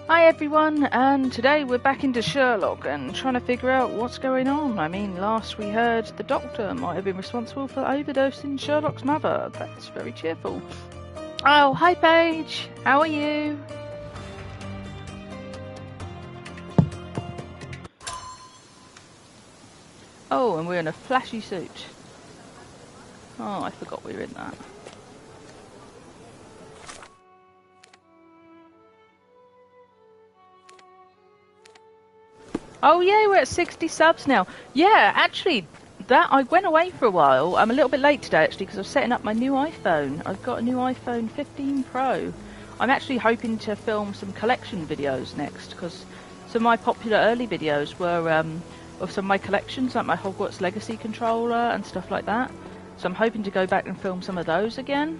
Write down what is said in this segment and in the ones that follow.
Hi everyone, and today we're back into Sherlock and trying to figure out what's going on. I mean, last we heard the Doctor might have been responsible for overdosing Sherlock's mother. That's very cheerful. Oh, hi Paige, how are you? Oh, and we're in a flashy suit. Oh, I forgot we were in that. Oh yeah, we're at 60 subs now. Yeah, actually, I went away for a while. I'm a little bit late today actually because I was setting up my new iPhone. I've got a new iPhone 15 Pro. I'm actually hoping to film some collection videos next because some of my popular early videos were of some of my collections, like my Hogwarts Legacy controller and stuff like that. So I'm hoping to go back and film some of those again.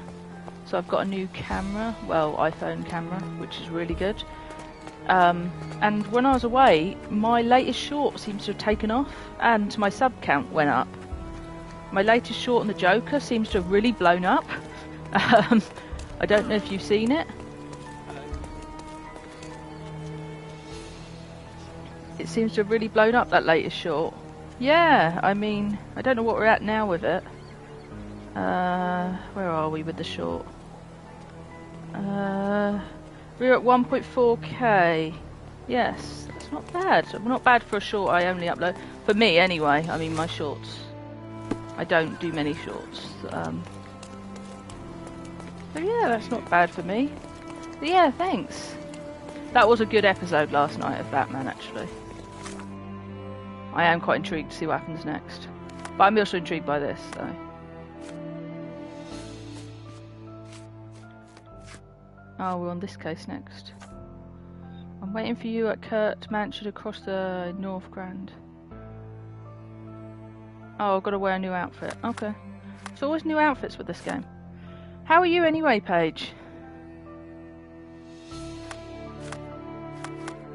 So I've got a new camera, well, iPhone camera, which is really good. And when I was away, my latest short seems to have taken off and my sub count went up. My latest short on the Joker seems to have really blown up. I don't know if you've seen it. It seems to have really blown up, that latest short. Yeah, I mean, I don't know what we're at now with it. Where are we with the short? We're at 1.4k. Yes, that's not bad. Not bad for a short I only upload. For me, anyway. I mean, my shorts. I don't do many shorts. So yeah, that's not bad for me. But yeah, thanks. That was a good episode last night of Batman, actually. I am quite intrigued to see what happens next. But I'm also intrigued by this, so. Oh, we're on this case next. I'm waiting for you at Kurt Mansion across the North Grand. Oh, I've got to wear a new outfit. Okay. There's always new outfits with this game. How are you anyway, Paige?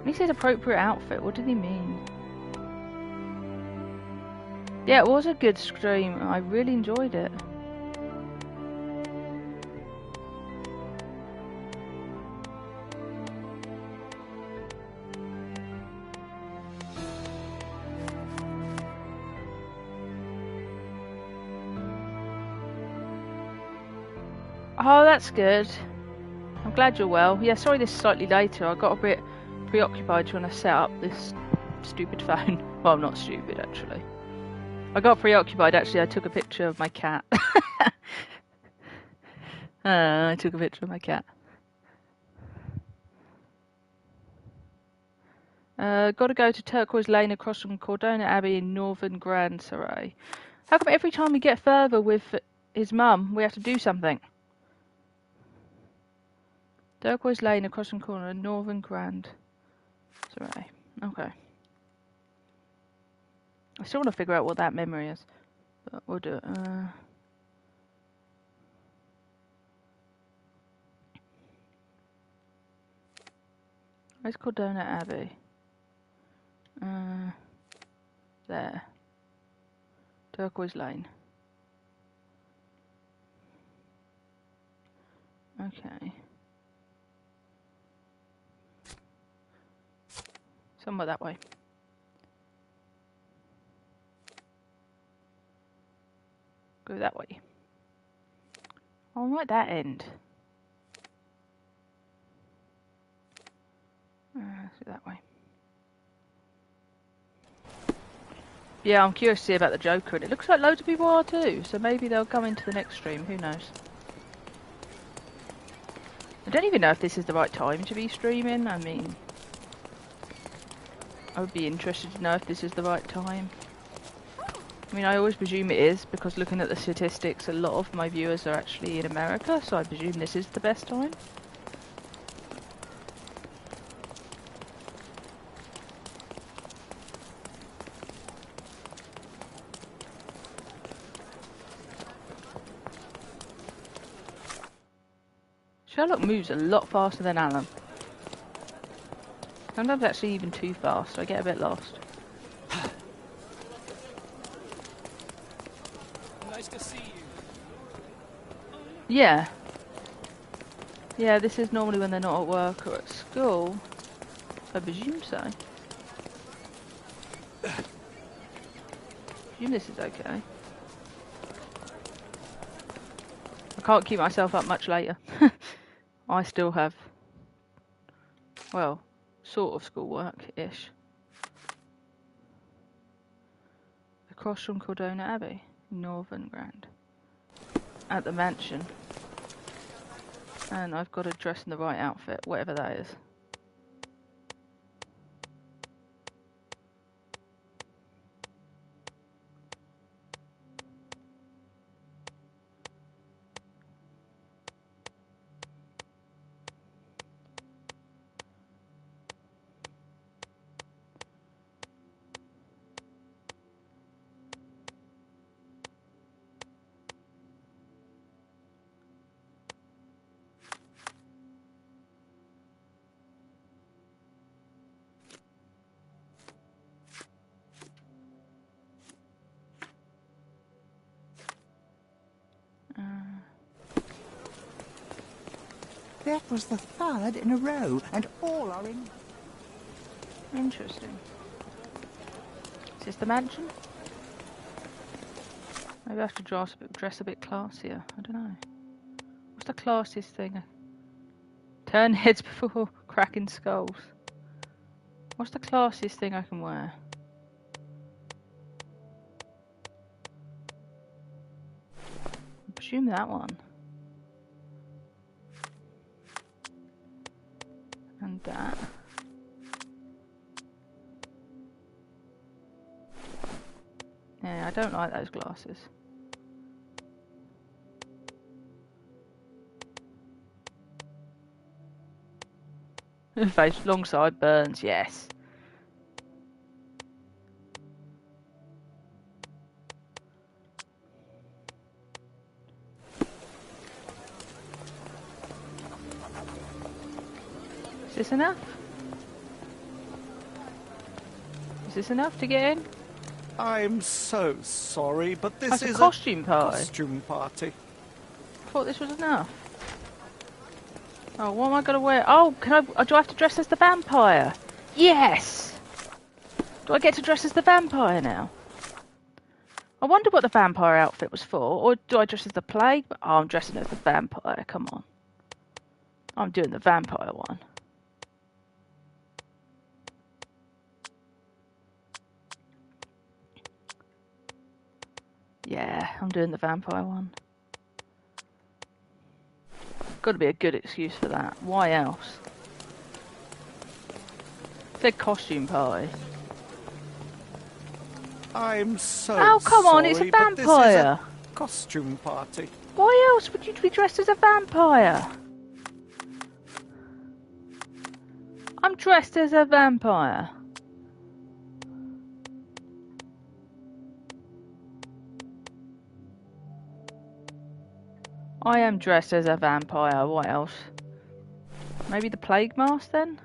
He says appropriate outfit. What did he mean? Yeah, it was a good stream. I really enjoyed it. Oh, that's good. I'm glad you're well. Yeah, sorry this is slightly later. I got a bit preoccupied trying to set up this stupid phone. Well, not stupid, actually. I got preoccupied, actually. I took a picture of my cat. I took a picture of my cat. Got to go to Turquoise Lane across from Cordona Abbey in Northern Grand Saray. How come every time we get further with his mum, we have to do something? Turquoise Lane across from corner, Northern Grand Saray. Okay. I still want to figure out what that memory is, but we'll do it. Where's Cordona Abbey? There. Turquoise Lane. Okay. Somewhere that way. Go that way. I'll write that end. Let's go that way. Yeah, I'm curious to see about the Joker, and it looks like loads of people are too, so maybe they'll come into the next stream, who knows. I don't even know if this is the right time to be streaming. I mean, I would be interested to know if this is the right time. I mean, I always presume it is, because looking at the statistics, a lot of my viewers are actually in America, so I presume this is the best time. Sherlock moves a lot faster than Alan. Sometimes actually even too fast, I get a bit lost. Nice to see you. Yeah. Yeah, this is normally when they're not at work or at school. I presume so. I presume this is okay. I can't keep myself up much later. I still have, well, sort of schoolwork-ish. Across from Cordona Abbey, Northern Grand. At the mansion. And I've got to dress in the right outfit, whatever that is. That was the third in a row, and all are in... Interesting. Is this the mansion? Maybe I have to dress a bit classier. I don't know. What's the classiest thing? Turn heads before cracking skulls. What's the classiest thing I can wear? I presume that one. And that. Yeah, I don't like those glasses. Face long side burns, yes. Is this enough? Is this enough to get in? I'm so sorry, but this is a costume party. Costume party. I thought this was enough. Oh, what am I going to wear? Oh, do I have to dress as the vampire? Yes! Do I get to dress as the vampire now? I wonder what the vampire outfit was for. Or do I dress as the plague? Oh, I'm dressing as the vampire. Come on. I'm doing the vampire one. Yeah, I'm doing the vampire one. Got to be a good excuse for that. Why else? It's a costume party. I'm so Oh, come on, it's a sorry, but this is vampire. a costume party. Why else would you be dressed as a vampire? I'm dressed as a vampire. I am dressed as a vampire. What else? Maybe the plague mask then?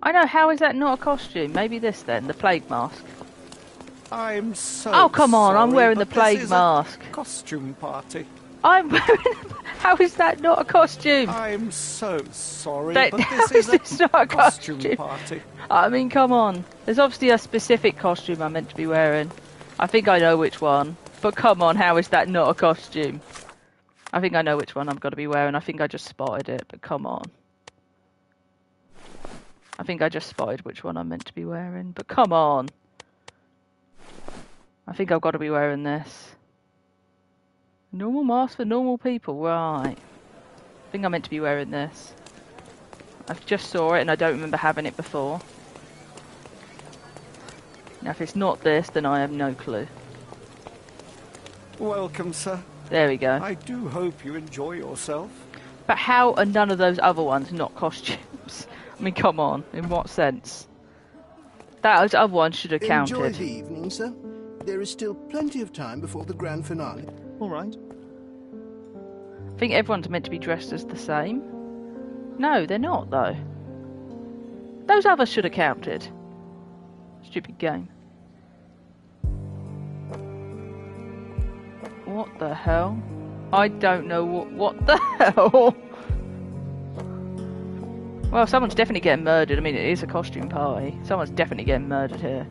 I know, how is that not a costume? Maybe this then, the plague mask. I'm so Oh, come on, sorry, I'm wearing the but plague this is mask. A costume party. I'm wearing... How is that not a costume? I'm so sorry, That, but how this is is this a not a costume costume? party. I mean, come on. There's obviously a specific costume I'm meant to be wearing. I think I know which one. But come on, how is that not a costume? I think I know which one I'm going to be wearing. I think I just spotted it, but come on. I think I just spotted which one I'm meant to be wearing, but come on. I think I've got to be wearing this. Normal mask for normal people, right. I think I'm meant to be wearing this. I just saw it and I don't remember having it before. Now if it's not this, then I have no clue. Welcome, sir. There we go. I do hope you enjoy yourself. But how are none of those other ones not costumes? I mean, come on. In what sense? Those other ones should have counted. Enjoy the evening, sir. There is still plenty of time before the grand finale. All right. I think everyone's meant to be dressed as the same. No, they're not, though. Those others should have counted. Stupid game. What the hell? I don't know what the hell. Well, someone's definitely getting murdered. I mean, it is a costume party. Someone's definitely getting murdered here.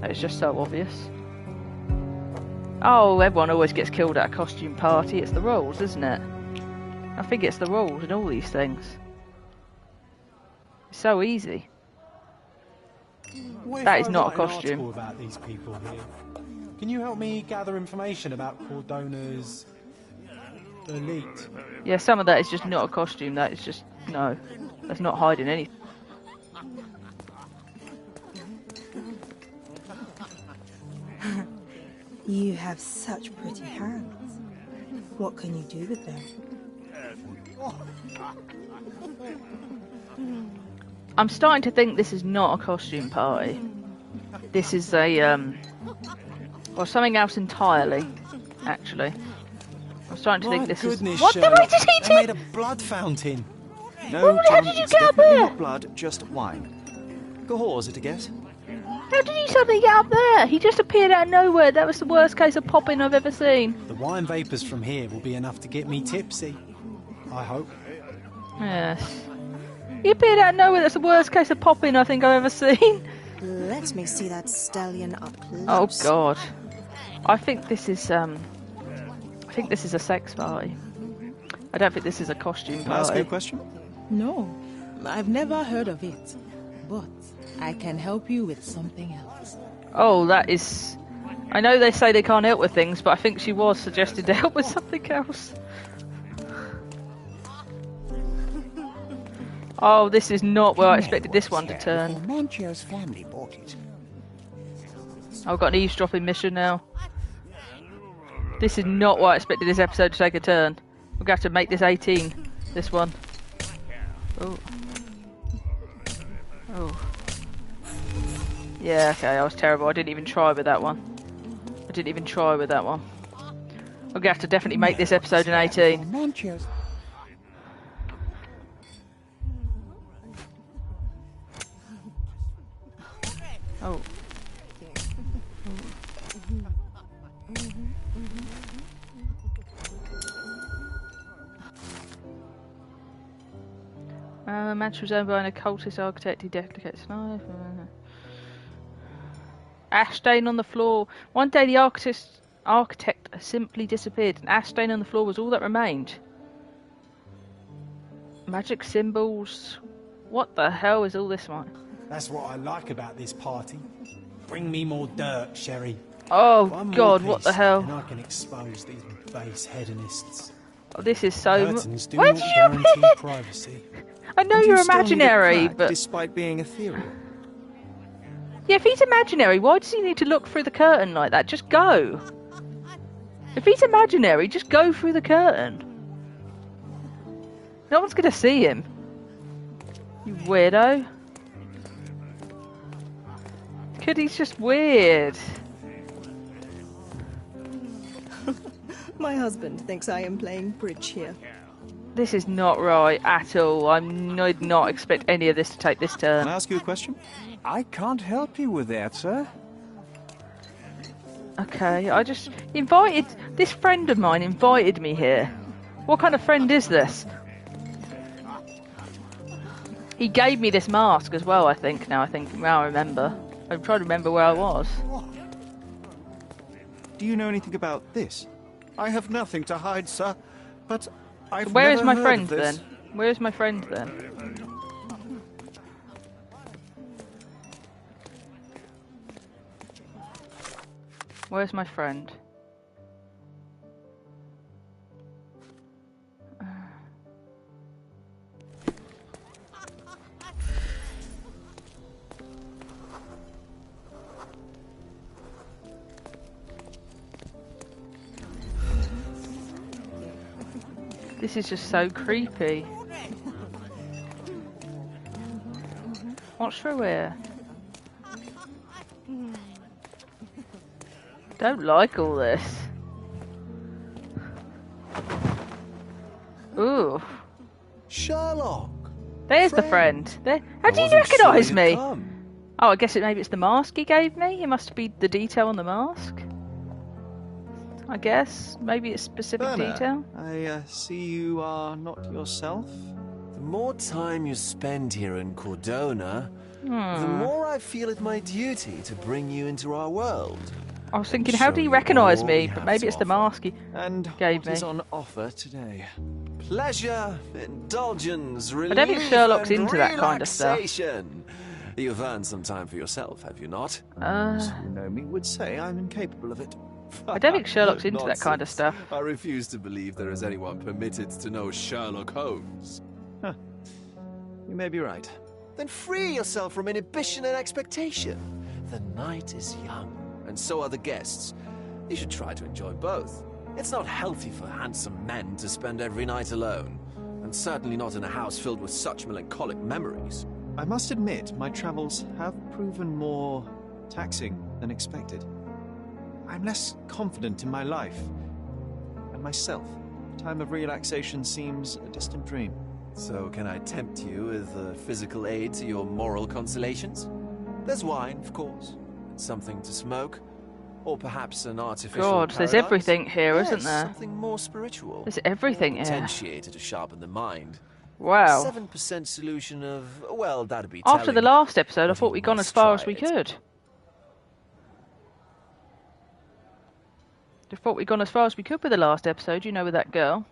It's just so obvious. Oh, everyone always gets killed at a costume party. It's the rules, isn't it? I think it's the rules in all these things. It's so easy. That is not a costume. An article about these people here. Can you help me gather information about Cordona's elite? Yeah, some of that is just not a costume. That is just no. That's not hiding anything. You have such pretty hands. What can you do with them? I'm starting to think this is not a costume party. This is a or something else entirely. Actually, I'm starting to think this is. What the way did he do? They made a blood fountain. No, How John, did you it's get up definitely there? not blood, just wine. Cahors, is it a guess? How did he suddenly get up there? He just appeared out of nowhere. That was the worst case of popping I've ever seen. The wine vapours from here will be enough to get me tipsy. I hope. Yes. He appeared out of nowhere. That's the worst case of popping I think I've ever seen. Let me see that stallion up Oh close. God. I think this is a sex party. I don't think this is a costume Can I ask you a party. question? No, I've never heard of it. But I can help you with something else. Oh, that is. I know they say they can't help with things, but I think she was suggested to help with something else. Oh, this is not where I expected this one to turn. Manchio's family bought it. I've got an eavesdropping mission now. This is not what I expected this episode to take a turn. We're going to have to make this 18. This one. Oh. Oh. Yeah, okay, I was terrible. I didn't even try with that one. I'm going to have to definitely make this episode an 18. Manchio's. Oh. Manchester was owned by an occultist architect. He dedicates life. Ash stain on the floor. One day the architect simply disappeared. An ash stain on the floor was all that remained. Magic symbols. What the hell is all this one? That's what I like about this party. Bring me more dirt, Sherry. Oh One more God, what piece, the hell? And I can expose these base hedonists. Oh, this is so. Curtains do Where not did you guarantee appear? privacy. I know And you're you still need a imaginary, crack, but despite being ethereal. yeah, if he's imaginary, why does he need to look through the curtain like that? Just go. If he's imaginary, just go through the curtain. No one's gonna see him. You weirdo. Kid, he's just weird. My husband thinks I am playing bridge here. This is not right at all. I did not expect any of this to take this turn. Can I ask you a question? I can't help you with that, sir. Okay, I just invited this friend of mine invited me here. What kind of friend is this? He gave me this mask as well, I think. Now I remember. I'm trying to remember where I was. Do you know anything about this? I have nothing to hide, sir, but I've Where is never my heard friend of this. then? Where is my friend then? Where's my friend? This is just so creepy. What's through here? Don't like all this. Ooh. Sherlock! There's the friend. There. How I did you wasn't sure recognise you'd me? come. Oh, I guess maybe it's the mask he gave me. It must be the detail on the mask. I guess. Maybe it's specific Berna, detail. I see you are not yourself. The more time you spend here in Cordona, the more I feel it my duty to bring you into our world. I was thinking, and how show do you you recognise all me? we But have maybe to it's the offer. mask he And gave what me. is on offer today? Pleasure, indulgence, relief, don't think Sherlock's and into that kind of stuff. relaxation. You've earned some time for yourself, have you not? Those who know me would say I'm incapable of it. I don't think Sherlock's into that kind of Nonsense. stuff. I refuse to believe there is anyone permitted to know Sherlock Holmes. You may be right. Then free yourself from inhibition and expectation. The night is young, and so are the guests. You should try to enjoy both. It's not healthy for handsome men to spend every night alone, and certainly not in a house filled with such melancholic memories. I must admit, my travels have proven more taxing than expected. I'm less confident in my life and myself. A time of relaxation seems a distant dream. So can I tempt you with a physical aid to your moral consolations? There's wine, of course, and something to smoke, or perhaps an artificial God, there's paradise. everything here, Yes, isn't there? Something more spiritual. There's everything here. Potentiated to sharpen the mind. Wow. 7% solution of, well, that'd be After the telling, last episode, I but thought you we'd gone as must far as try we it. could. I thought we'd gone as far as we could with the last episode, you know, with that girl.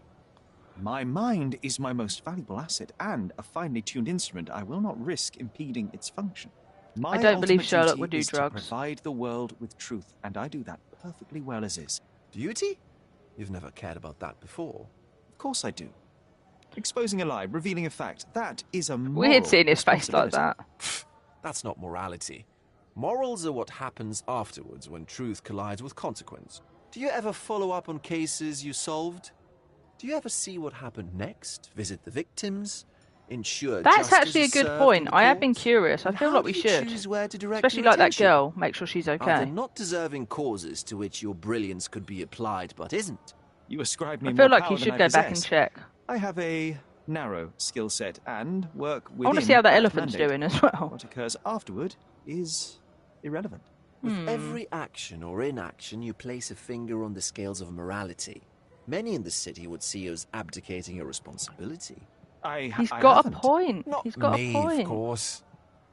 My mind is my most valuable asset and a finely tuned instrument. I will not risk impeding its function. My I don't believe ultimate Sherlock duty would do is drugs. to provide the world with truth, and I do that perfectly well as is. Duty? You've never cared about that before. Of course I do. Exposing a lie, revealing a fact, that is a moral Weird seeing his face like responsibility. that. That's not morality. Morals are what happens afterwards when truth collides with consequence. Do you ever follow up on cases you solved? Do you ever see what happened next? Visit the victims? Ensure That's justice actually a is good served point. in the I have been courts? curious. I And feel how like we do you should. choose where to direct Especially your like that attention? girl. Make sure she's Are there okay. not deserving causes to which your brilliance could be applied but isn't? You ascribe me I feel more like power you than should I go back and possess. check. I have a narrow skill set and work within I want to see how that that elephant's mandate. doing as well. What occurs afterward is irrelevant. With every action or inaction, you place a finger on the scales of morality. Many in the city would see you as abdicating your responsibility. He's I got a haven't. point. Not He's got me, a point. of course.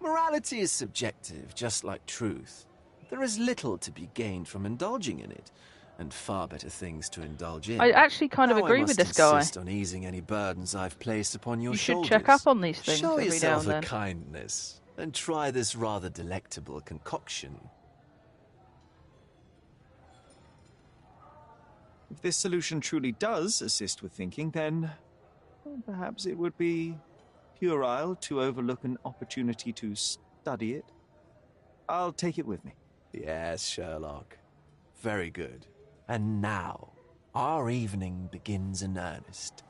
Morality is subjective, just like truth. There is little to be gained from indulging in it, and far better things to indulge in. I actually kind of Now agree I with must this guy. insist on easing any burdens I've placed upon your You should shoulders. check up on these things Show every now yourself and a then. kindness, and try this rather delectable concoction. If this solution truly does assist with thinking, then well, perhaps it would be puerile to overlook an opportunity to study it. I'll take it with me. Yes, Sherlock. Very good. And now, our evening begins in earnest.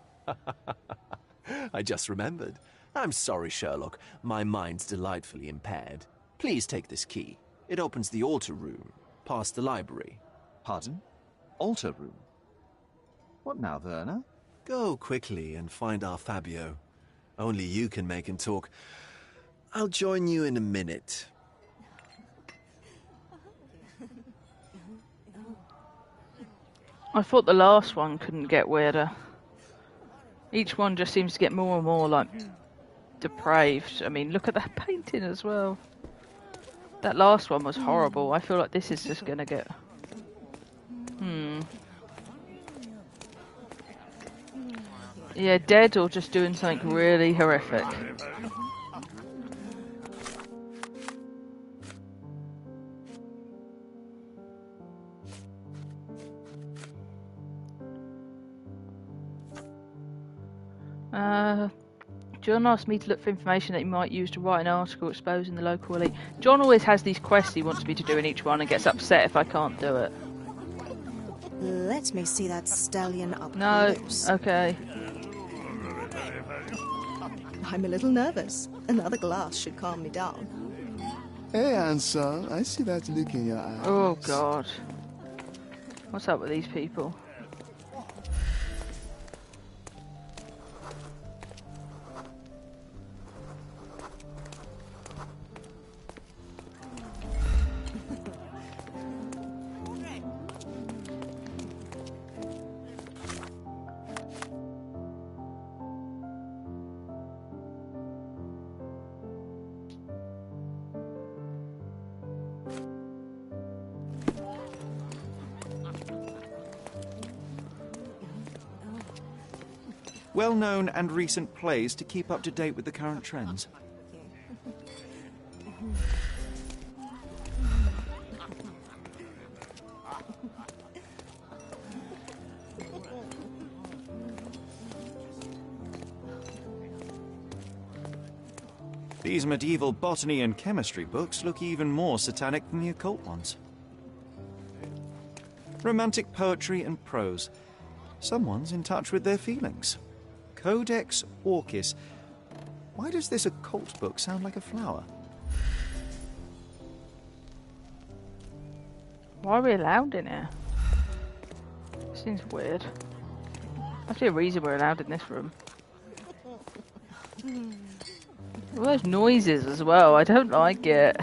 I just remembered. I'm sorry, Sherlock. My mind's delightfully impaired. Please take this key. It opens the altar room, past the library. Pardon? Altar room? What now, Werner? Go quickly and find our Fabio. Only you can make him talk. I'll join you in a minute. I thought the last one couldn't get weirder. Each one just seems to get more and more, like, depraved. I mean, look at that painting as well. That last one was horrible. I feel like this is just gonna get... Yeah, dead or just doing something really horrific. John asked me to look for information that he might use to write an article exposing the local elite. John always has these quests he wants me to do in each one and gets upset if I can't do it. Let me see that stallion up No, close. okay. I'm a little nervous. Another glass should calm me down. Hey, Ansel, I see that look in your eyes. Oh god. What's up with these people? well-known and recent plays to keep up to date with the current trends. These medieval botany and chemistry books look even more satanic than the occult ones. Romantic poetry and prose. Someone's in touch with their feelings. Codex Orchis. Why does this occult book sound like a flower? Why are we allowed in here? Seems weird. Must be a reason we're allowed in this room. All those noises as well, I don't like it.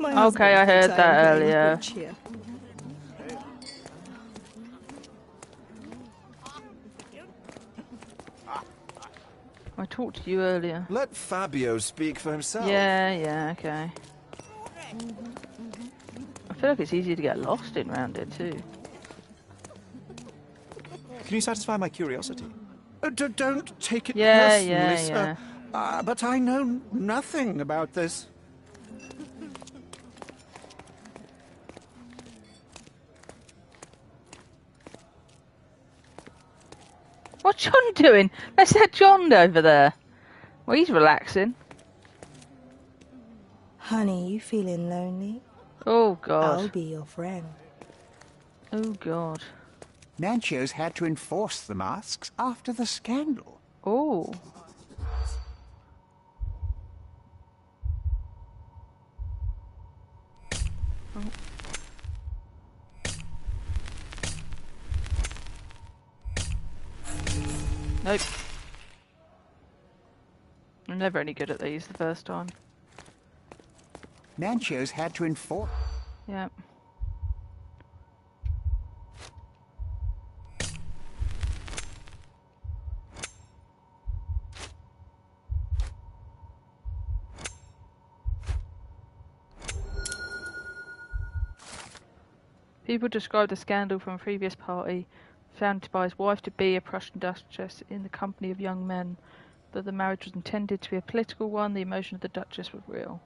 Okay, I heard that earlier. I talked to you earlier. Let Fabio speak for himself. Yeah, okay. I feel like it's easier to get lost in round here too. Can you satisfy my curiosity? Don't take it Yeah, personally, sir. But I know nothing about this. What's John doing? That's that John over there. Well, he's relaxing. Honey, you feeling lonely? Oh, God. I'll be your friend. Oh, God. Nancho's had to enforce the masks after the scandal. Oh. Nope. I'm never any good at these the first time. Nancho's had to enforce... Yep. People describe the scandal from a previous party found by his wife to be a Prussian duchess in the company of young men. Though the marriage was intended to be a political one, the emotion of the duchess was real.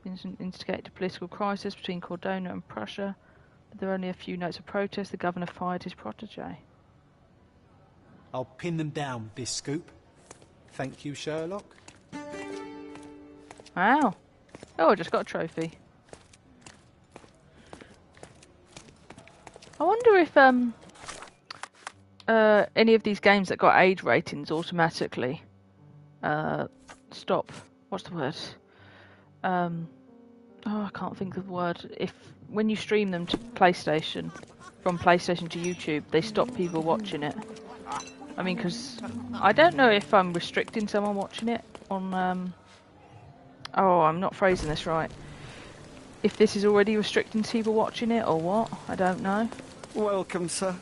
The incident instigated a political crisis between Cordona and Prussia. But there were only a few notes of protest. The governor fired his protege. I'll pin them down, this scoop. Thank you, Sherlock. Wow. Oh, I just got a trophy. I wonder if any of these games that got age ratings automatically stop. What's the word? Oh, I can't think of the word. If when you stream them to PlayStation, from PlayStation to YouTube, they stop people watching it. I mean, because I don't know if I'm restricting someone watching it on. Oh, I'm not phrasing this right. If this is already restricting people watching it or what, I don't know. Welcome, sir.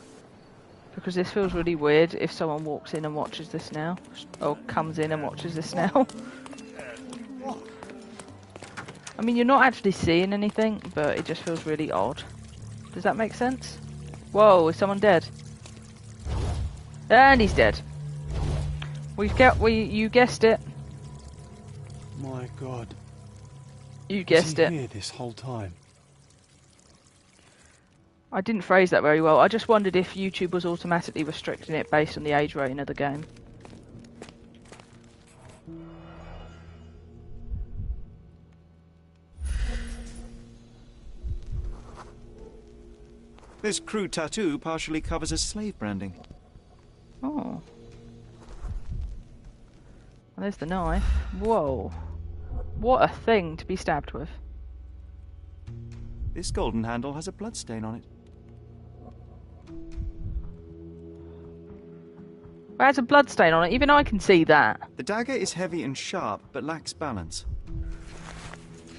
Because this feels really weird if someone walks in and watches this now. Or comes in and watches this now. I mean, you're not actually seeing anything, but it just feels really odd. Does that make sense? Whoa, is someone dead? And he's dead. You guessed it. My God. You guessed it. Here this whole time. I didn't phrase that very well. I just wondered if YouTube was automatically restricting it based on the age rating of the game. This crude tattoo partially covers as slave branding. Oh. Well, there's the knife. Whoa. What a thing to be stabbed with. This golden handle has a bloodstain on it. It has a bloodstain on it. Even I can see that. The dagger is heavy and sharp, but lacks balance.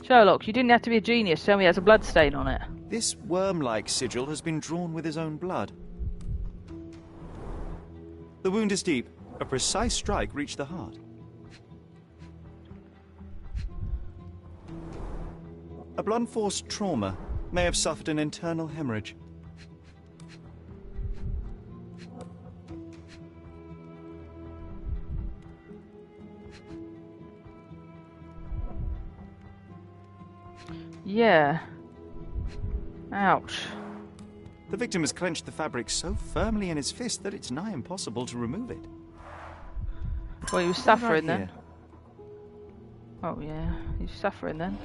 Sherlock, you didn't have to be a genius to tell me it has a bloodstain on it. This worm-like sigil has been drawn with his own blood. The wound is deep. A precise strike reached the heart. A blunt force trauma may have suffered an internal hemorrhage. Yeah. Ouch. The victim has clenched the fabric so firmly in his fist that it's nigh impossible to remove it. Well, he was Right suffering then. here. Oh yeah, he's suffering then.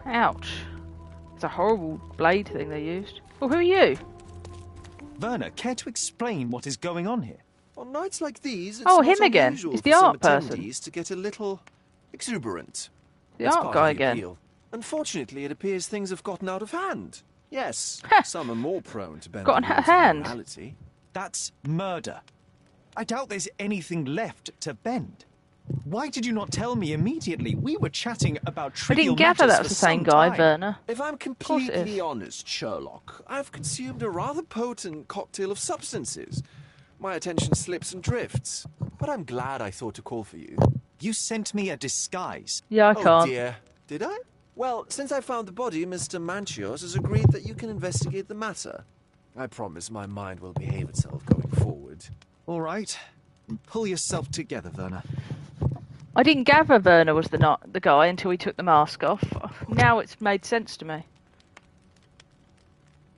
Ouch. It's a horrible blade thing they used. Well, who are you? Werner, care to explain what is going on here? On nights like these, it's Oh, not him again. unusual It's the for some art person. attendees to get a little exuberant. The It's art part guy of the again. appeal. Unfortunately, it appears things have gotten out of hand. Yes, some are more prone to bend Gotten the out of rules hand. morality. That's murder. I doubt there's anything left to bend. Why did you not tell me immediately? We were chatting about I trivial didn't gather matters that was for the same some guy, time. Werner. If I'm course it completely is. honest, Sherlock, I've consumed a rather potent cocktail of substances. My attention slips and drifts. But I'm glad I thought to call for you. You sent me a disguise. Yeah, I Oh can't. dear. Did I? Well, since I found the body, Mr. Manchios has agreed that you can investigate the matter. I promise my mind will behave itself going forward. All right. Pull yourself together, Werner. I didn't gather Werner was the guy until he took the mask off. Now it's made sense to me.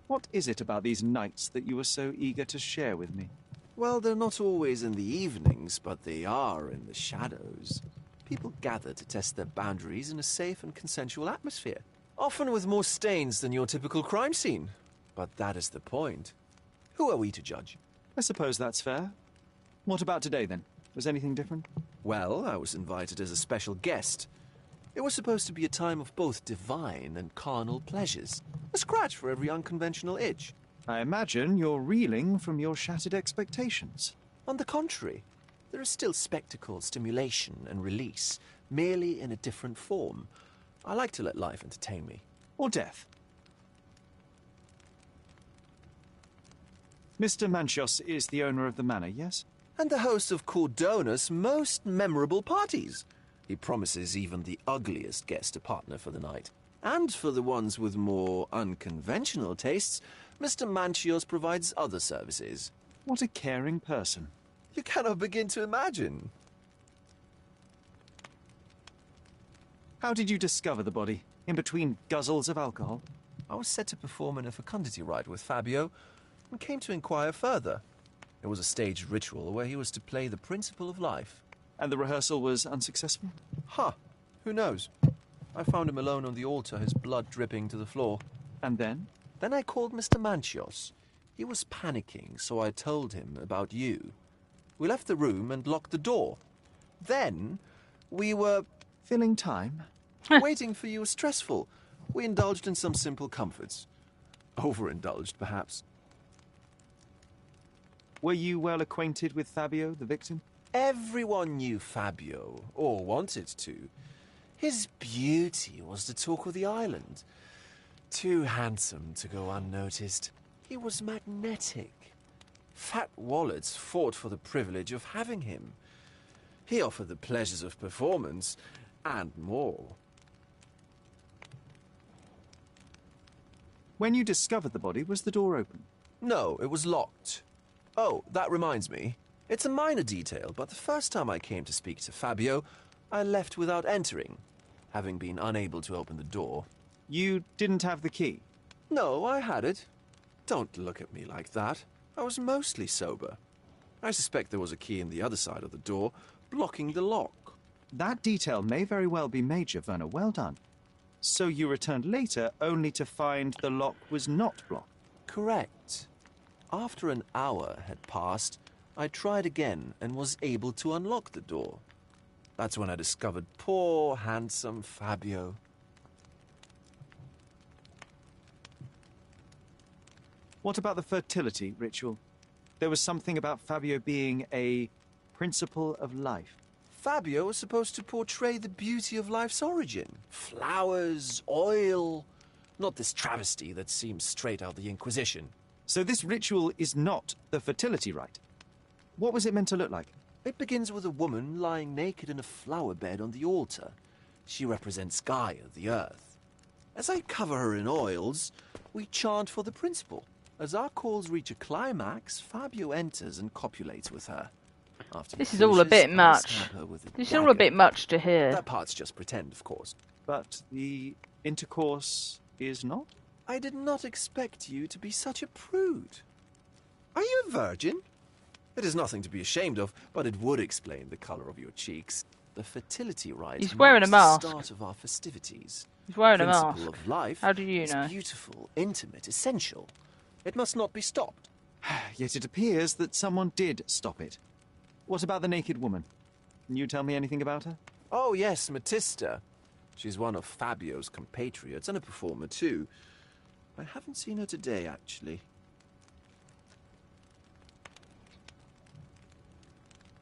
What is it about these nights that you were so eager to share with me? Well, they're not always in the evenings, but they are in the shadows. People gather to test their boundaries in a safe and consensual atmosphere, often with more stains than your typical crime scene. But that is the point. Who are we to judge? I suppose that's fair. What about today, then? Was anything different? Well, I was invited as a special guest. It was supposed to be a time of both divine and carnal pleasures. A scratch for every unconventional itch. I imagine you're reeling from your shattered expectations. On the contrary, there is still spectacle, stimulation, and release, merely in a different form. I like to let life entertain me. Or death. Mr. Manchios is the owner of the manor, yes? And the host of Cordona's most memorable parties. He promises even the ugliest guest a partner for the night. And for the ones with more unconventional tastes, Mr. Manchios provides other services. What a caring person. You cannot begin to imagine. How did you discover the body? In between guzzles of alcohol? I was set to perform in a fecundity rite with Fabio and came to inquire further. It was a staged ritual where he was to play the principle of life. And the rehearsal was unsuccessful? Huh. Who knows? I found him alone on the altar, his blood dripping to the floor. And then? Then I called Mr. Manchios. He was panicking, so I told him about you. We left the room and locked the door. Then we were... Filling time? Waiting for you was stressful. We indulged in some simple comforts. Overindulged, perhaps. Were you well acquainted with Fabio, the victim? Everyone knew Fabio, or wanted to. His beauty was the talk of the island. Too handsome to go unnoticed. He was magnetic. Fat wallets fought for the privilege of having him. He offered the pleasures of performance, and more. When you discovered the body, was the door open? No, it was locked. Oh, that reminds me. It's a minor detail, but the first time I came to speak to Fabio, I left without entering, having been unable to open the door. You didn't have the key? No, I had it. Don't look at me like that. I was mostly sober. I suspect there was a key in the other side of the door, blocking the lock. That detail may very well be major, Werner. Well done. So you returned later, only to find the lock was not blocked? Correct. After an hour had passed, I tried again and was able to unlock the door. That's when I discovered poor, handsome Fabio. What about the fertility ritual? There was something about Fabio being a principle of life. Fabio was supposed to portray the beauty of life's origin. Flowers, oil. Not this travesty that seems straight out the Inquisition. So this ritual is not the fertility rite. What was it meant to look like? It begins with a woman lying naked in a flower bed on the altar. She represents Gaia, the earth. As I cover her in oils, we chant for the principal. As our calls reach a climax, Fabio enters and copulates with her. After This he is all a finishes, bit I much. stab her with a This is all a dagger. bit much to hear. That part's just pretend, of course. But the intercourse is not? I did not expect you to be such a prude. Are you a virgin? It is nothing to be ashamed of, but it would explain the colour of your cheeks. The fertility rite He's wearing a marks the mask. start of our festivities. He's wearing the a mask. principle of life How do you is know? beautiful, intimate, essential. It must not be stopped. Yet it appears that someone did stop it. What about the naked woman? Can you tell me anything about her? Oh yes, Matista. She's one of Fabio's compatriots and a performer too. I haven't seen her today, actually.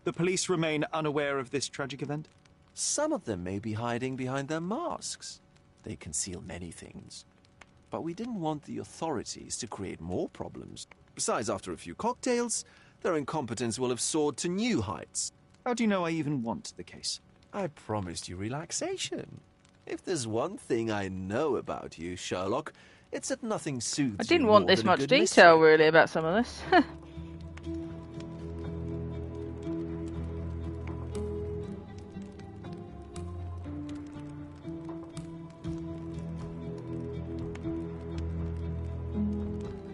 The police remain unaware of this tragic event? Some of them may be hiding behind their masks. They conceal many things. But we didn't want the authorities to create more problems. Besides, after a few cocktails, their incompetence will have soared to new heights. How do you know I even want the case? I promised you relaxation. If there's one thing I know about you, Sherlock, it's that nothing soothes I didn't you want more this than a much good detail, mystery. really, about some of this.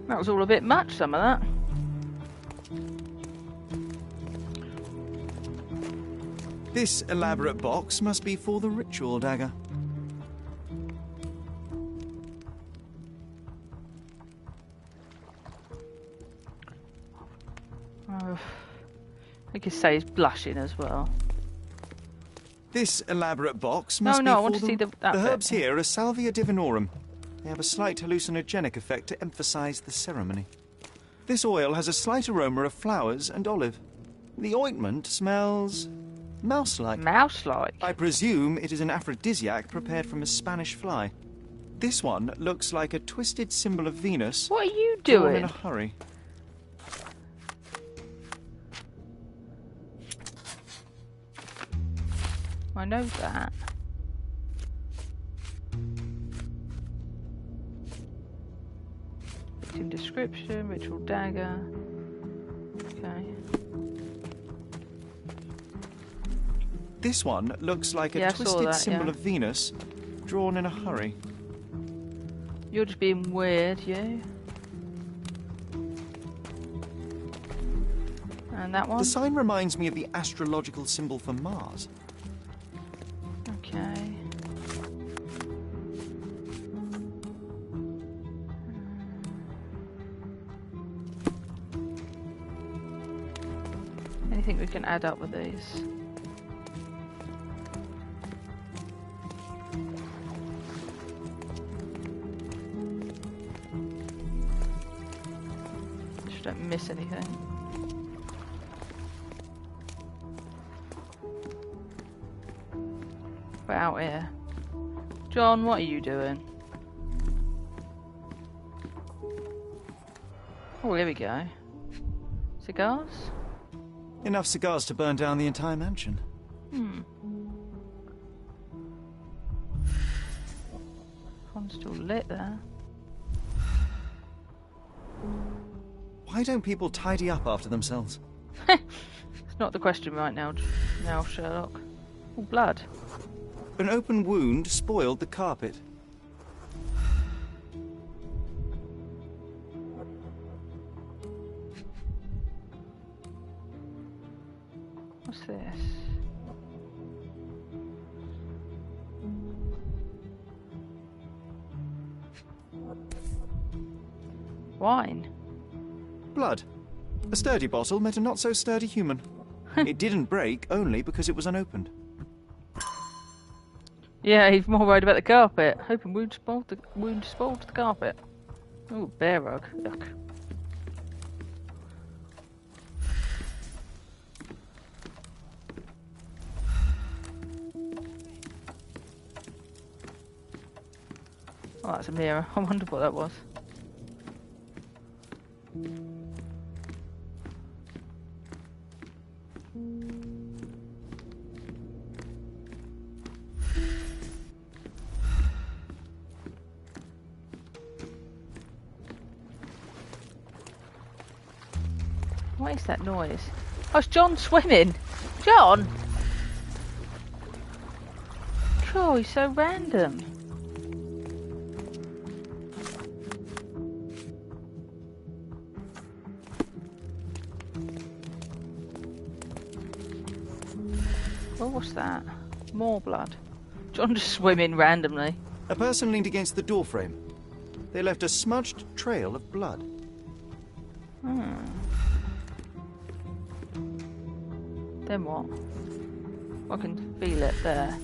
That was all a bit much, some of that. This elaborate box must be for the ritual dagger. Oh, I could say he's blushing as well. This elaborate box must No, I be want for to see that the bit. herbs here are Salvia divinorum. They have a slight hallucinogenic effect to emphasize the ceremony. This oil has a slight aroma of flowers and olive. The ointment smells mouse-like. Mouse-like? I presume it is an aphrodisiac prepared from a Spanish fly. This one looks like a twisted symbol of Venus. What are you drawn doing? in a hurry. I know that. Victim description, ritual dagger. Okay. This one looks like a Yeah, I saw twisted that, symbol yeah. of Venus, drawn in a hurry. You're just being weird, you. And that one? The sign reminds me of the astrological symbol for Mars. Okay. Anything we can add up with these? Just don't miss anything. We're out here. John, what are you doing? Oh, here we go. Cigars? Enough cigars to burn down the entire mansion. One's still lit there. Why don't people tidy up after themselves? It's not the question right now, Sherlock. Oh, blood. An open wound spoiled the carpet. What's this? Wine. Blood. A sturdy bottle met a not-so-sturdy human. It didn't break only because it was unopened. Yeah, he's more worried about the carpet. Hoping wound spoiled the carpet. Oh, bear rug. Yuck. Oh, that's a mirror. I wonder what that was. What is that noise? Oh, it's John swimming. John? Cool, he's so random. Oh, what's that? More blood. John just swimming randomly. A person leaned against the doorframe. They left a smudged trail of blood. Then what? I can feel it there.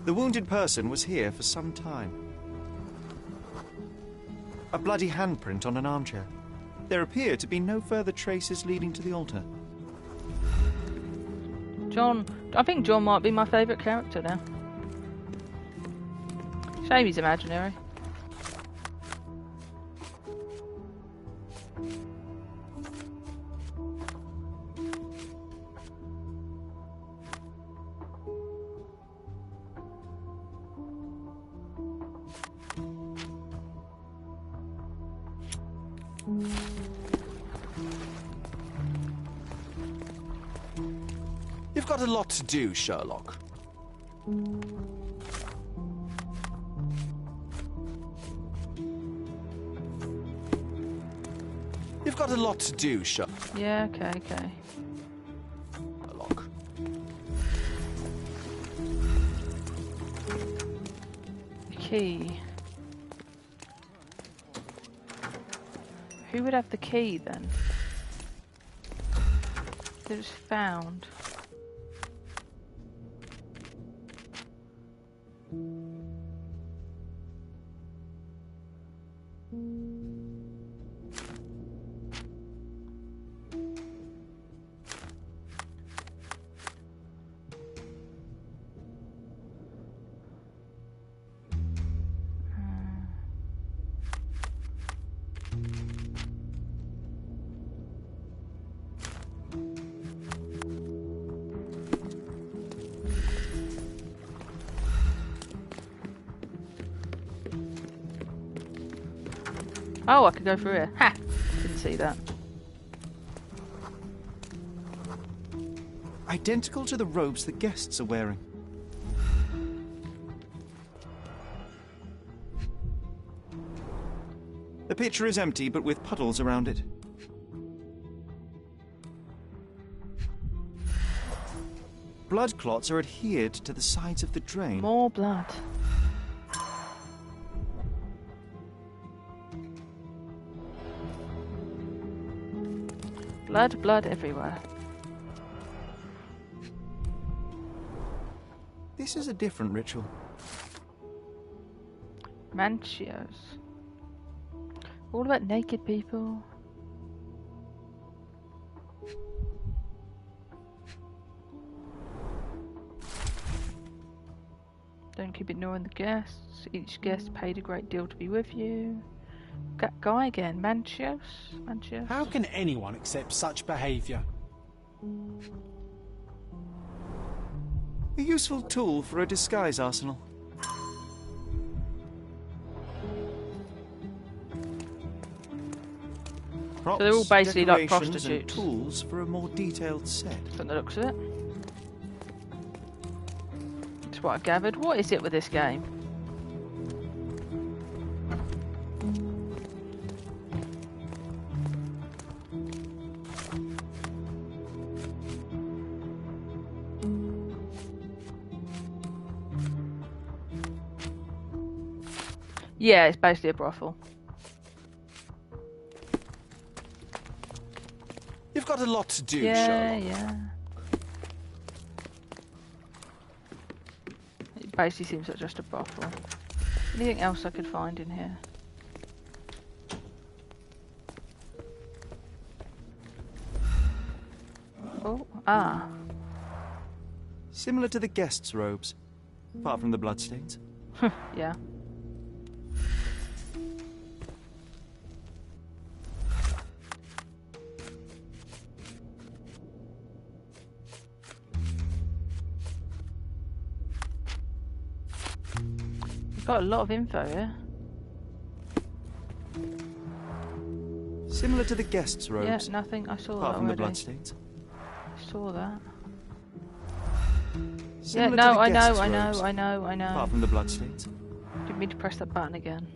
The wounded person was here for some time. A bloody handprint on an armchair. There appear to be no further traces leading to the altar. John, I think John might be my favourite character now. Shame he's imaginary. You've got a lot to do, Sherlock. You've got a lot to do, Sherlock. Yeah, okay. The key. Who would have the key then? It was found. Oh, I could go through here. Ha! Didn't see that. Identical to the robes the guests are wearing. The pitcher is empty, but with puddles around it. Blood clots are adhered to the sides of the drain. More blood. Blood everywhere. This is a different ritual. Manchios. All about naked people. Don't keep ignoring the guests. Each guest paid a great deal to be with you. That guy again, Manchios. How can anyone accept such behaviour? A useful tool for a disguise arsenal. Props, So they're all basically like decorations, and prostitutes. tools for a more detailed set. From the looks of it. That's what I gathered. What is it with this game? Yeah, it's basically a brothel. You've got a lot to do, Yeah, Sherlock. yeah. It basically seems like just a brothel. Anything else I could find in here? Oh, ah. Similar to the guests' robes, apart from the bloodstains. Yeah. Got a lot of info here. Similar to the guests' robes. Yeah, nothing. I saw Apart that from the already. bloodstains. I saw that. Similar Yeah, to no, the I know, guests' I know, robes. I know, I know. Apart from the bloodstains. Didn't mean to press that button again.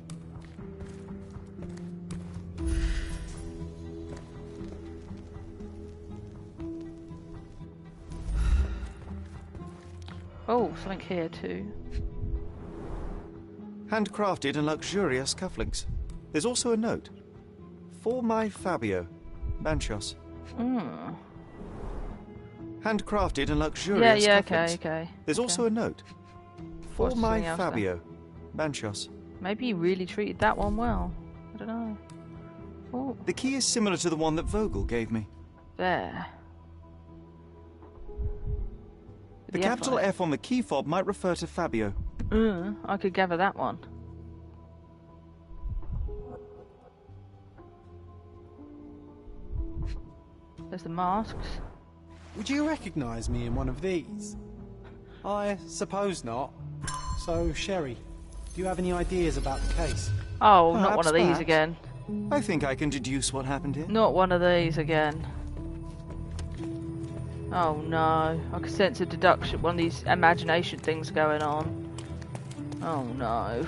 Oh, something here too. Handcrafted and luxurious cufflinks. There's also a note. For my Fabio, Banchos. Hmm. Handcrafted and Yeah, luxurious yeah, cufflinks. okay. There's also a note. For What's my something else then? Fabio, Banchos. Maybe you really treated that one well. I don't know. Oh, The key is similar to the one that Vogel gave me. there. The capital F on the key fob might refer to Fabio. I could gather that one. There's the masks. Would you recognise me in one of these? I suppose not. So, Sherry, do you have any ideas about the case? Oh, not Perhaps, one of these perhaps. again. I think I can deduce what happened here. Not one of these again. Oh no, I can sense a deduction, one of these imagination things going on. Oh no.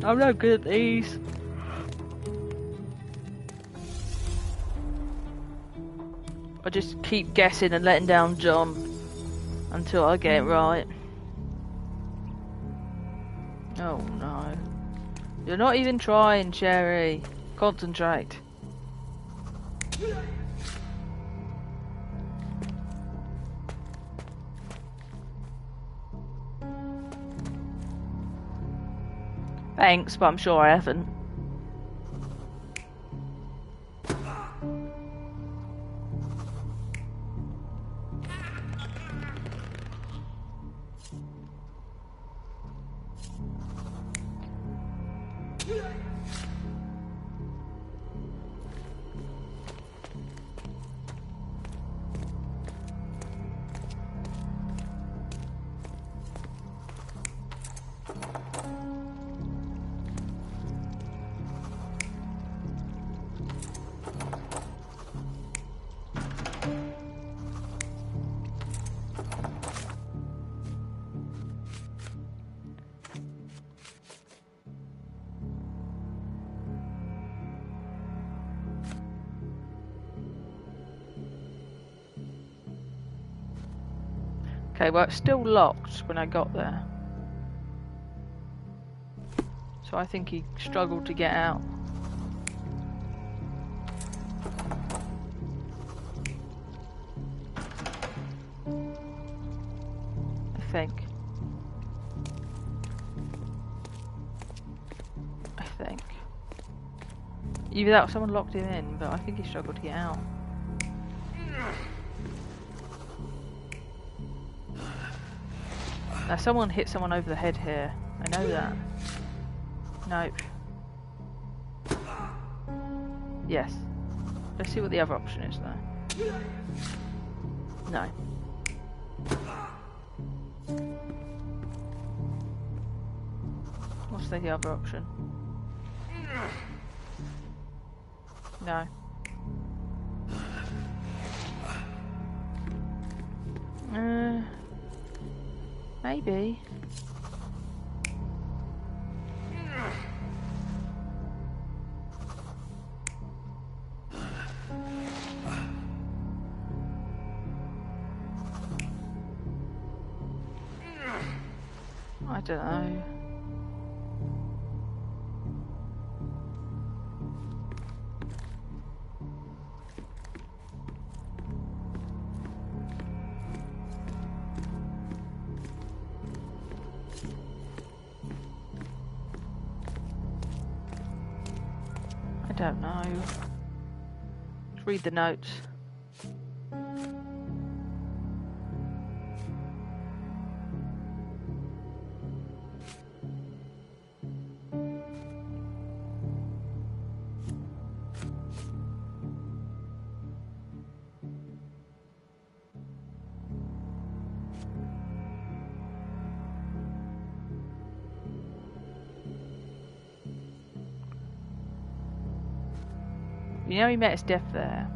I'm no good at these. I just keep guessing and letting down John until I get it right. Oh no. You're not even trying, Sherry. Concentrate. Thanks, but I'm sure I haven't. Okay, well it's still locked when I got there. So I think he struggled to get out. I think. Either that or someone locked him in, but I think he struggled to get out. Now someone hit someone over the head here. I know that. Nope. Yes. Let's see what the other option is though. No. What's the other option? No. Maybe. I don't know. I don't know. Let's read the notes. You know he met his death there.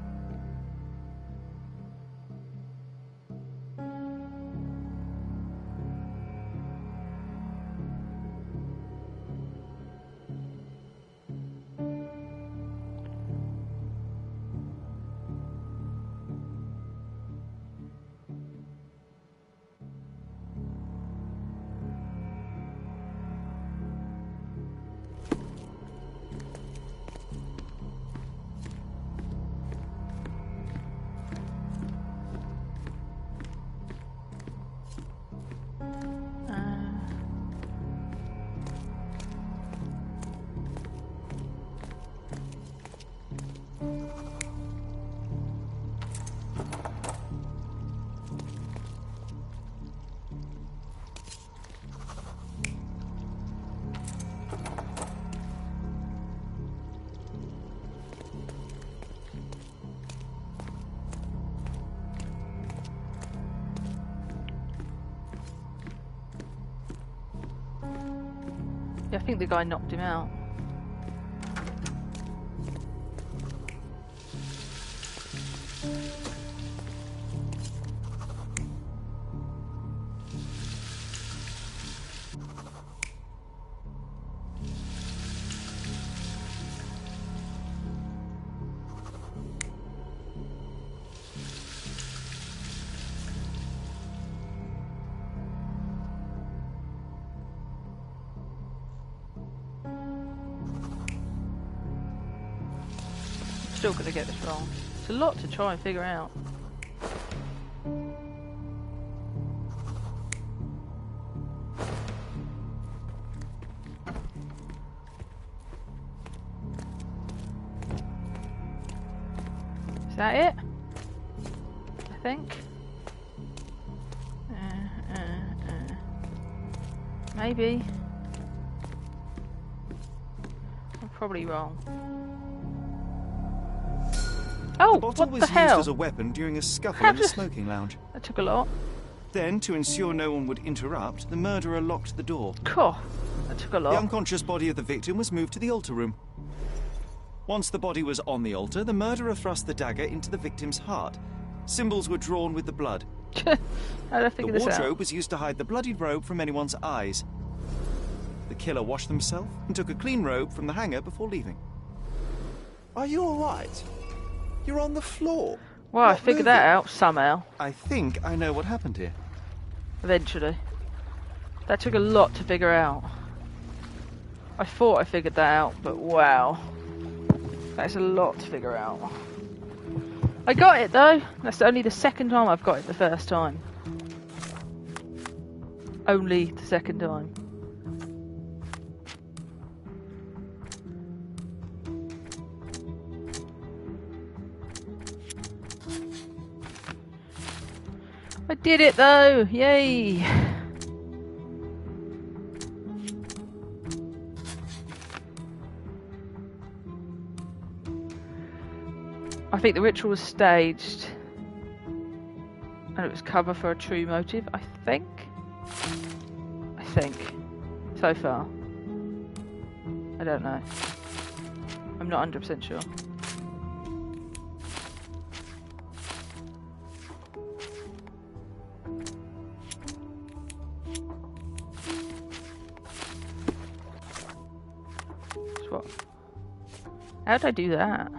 Yeah, I think the guy knocked him out. Still gonna get this wrong. It's a lot to try and figure out. Is that it? I think. Maybe. I'm probably wrong. Oh, the bottle what was the hell? used as a weapon during a scuffle in the smoking lounge. That took a lot. Then, to ensure no one would interrupt, the murderer locked the door. Cool. That took a lot. The unconscious body of the victim was moved to the altar room. Once the body was on the altar, the murderer thrust the dagger into the victim's heart. Symbols were drawn with the blood. How did I figure The this out? wardrobe was used to hide the bloodied robe from anyone's eyes. The killer washed himself and took a clean robe from the hanger before leaving. Are you all right? You're on the floor. Well, I Not figured moving. that out somehow. I think I know what happened here. Eventually. That took a lot to figure out. I thought I figured that out, but wow. That's a lot to figure out. I got it though. That's only the second time I've got it the first time. Only the second time. I did it though! Yay! I think the ritual was staged and it was cover for a true motive, I think. So far. I don't know. I'm not 100% sure. What? How did I do that?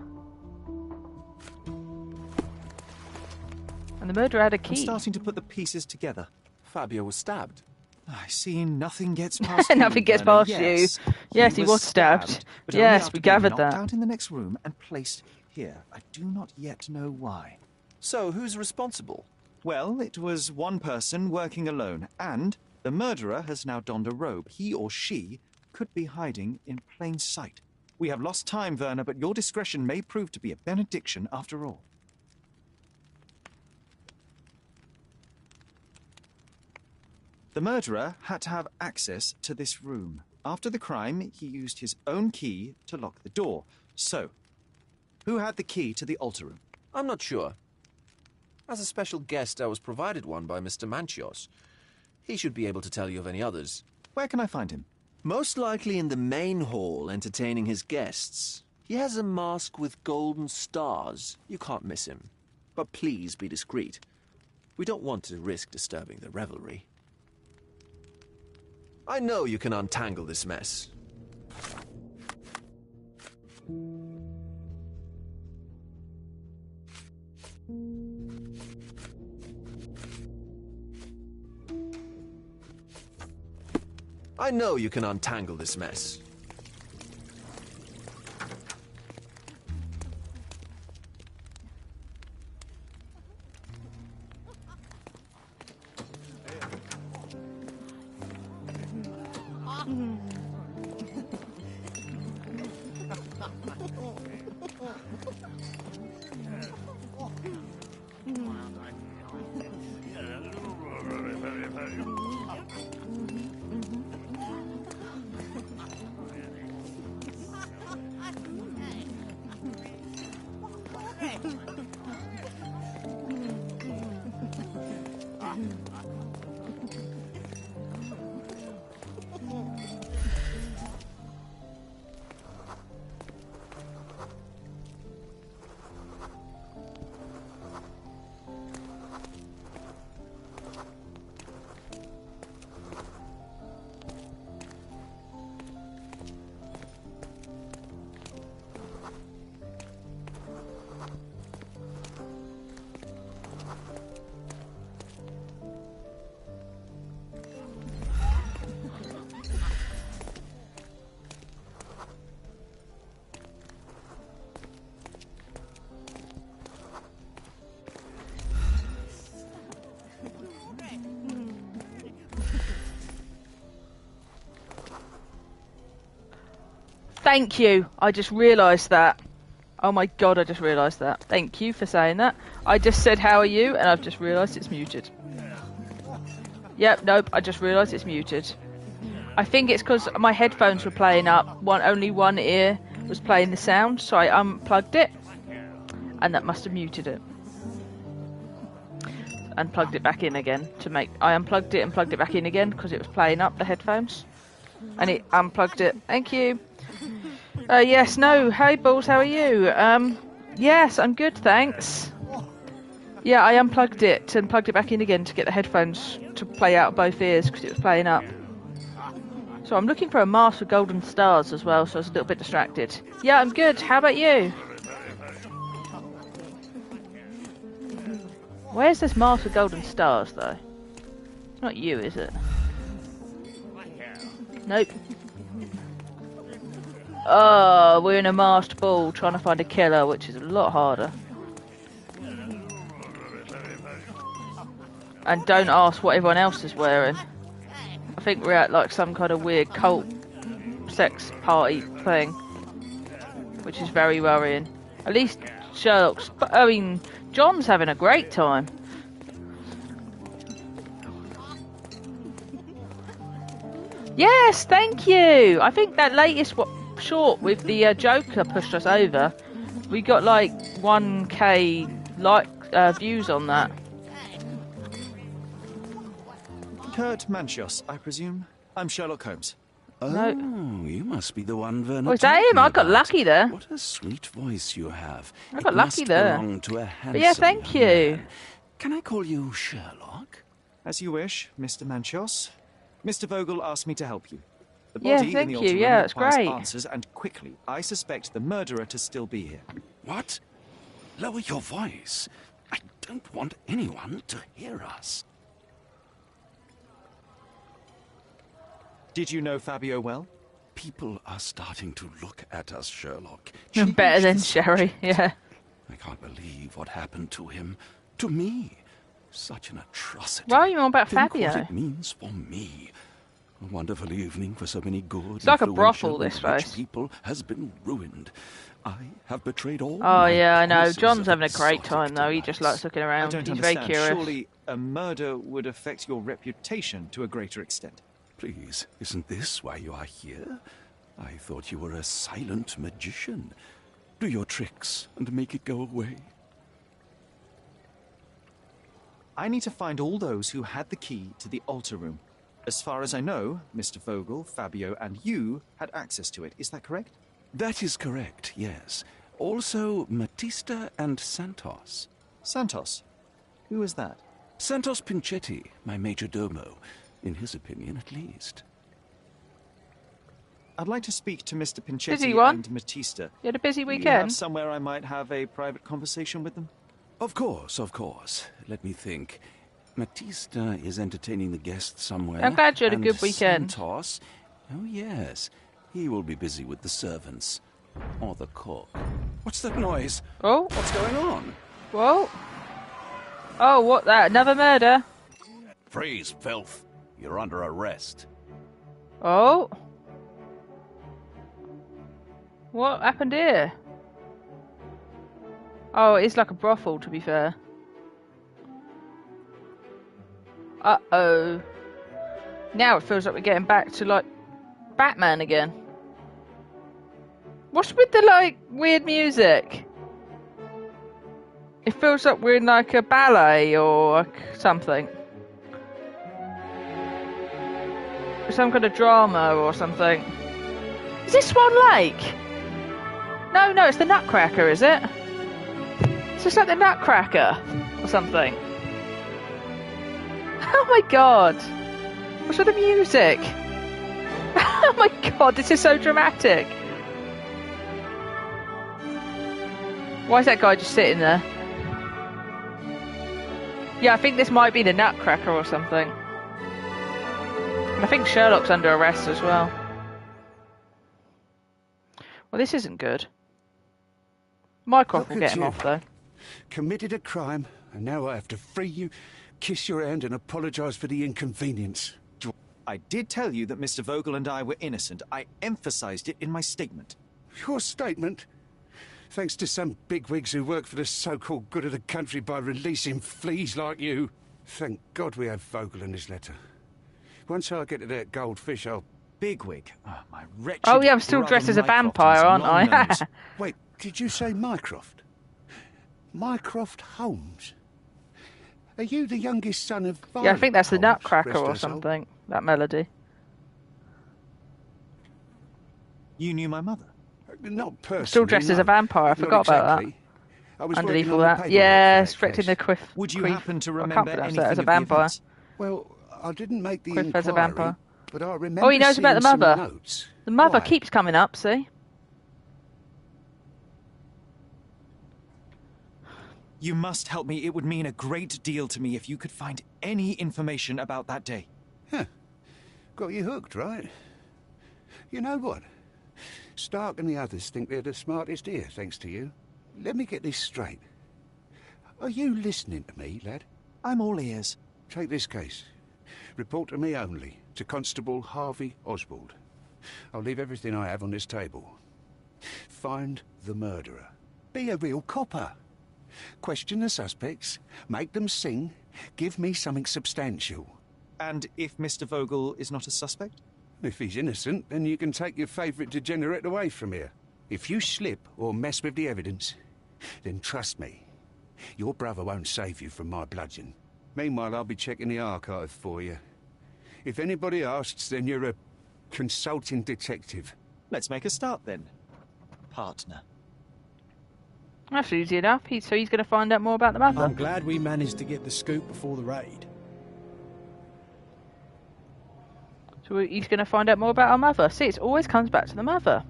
And the murderer had a key. I'm starting to put the pieces together. Fabio was stabbed. I see nothing gets past you. Nothing gets Vernon. past Yes, you. Yes, he was stabbed. but only Yes, after we being gathered knocked that. out in the next room and placed here. I do not yet know why. So, who's responsible? Well, it was one person working alone, and the murderer has now donned a robe. He or she could be hiding in plain sight. We have lost time, Werner, but your discretion may prove to be a benediction after all. The murderer had to have access to this room. After the crime, he used his own key to lock the door. So, who had the key to the altar room? I'm not sure. As a special guest, I was provided one by Mr. Manchios. He should be able to tell you of any others. Where can I find him? Most likely in the main hall, entertaining his guests. He has a mask with golden stars. You can't miss him. But please be discreet. We don't want to risk disturbing the revelry. I know you can untangle this mess. I know you can untangle this mess. Thank you. I just realised that. Oh my god, I just realised that. Thank you for saying that. I just said, how are you? And I've just realised it's muted. Yep, nope, I just realised it's muted. I think it's because my headphones were playing up. Only one ear was playing the sound, so I unplugged it. And that must have muted it. And plugged it back in again to make... I unplugged it and plugged it back in again because it was playing up the headphones. And it unplugged it. Thank you. Yes, no. Hey, Balls, how are you? Yes, I'm good, thanks. Yeah, I unplugged it and plugged it back in again to get the headphones to play out both ears because it was playing up. So I'm looking for a mask with golden stars as well, so I was a little bit distracted. Yeah, I'm good. How about you? Where's this mask with golden stars, though? It's not you, is it? Nope. Oh, we're in a masked ball trying to find a killer, which is a lot harder. And don't ask what everyone else is wearing. I think we're at like some kind of weird cult sex party thing, which is very worrying. At least John's having a great time. Yes, thank you. I think that latest short with the Joker pushed us over. We got like 1k views on that. Kurt Manchios, I presume. I'm Sherlock Holmes. Oh, No. you must be the one Werner. Oh, is that told him? me I got about. lucky there. What a sweet voice you have. I got It lucky must there. belong to a handsome But yeah, thank young you. man. Can I call you Sherlock? As you wish, Mr. Manchios. Mr. Vogel asked me to help you. The Yeah, body in thank the you. altar room Yeah, it's requires great. answers, and quickly. I suspect the murderer to still be here. What? Lower your voice. I don't want anyone to hear us. Did you know Fabio well? People are starting to look at us, Sherlock. Better Change than the Sherry, subject. yeah. I can't believe what happened to him. To me. Such an atrocity. Why are you on about Think Fabio? what it means for me. A wonderful evening for so many good, It's like a influential, brothel, this and rich place. people has been ruined. I have betrayed all. Oh my yeah, I know. promises John's of having a great exotic time though. He just likes delights. looking I around. don't He's very understand. curious. Surely a murder would affect your reputation to a greater extent. Please, isn't this why you are here? I thought you were a silent magician. Do your tricks and make it go away. I need to find all those who had the key to the altar room. As far as I know, Mr. Vogel, Fabio, and you had access to it. Is that correct? That is correct, yes. Also, Matista and Santos. Santos? Who is that? Santos Pinchetti, my major domo. In his opinion, at least. I'd like to speak to Mr. Busy Pinchetti one? and Matista. You had a busy Do you have weekend? somewhere I might have a private conversation with them? Of course, of course. Let me think. Matista is entertaining the guests somewhere. I'm glad you had a and good weekend. Santos, oh yes, he will be busy with the servants. Or the cook. What's that noise? Oh. What's going on? Whoa. Oh, what that? Another murder? Freeze, filth. You're under arrest. Oh. What happened here? Oh, it's like a brothel, to be fair. Uh-oh. Now it feels like we're getting back to, like, Batman again. What's with the, like, weird music? It feels like we're in, like, a ballet or something. Some kind of drama or something. Is this Swan Lake? No, it's the Nutcracker, is it? It's just like the Nutcracker or something. Oh my god. What's with the music? Oh my god, this is so dramatic. Why is that guy just sitting there? Yeah, I think this might be the Nutcracker or something. And I think Sherlock's under arrest as well. Well, this isn't good. Mycroft will get him off, though. Committed a crime, and now I have to free you, kiss your hand, and apologise for the inconvenience. I did tell you that Mr. Vogel and I were innocent. I emphasized it in my statement. Your statement? Thanks to some bigwigs who work for the so-called good of the country by releasing fleas like you. Thank God we have Vogel in his letter. Once I get to that goldfish, I'll... Bigwig? Oh, my wretched... Oh yeah, I'm still dressed as a vampire, aren't I? Wait, did you say Mycroft? Mycroft Holmes? Are you the youngest son of Violet Yeah, I think that's the Holmes, Nutcracker rest or her soul? something. That melody. You knew my mother? Not personally. Still dressed as a no. vampire. I Not forgot about exactly. I was that. Underneath working all on the that. paperwork Yeah, for that stretching case. the quiff. Would you queef. happen to I remember can't pronounce anything that as a of the vampire. events? Well, I didn't make the Quiff inquiry, as a vampire. but I remember Oh, he knows about the seeing some mother. notes. The mother Why? keeps coming up, see? You must help me. It would mean a great deal to me if you could find any information about that day. Huh. Got you hooked, right? You know what? Stark and the others think they're the smartest here, thanks to you. Let me get this straight. Are you listening to me, lad? I'm all ears. Take this case. Report to me only, to Constable Harvey Oswald. I'll leave everything I have on this table. Find the murderer. Be a real copper. Question the suspects, make them sing, give me something substantial. And if Mr. Vogel is not a suspect? If he's innocent, then you can take your favourite degenerate away from here. If you slip or mess with the evidence, then trust me, your brother won't save you from my bludgeon. Meanwhile, I'll be checking the archive for you. If anybody asks, then you're a consulting detective. Let's make a start then, partner. That's easy enough. So he's going to find out more about the mother. I'm glad we managed to get the scoop before the raid. So he's going to find out more about our mother. See, it always comes back to the mother.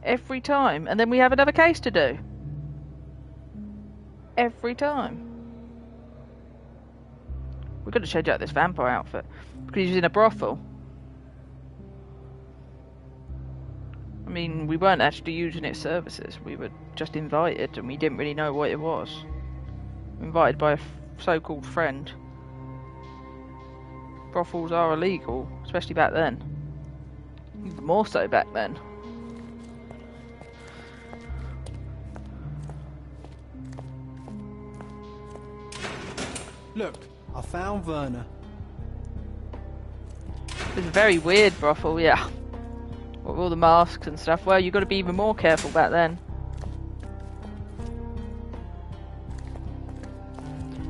Every time. And then we have another case to do. Every time. We're going to change out this vampire outfit. Because he's in a brothel. I mean, we weren't actually using its services. We were just invited and we didn't really know what it was. Invited by a so-called friend. Brothels are illegal, especially back then. Even more so back then. Look, I found Werner. It's a very weird brothel, yeah. With all the masks and stuff. Well, you've got to be even more careful back then.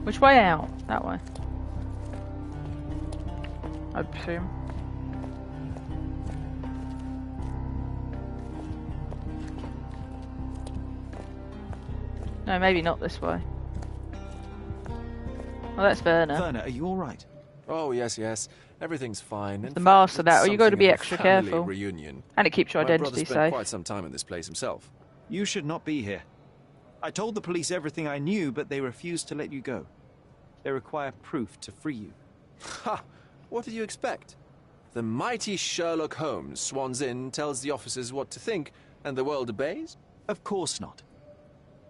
Which way out? That way. I'd presume. No, maybe not this way. Oh, that's Werner. Werner, are you all right? Oh, yes, yes. Everything's fine. The mask and that, or you got to be extra careful. Reunion. And it keeps your My brother identity spent safe. quite some time in this place himself. You should not be here. I told the police everything I knew, but they refused to let you go. They require proof to free you. Ha! What did you expect? The mighty Sherlock Holmes swans in, tells the officers what to think, and the world obeys? Of course not.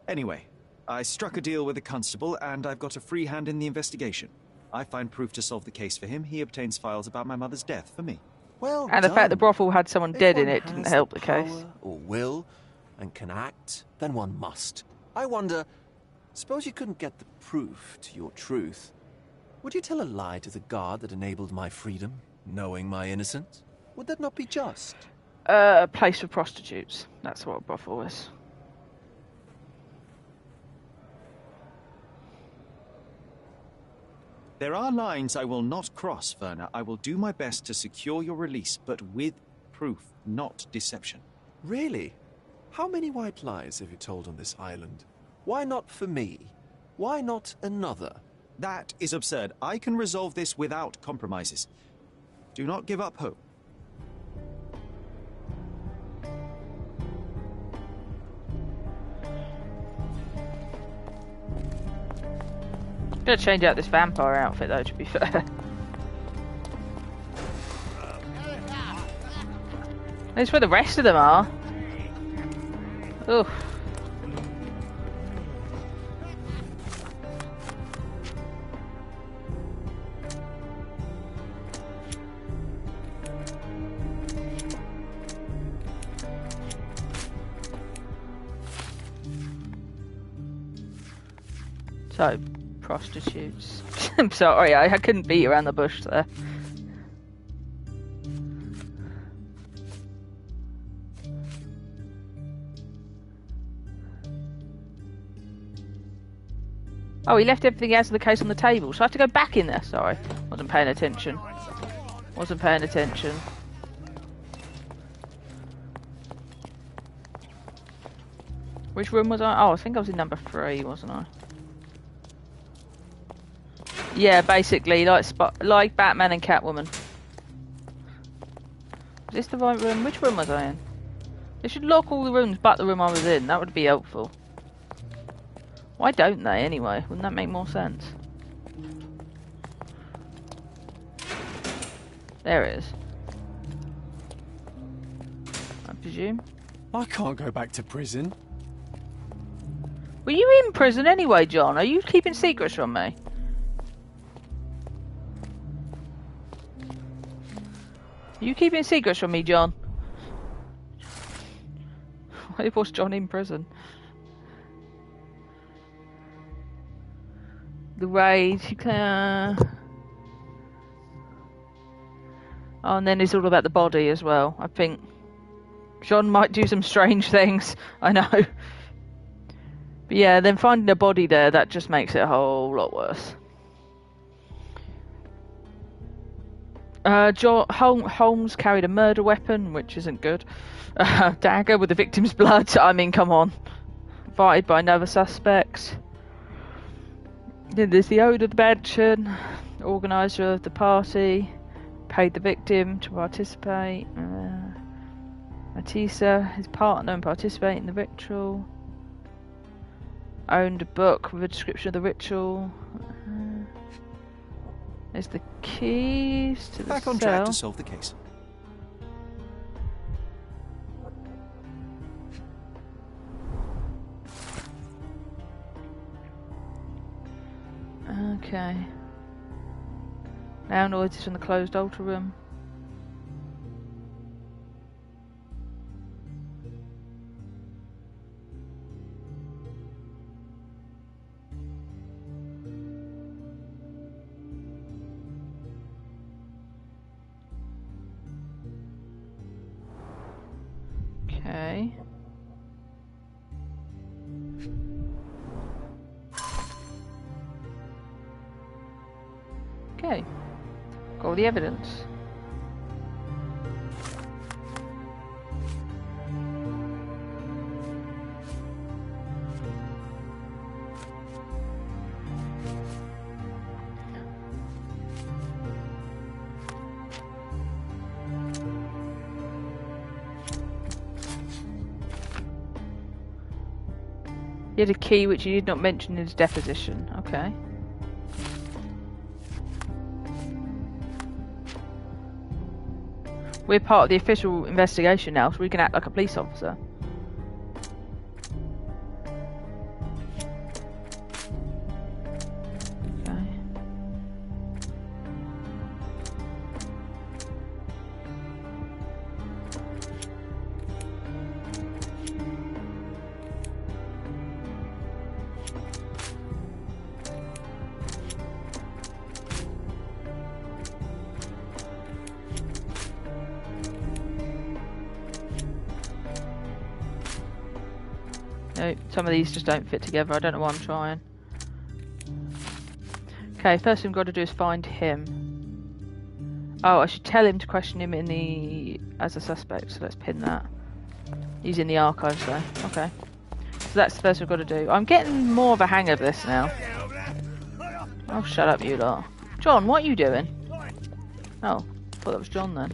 Anyway, I struck a deal with the constable, and I've got a free hand in the investigation. I find proof to solve the case for him. He obtains files about my mother's death for me. Well And the fact the done. brothel had someone If dead in one it didn't has help the power case. Or will, and can act, then one must. I wonder, suppose you couldn't get the proof to your truth. Would you tell a lie to the guard that enabled my freedom, knowing my innocence? Would that not be just? A place for prostitutes. That's what a brothel is. There are lines I will not cross, Werner. I will do my best to secure your release, but with proof, not deception. Really? How many white lies have you told on this island? Why not for me? Why not another? That is absurd. I can resolve this without compromises. Do not give up hope. Gonna change out this vampire outfit though, to be fair. That's where the rest of them are. Oof. So, prostitutes. I'm sorry, I couldn't beat around the bush there. Oh, he left everything else of the case on the table, so I have to go back in there. Sorry, wasn't paying attention. Wasn't paying attention. Which room was I? Oh, I think I was in number 3, wasn't I? Yeah, basically, like Batman and Catwoman. Is this the right room? Which room was I in? They should lock all the rooms but the room I was in. That would be helpful. Why don't they, anyway? Wouldn't that make more sense? There it is. I presume. I can't go back to prison. Were you in prison anyway, John? Are you keeping secrets from me? Are you keeping secrets from me, John? Why was John in prison? The raid, oh, and then it's all about the body as well. I think John might do some strange things. I know. But yeah, then finding a body there, that just makes it a whole lot worse. Holmes carried a murder weapon, which isn't good. Dagger with the victim's blood. I mean, come on. Invited by another suspect. Then there's the owner of the mansion, organiser of the party, paid the victim to participate. Matissa, his partner, and participate in the ritual. Owned a book with a description of the ritual. There's the keys to the Back on cell. track to solve the case. Okay. Now noises from the closed altar room. Okay. Okay. Got all the evidence. He had a key which he did not mention in his deposition. Okay. We're part of the official investigation now, so we can act like a police officer. Okay. No, some of these just don't fit together. I don't know why I'm trying. Okay, first thing we've got to do is find him. Oh, I should tell him to question him as a suspect, so let's pin that. He's in the archives though. Okay. So that's the first we've got to do. I'm getting more of a hang of this now. Oh, shut up, you lot. John, what are you doing? Oh, I thought that was John then.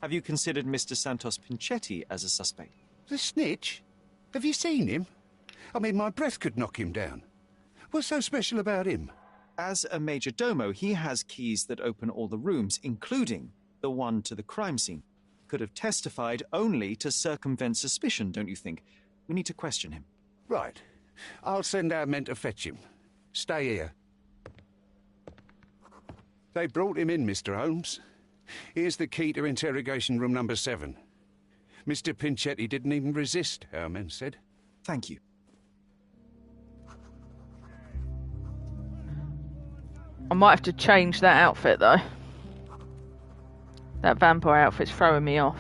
Have you considered Mr. Santos Pinchetti as a suspect? The snitch? Have you seen him? I mean, my breath could knock him down. What's so special about him? As a major domo, he has keys that open all the rooms, including the one to the crime scene. Could have testified only to circumvent suspicion, don't you think? We need to question him. Right. I'll send our men to fetch him. Stay here. They brought him in, Mr. Holmes. Here's the key to interrogation room number 7. Mr. Pinchetti didn't even resist, our men said. Thank you. I might have to change that outfit though. That vampire outfit's throwing me off.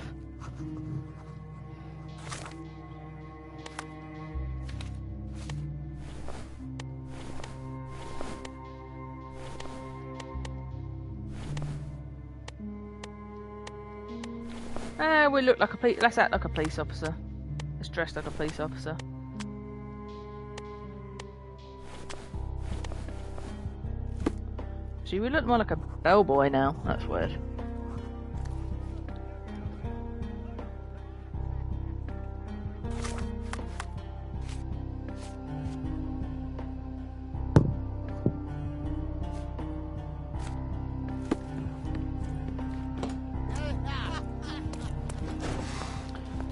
We look like a let's act like a police officer. Let's dress like a police officer. Gee, we look more like a bellboy now. That's weird.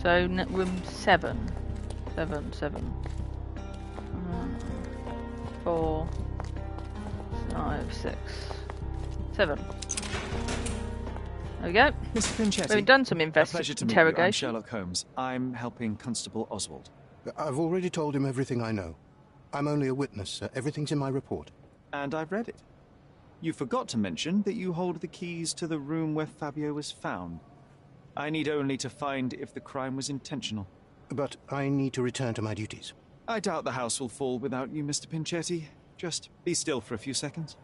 So, room 7. 4, 5, 6, 7. There we go. Mr. Pinchetti, We've done some a pleasure to meet you. I'm interrogation. Sherlock Holmes. I'm helping Constable Oswald. I've already told him everything I know. I'm only a witness, sir. Everything's in my report. And I've read it. You forgot to mention that you hold the keys to the room where Fabio was found. I need only to find if the crime was intentional. But I need to return to my duties. I doubt the house will fall without you, Mr. Pinchetti. Just be still for a few seconds.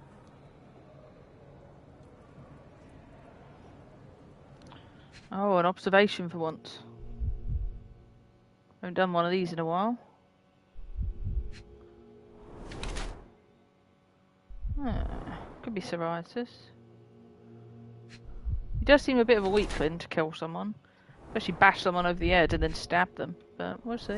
Oh, an observation for once. I haven't done one of these in a while. Could be psoriasis. He does seem a bit of a weakling to kill someone. Especially bash someone over the head and then stab them. But we'll see.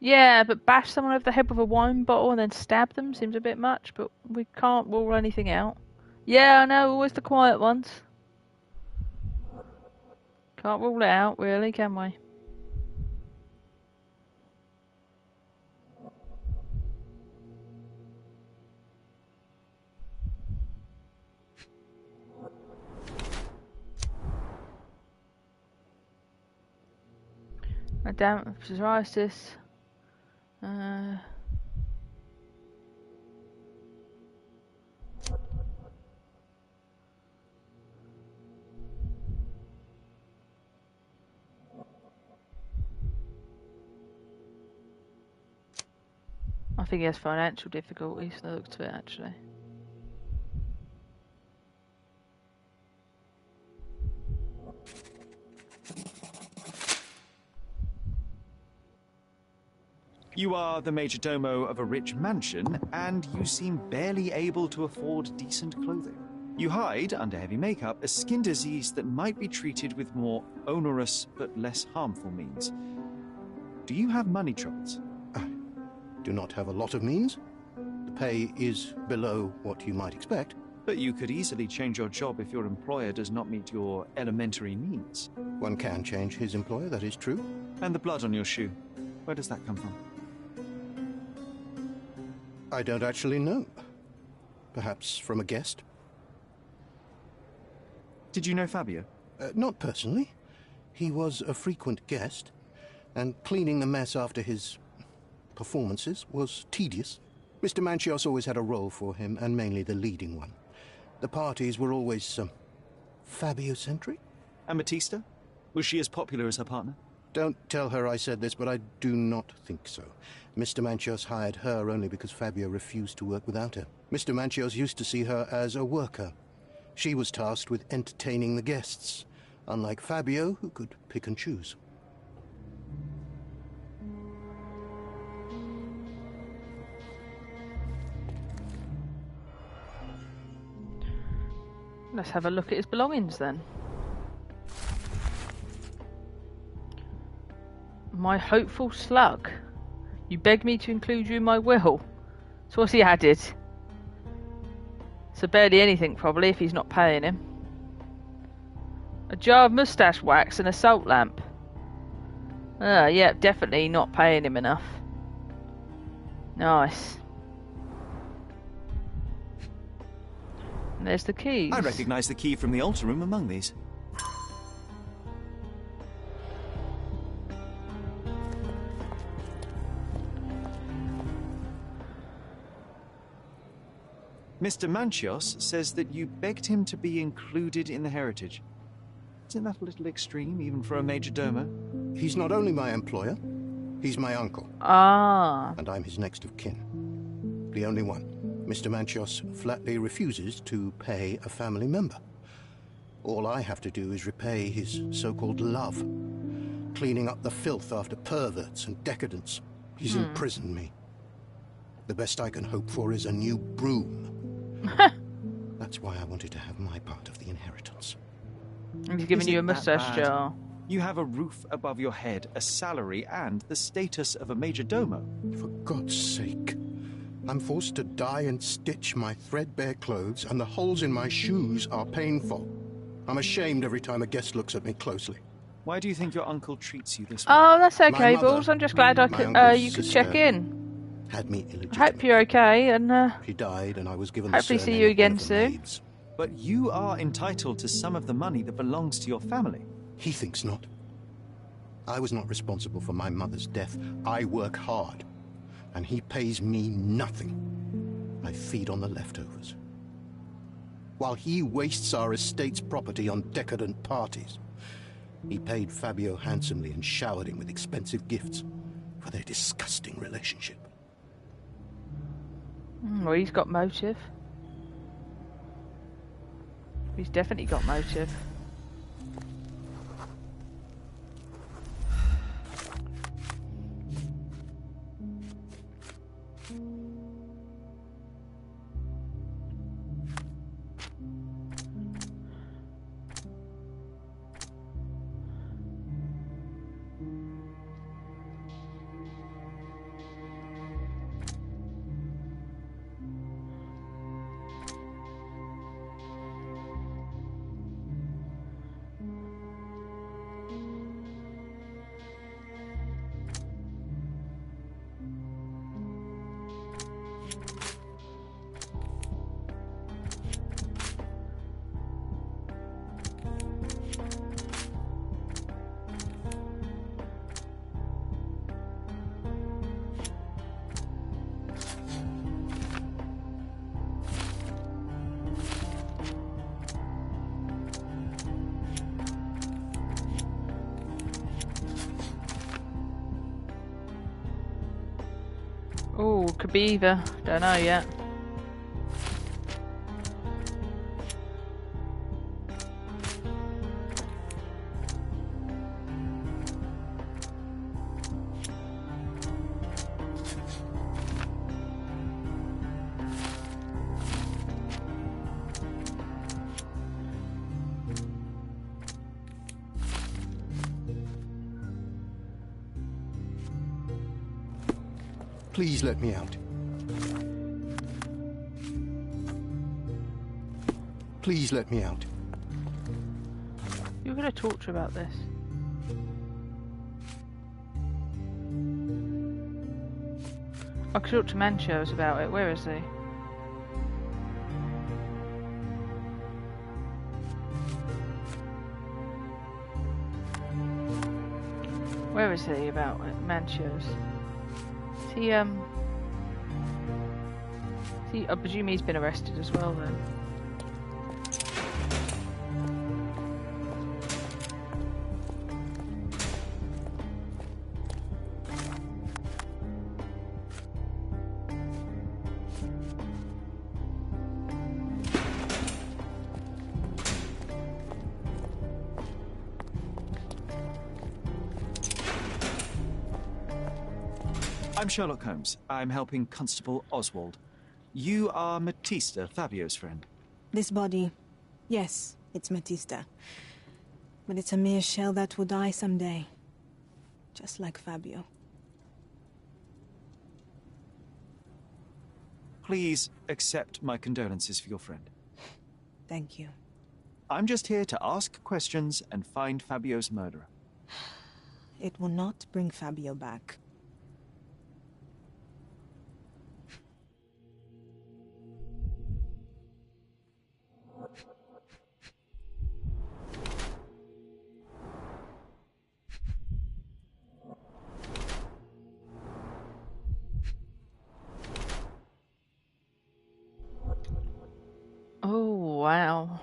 Yeah, but bash someone over the head with a wine bottle and then stab them seems a bit much, but we can't rule anything out. Yeah, I know, always the quiet ones. Can't rule it out, really, can we? Damn, psoriasis. I think he has financial difficulties, the looks of it, actually. You are the majordomo of a rich mansion, and you seem barely able to afford decent clothing. You hide under heavy makeup a skin disease that might be treated with more onerous but less harmful means. Do you have money troubles? I do not have a lot of means. The pay is below what you might expect. But you could easily change your job if your employer does not meet your elementary needs. One can change his employer, that is true. And the blood on your shoe, where does that come from? I don't actually know. Perhaps from a guest? Did you know Fabio? Not personally. He was a frequent guest, and cleaning the mess after his performances was tedious. Mr. Manchios always had a role for him, and mainly the leading one. The parties were always, Fabio-centric? And Batista? Was she as popular as her partner? Don't tell her I said this, but I do not think so. Mr. Manchios hired her only because Fabio refused to work without her. Mr. Manchios used to see her as a worker. She was tasked with entertaining the guests, unlike Fabio, who could pick and choose. Let's have a look at his belongings then. My hopeful slug. You begged me to include you in my will. So what's he added? So barely anything probably if he's not paying him. A jar of moustache wax and a salt lamp. Yeah, definitely not paying him enough. Nice. And there's the keys. I recognise the key from the altar room among these. Mr. Manchios says that you begged him to be included in the heritage. Isn't that a little extreme, even for a major domo? He's not only my employer, he's my uncle. Ah. And I'm his next of kin. The only one. Mr. Manchios flatly refuses to pay a family member. All I have to do is repay his so-called love, cleaning up the filth after perverts and decadents. He's imprisoned me. The best I can hope for is a new broom. That's why I wanted to have my part of the inheritance. And he's giving you a Isn't that moustache bad? jar. You have a roof above your head, a salary, and the status of a major domo. For God's sake. I'm forced to dye and stitch my threadbare clothes, and the holes in my shoes are painful. I'm ashamed every time a guest looks at me closely. Why do you think your uncle treats you this way? Oh, that's okay, My mother, Balls. I'm just glad I my could, uncle's you could sister, check in. Had me I illegitimate. hope you're okay, and She died, and I was given hopefully the see surname you of one again of the soon. maids. But you are entitled to some of the money that belongs to your family. He thinks not. I was not responsible for my mother's death. I work hard, and he pays me nothing. I feed on the leftovers. While he wastes our estate's property on decadent parties, he paid Fabio handsomely and showered him with expensive gifts for their disgusting relationship. Well, he's got motive. He's definitely got motive. Oh, could be either. Don't know yet. Please let me out. Please let me out. You're going to talk to her about this. I could talk to Manchos about it. Where is he? Where is he about it? Manchos? Is he, I presume he's been arrested as well then. I'm Sherlock Holmes. I'm helping Constable Oswald. You are Matista, Fabio's friend. This body, yes, it's Matista. But it's a mere shell that will die someday. Just like Fabio. Please accept my condolences for your friend. Thank you. I'm just here to ask questions and find Fabio's murderer. It will not bring Fabio back. Oh, wow.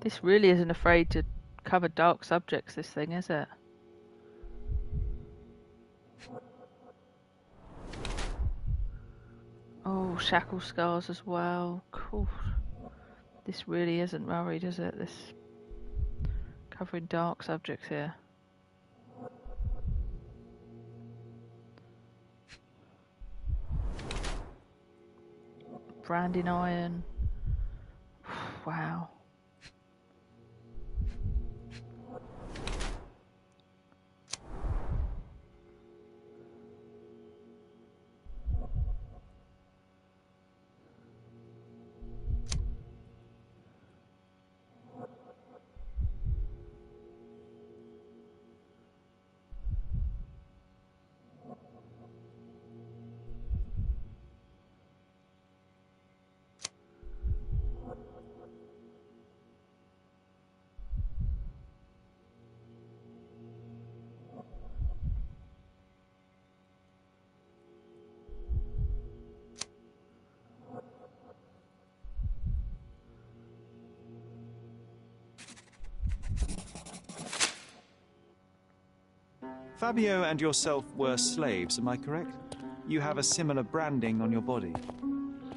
This really isn't afraid to cover dark subjects, this thing, is it? Oh, shackle scars as well. Cool. This really isn't worried, is it? This covering dark subjects here. Branding iron. Wow. Fabio and yourself were slaves, am I correct? You have a similar branding on your body.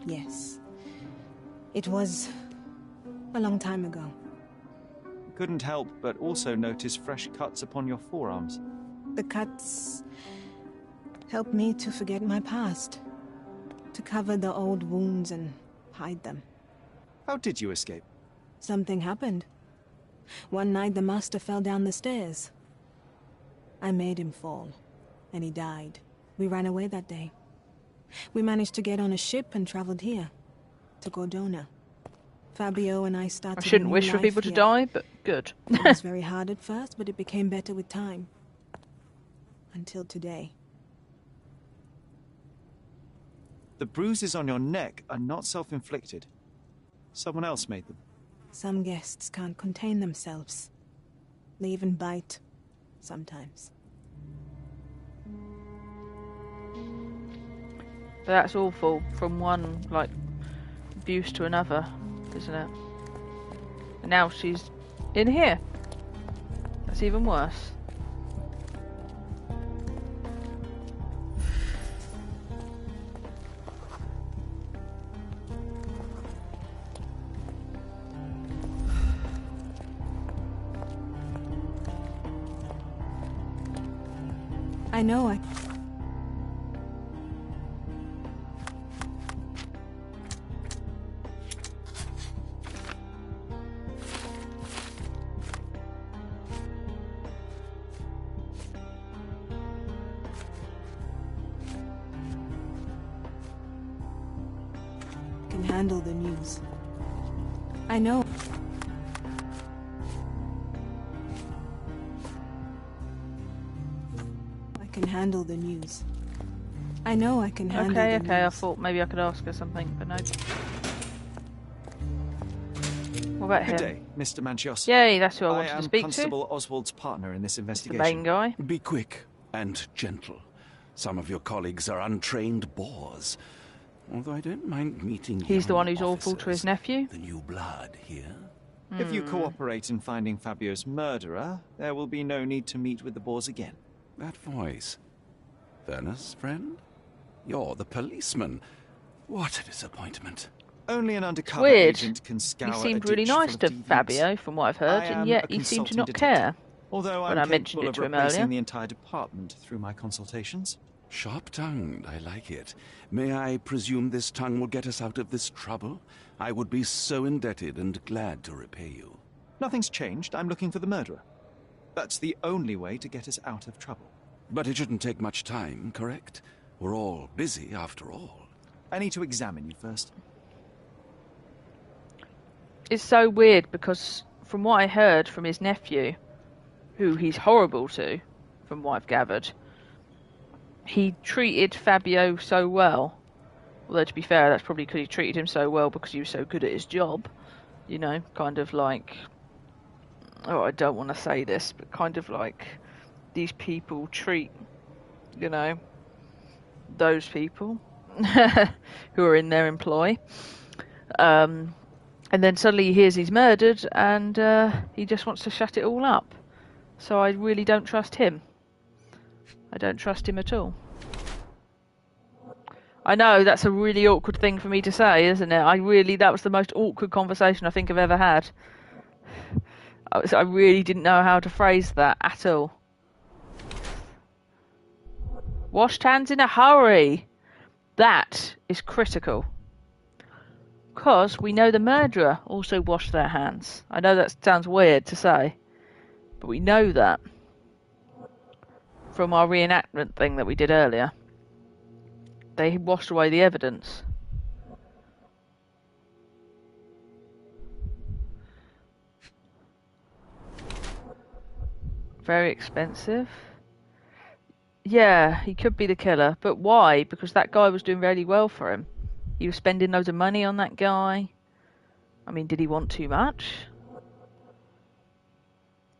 Yes. It was a long time ago. Couldn't help but also notice fresh cuts upon your forearms. The cuts helped me to forget my past, to cover the old wounds and hide them. How did you escape? Something happened. One night the master fell down the stairs. I made him fall, and he died. We ran away that day. We managed to get on a ship and traveled here, to Gordona. Fabio and I started I shouldn't a new wish for life people to here. die, but good. It was very hard at first, but it became better with time. Until today. The bruises on your neck are not self-inflicted. Someone else made them. Some guests can't contain themselves. They even bite, sometimes. But that's awful from one, like, abuse to another, isn't it? And now she's in here. That's even worse. I know I... handle the news. I know. I can handle the news. I know I can handle the news. Okay, I thought maybe I could ask her something, but no. What about him? Good day, Mr. Manchios. Yay, that's who I wanted to speak Constable Oswald's partner in this to. The investigation. main guy. Be quick and gentle. Some of your colleagues are untrained boors. Although I don't mind meeting He's the young one who's awful to his officers. nephew. The new blood here. If you cooperate in finding Fabio's murderer, there will be no need to meet with the boars again. That voice. Werner's friend? You're the policeman. What a disappointment. Only an undercover Weird. agent can scour He a seemed really ditch full nice of to deviants. Fabio, from what I've heard, I and am yet a he seemed to consulting not detective, care. Although when I'm I mentioned capable it of to him replacing earlier. the entire department through my consultations. Sharp-tongued, I like it. May I presume this tongue will get us out of this trouble? I would be so indebted and glad to repay you. Nothing's changed. I'm looking for the murderer. That's the only way to get us out of trouble. But it shouldn't take much time, correct? We're all busy, after all. I need to examine you first. It's so weird because from what I heard from his nephew, who he's horrible to, from what I've gathered, he treated Fabio so well. Although to be fair, that's probably because he treated him so well because he was so good at his job. You know, kind of like... Oh, I don't want to say this, but kind of like these people treat, you know, those people who are in their employ. And then suddenly he hears he's murdered and he just wants to shut it all up. So I really don't trust him. I don't trust him at all. I know, that's a really awkward thing for me to say, isn't it? That was the most awkward conversation I think I've ever had. I really didn't know how to phrase that at all. Washed hands in a hurry. That is critical. Because we know the murderer also washed their hands. I know that sounds weird to say, but we know that from our reenactment thing that we did earlier. They washed away the evidence. Very expensive. Yeah, he could be the killer. But why? Because that guy was doing really well for him. He was spending loads of money on that guy. I mean, did he want too much?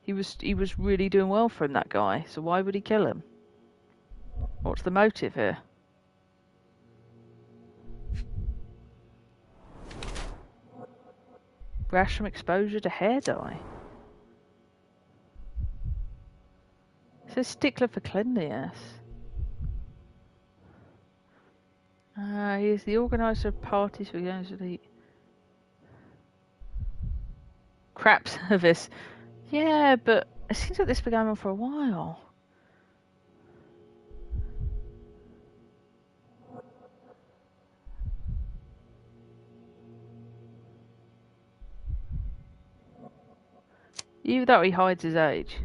He was really doing well for him, that guy. So why would he kill him? What's the motive here? Rash from exposure to hair dye. It says stickler for cleanliness. He is the organiser of parties for going to the crap service. Yeah, but it seems like this has been going on for a while. Either that or he hides his age.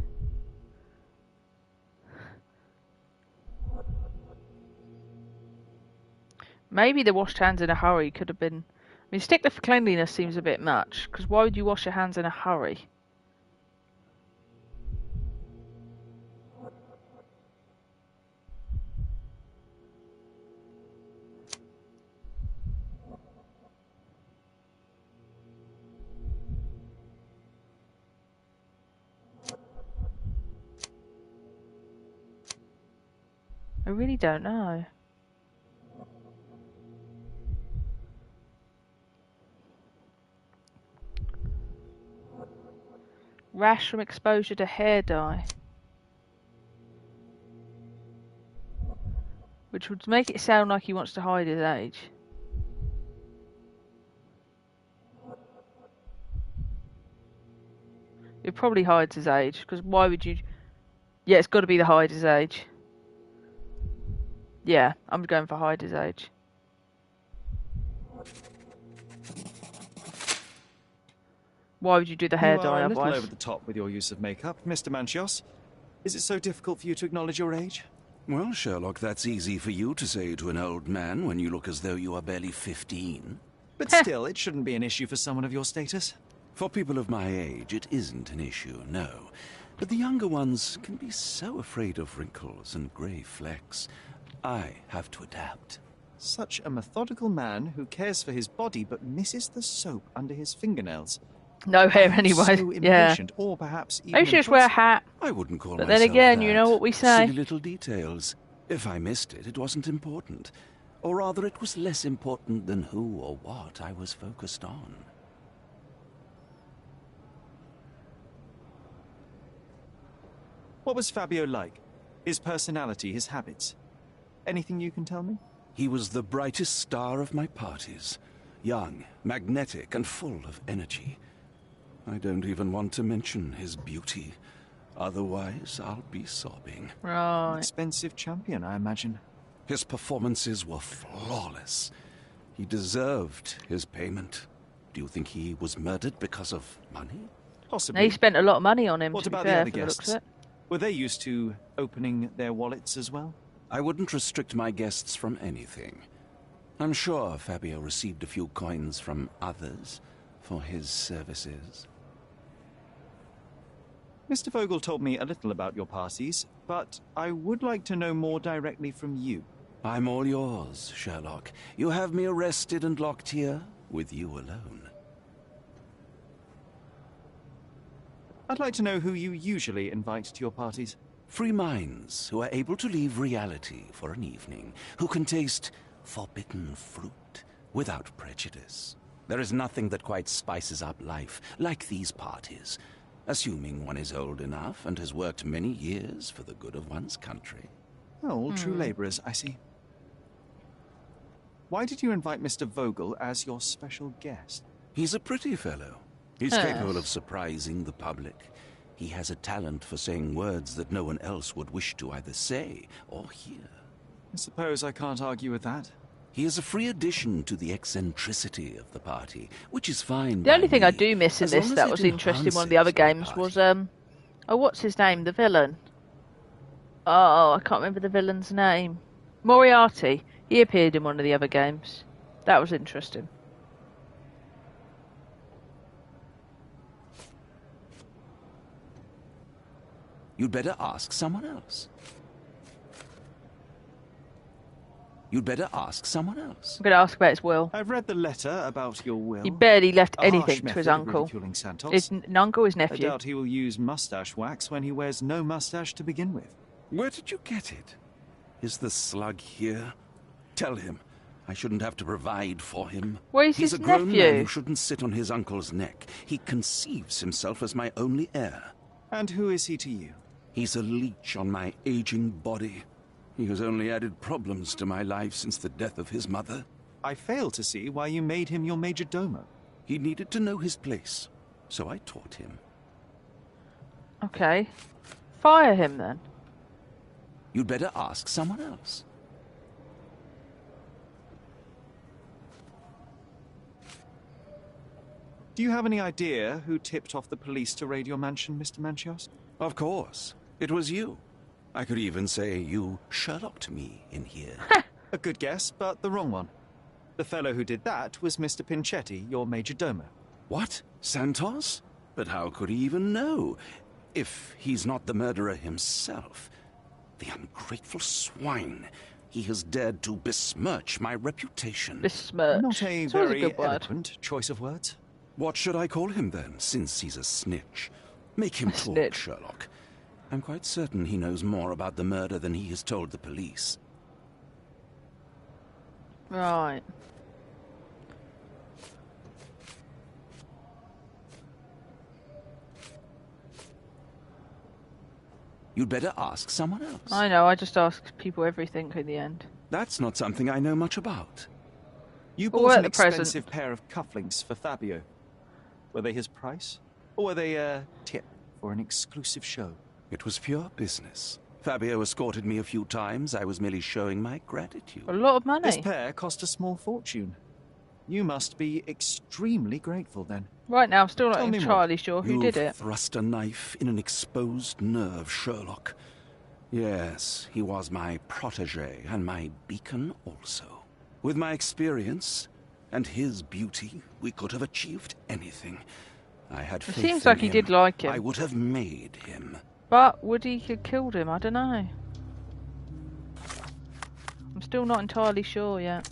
Maybe the washed hands in a hurry could have been... I mean, stickler for cleanliness seems a bit much, because why would you wash your hands in a hurry? I really don't know. Rash from exposure to hair dye. Which would make it sound like he wants to hide his age. It probably hides his age, because why would you... Yeah, it's got to be the hide his age. Yeah, I'm going for hide his age. Why would you do the hair You dye are a little otherwise? over the top with your use of makeup, Mr. Manchios. Is it so difficult for you to acknowledge your age? Well, Sherlock, that's easy for you to say to an old man when you look as though you are barely 15. But still, it shouldn't be an issue for someone of your status. For people of my age, it isn't an issue, no. But the younger ones can be so afraid of wrinkles and grey flecks. I have to adapt. Such a methodical man who cares for his body but misses the soap under his fingernails. No hair anyway. So Yeah. impatient, or perhaps even Maybe she just wear a hat. I wouldn't call But myself then again, that. you know what we say. Silly little details. If I missed it, it wasn't important. Or rather, it was less important than who or what I was focused on. What was Fabio like? His personality, his habits? Anything you can tell me? He was the brightest star of my parties. Young, magnetic, and full of energy. I don't even want to mention his beauty. Otherwise, I'll be sobbing. Right. Expensive champion, I imagine. His performances were flawless. He deserved his payment. Do you think he was murdered because of money? Possibly. He spent a lot of money on him, What to be about fair, the other from the looks guests? of it. Were they used to opening their wallets as well? I wouldn't restrict my guests from anything. I'm sure Fabio received a few coins from others for his services. Mr. Vogel told me a little about your parties, but I would like to know more directly from you. I'm all yours, Sherlock. You have me arrested and locked here with you alone. I'd like to know who you usually invite to your parties. Free minds who are able to leave reality for an evening, who can taste forbidden fruit without prejudice. There is nothing that quite spices up life like these parties, assuming one is old enough and has worked many years for the good of one's country. Oh, all true labourers, I see. Why did you invite Mr. Vogel as your special guest? He's a pretty fellow. He's capable of surprising the public. He has a talent for saying words that no one else would wish to either say or hear. I suppose I can't argue with that. He is a free addition to the eccentricity of the party, which is fine. The only thing me, I do miss in as long this as that it was interesting in one of the other enhances games the was party. oh, what's his name? The villain. Oh, I can't remember the villain's name. Moriarty. He appeared in one of the other games. That was interesting. You'd better ask someone else. You'd better ask someone else. I'm going to ask about his will. I've read the letter about your will. He barely left A harsh anything to his method of uncle. ridiculing Santos. His uncle, his I nephew. doubt he will use mustache wax when he wears no mustache to begin with. Where did you get it? Is the slug here? Tell him. I shouldn't have to provide for him. Well, he's He's his a grown man nephew. who shouldn't sit on his uncle's neck. He conceives himself as my only heir. And who is he to you? He's a leech on my aging body. He has only added problems to my life since the death of his mother. I fail to see why you made him your major domo. He needed to know his place, so I taught him. Okay. Fire him then. You'd better ask someone else. Do you have any idea who tipped off the police to raid your mansion, Mr. Manchios? Of course. It was you. I could even say you Sherlocked me in here. A good guess, but the wrong one. The fellow who did that was Mr. Pinchetti, your major domo. What? Santos? But how could he even know? If he's not the murderer himself. The ungrateful swine. He has dared to besmirch my reputation. Besmirch. Not a It's always very good word. eloquent choice of words. What should I call him then, since he's a snitch? Make him talk, snitch. Sherlock. I'm quite certain he knows more about the murder than he has told the police. Right. You'd better ask someone else. I know, I just ask people everything in the end. That's not something I know much about. You Well, bought we're an at the present. expensive pair of cufflinks for Fabio. Were they his price? Or were they a tip for an exclusive show? It was pure business. Fabio escorted me a few times. I was merely showing my gratitude. A lot of money. This pair cost a small fortune. You must be extremely grateful then. Right now, I'm still not Tell me more. entirely sure who You've did it. thrust a knife in an exposed nerve, Sherlock. Yes, he was my protege and my beacon also. With my experience and his beauty, we could have achieved anything. I had faith It seems in like he him. did like him. I would have made him. But would he have killed him? I don't know. I'm still not entirely sure yet.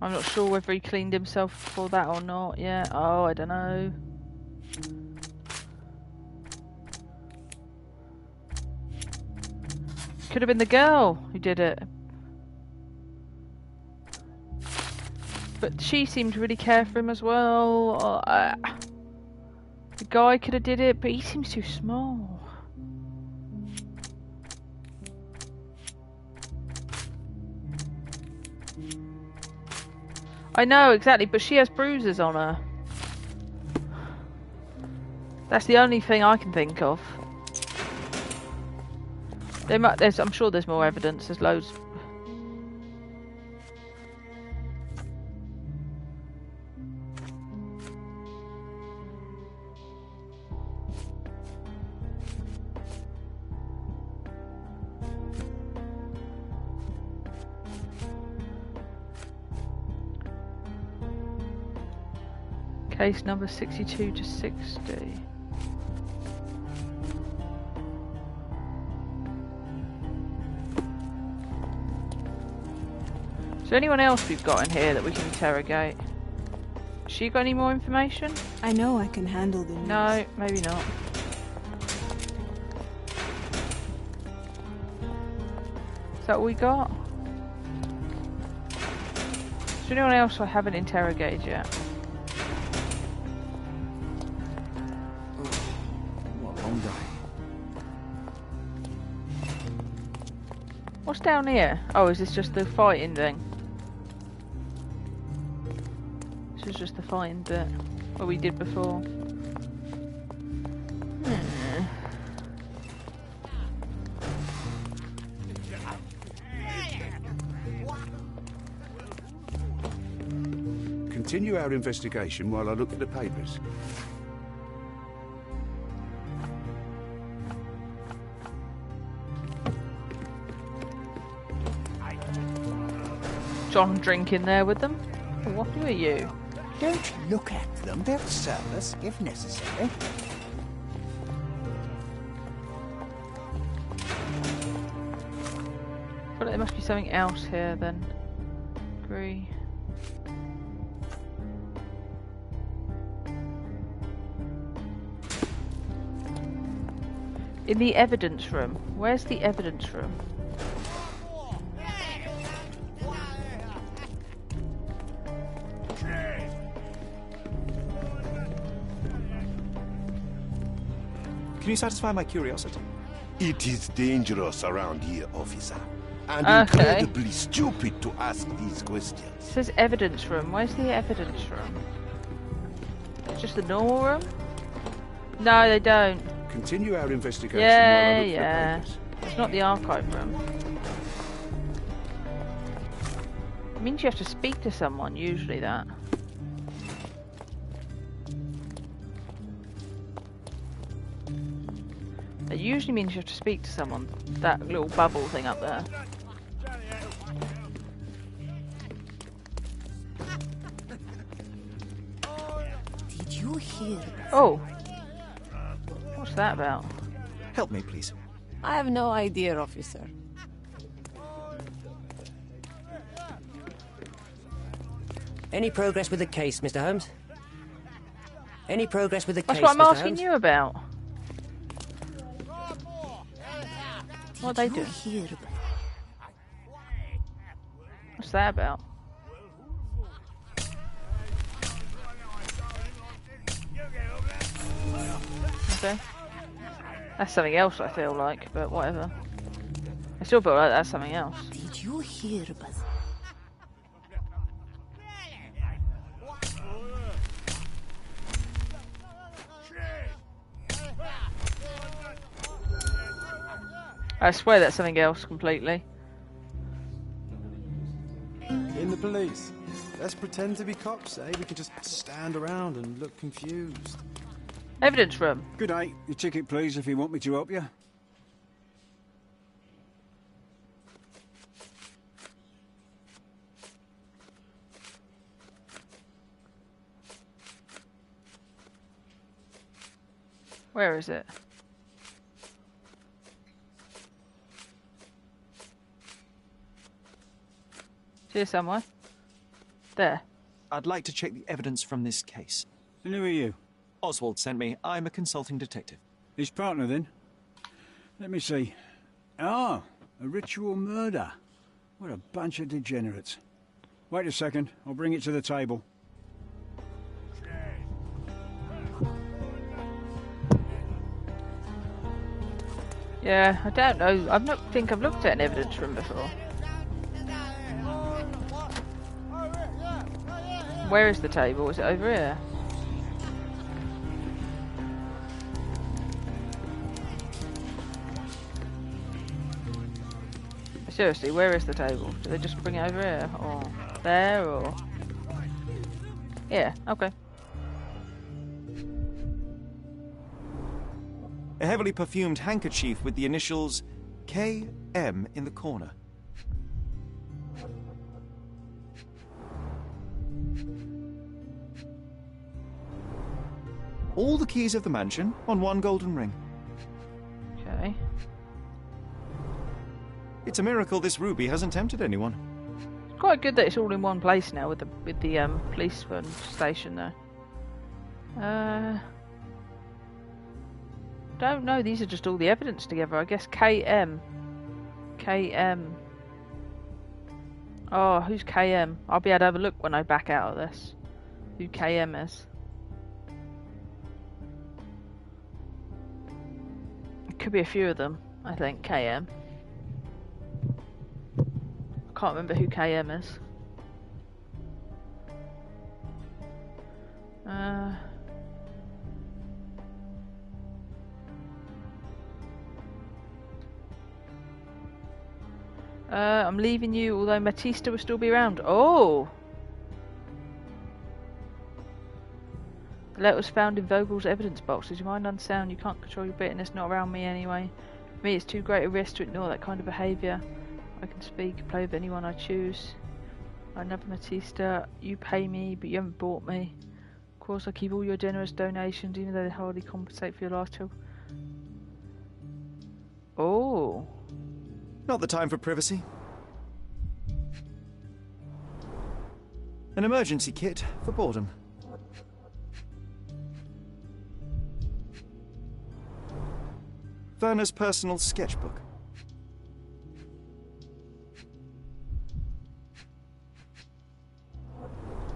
I'm not sure whether he cleaned himself for that or not yet. Oh, I don't know. Could have been the girl who did it. But she seemed to really care for him as well. The guy could have did it, but he seems too small. I know, exactly, but she has bruises on her. That's the only thing I can think of. I'm sure there's more evidence, there's loads. Case number 62 to 60. Is there anyone else we've got in here that we can interrogate? Has she got any more information? I know I can handle the news. No, maybe not. Is that all we got? Is there anyone else I haven't interrogated yet? What's down here? Oh, is this just the fighting thing? This is just the fighting bit. What we did before. Continue our investigation while I look at the papers. John drinking there with them. What are you? Don't look at them. They'll serve us if necessary. I feel like there must be something else here then. Agree. In the evidence room. Where's the evidence room? Can you satisfy my curiosity? It is dangerous around here, officer. And Okay. incredibly stupid to ask these questions. It says evidence room. Where's the evidence room? It's just the normal room? No, they don't. Continue our investigation while I Yeah, look yeah. for the papers. It's not the archive room. It means you have to speak to someone, usually that. It usually means you have to speak to someone. That little bubble thing up there. Did you hear? Oh! What's that about? Help me, please. I have no idea, officer. Any progress with the case, Mr. Holmes? Any progress with the That's case, what I'm Mr. asking Holmes? you about. What are they doing? Hear? What's that about? Okay. That's something else, I feel like, but whatever. I still feel like that's something else. Did you hear? I swear that's something else completely. In the police. Let's pretend to be cops, eh? We can just stand around and look confused. Evidence room. Good day. Your ticket, please, if you want me to help you. Where is it? It's here somewhere. There. I'd like to check the evidence from this case. And who are you? Oswald sent me. I'm a consulting detective. His partner, then? Let me see. Ah, a ritual murder. What a bunch of degenerates. Wait a second. I'll bring it to the table. Yeah, I don't know. I've looked at an evidence room before. Where is the table? Is it over here? Seriously, where is the table? Do they just bring it over here? Or there? Or... Yeah, okay. A heavily perfumed handkerchief with the initials KM in the corner. All the keys of the mansion on one golden ring. Okay. It's a miracle this ruby hasn't tempted anyone. It's quite good that it's all in one place now with the policeman station there. Don't know. These are just all the evidence together. I guess KM. Oh, who's KM? I'll be able to have a look when I back out of this. Who KM is. It could be a few of them, I think, KM. I can't remember who KM is. I'm leaving you, although Matista will still be around. Oh! The letter was found in Vogel's evidence box. Is your mind unsound? You can't control your bitterness, not around me anyway. For me, it's too great a risk to ignore that kind of behaviour. I can speak, play with anyone I choose. I love Matista. You pay me, but you haven't bought me. Of course, I keep all your generous donations, even though they hardly compensate for your last job. Oh. Not the time for privacy. An emergency kit for boredom. Werner's personal sketchbook.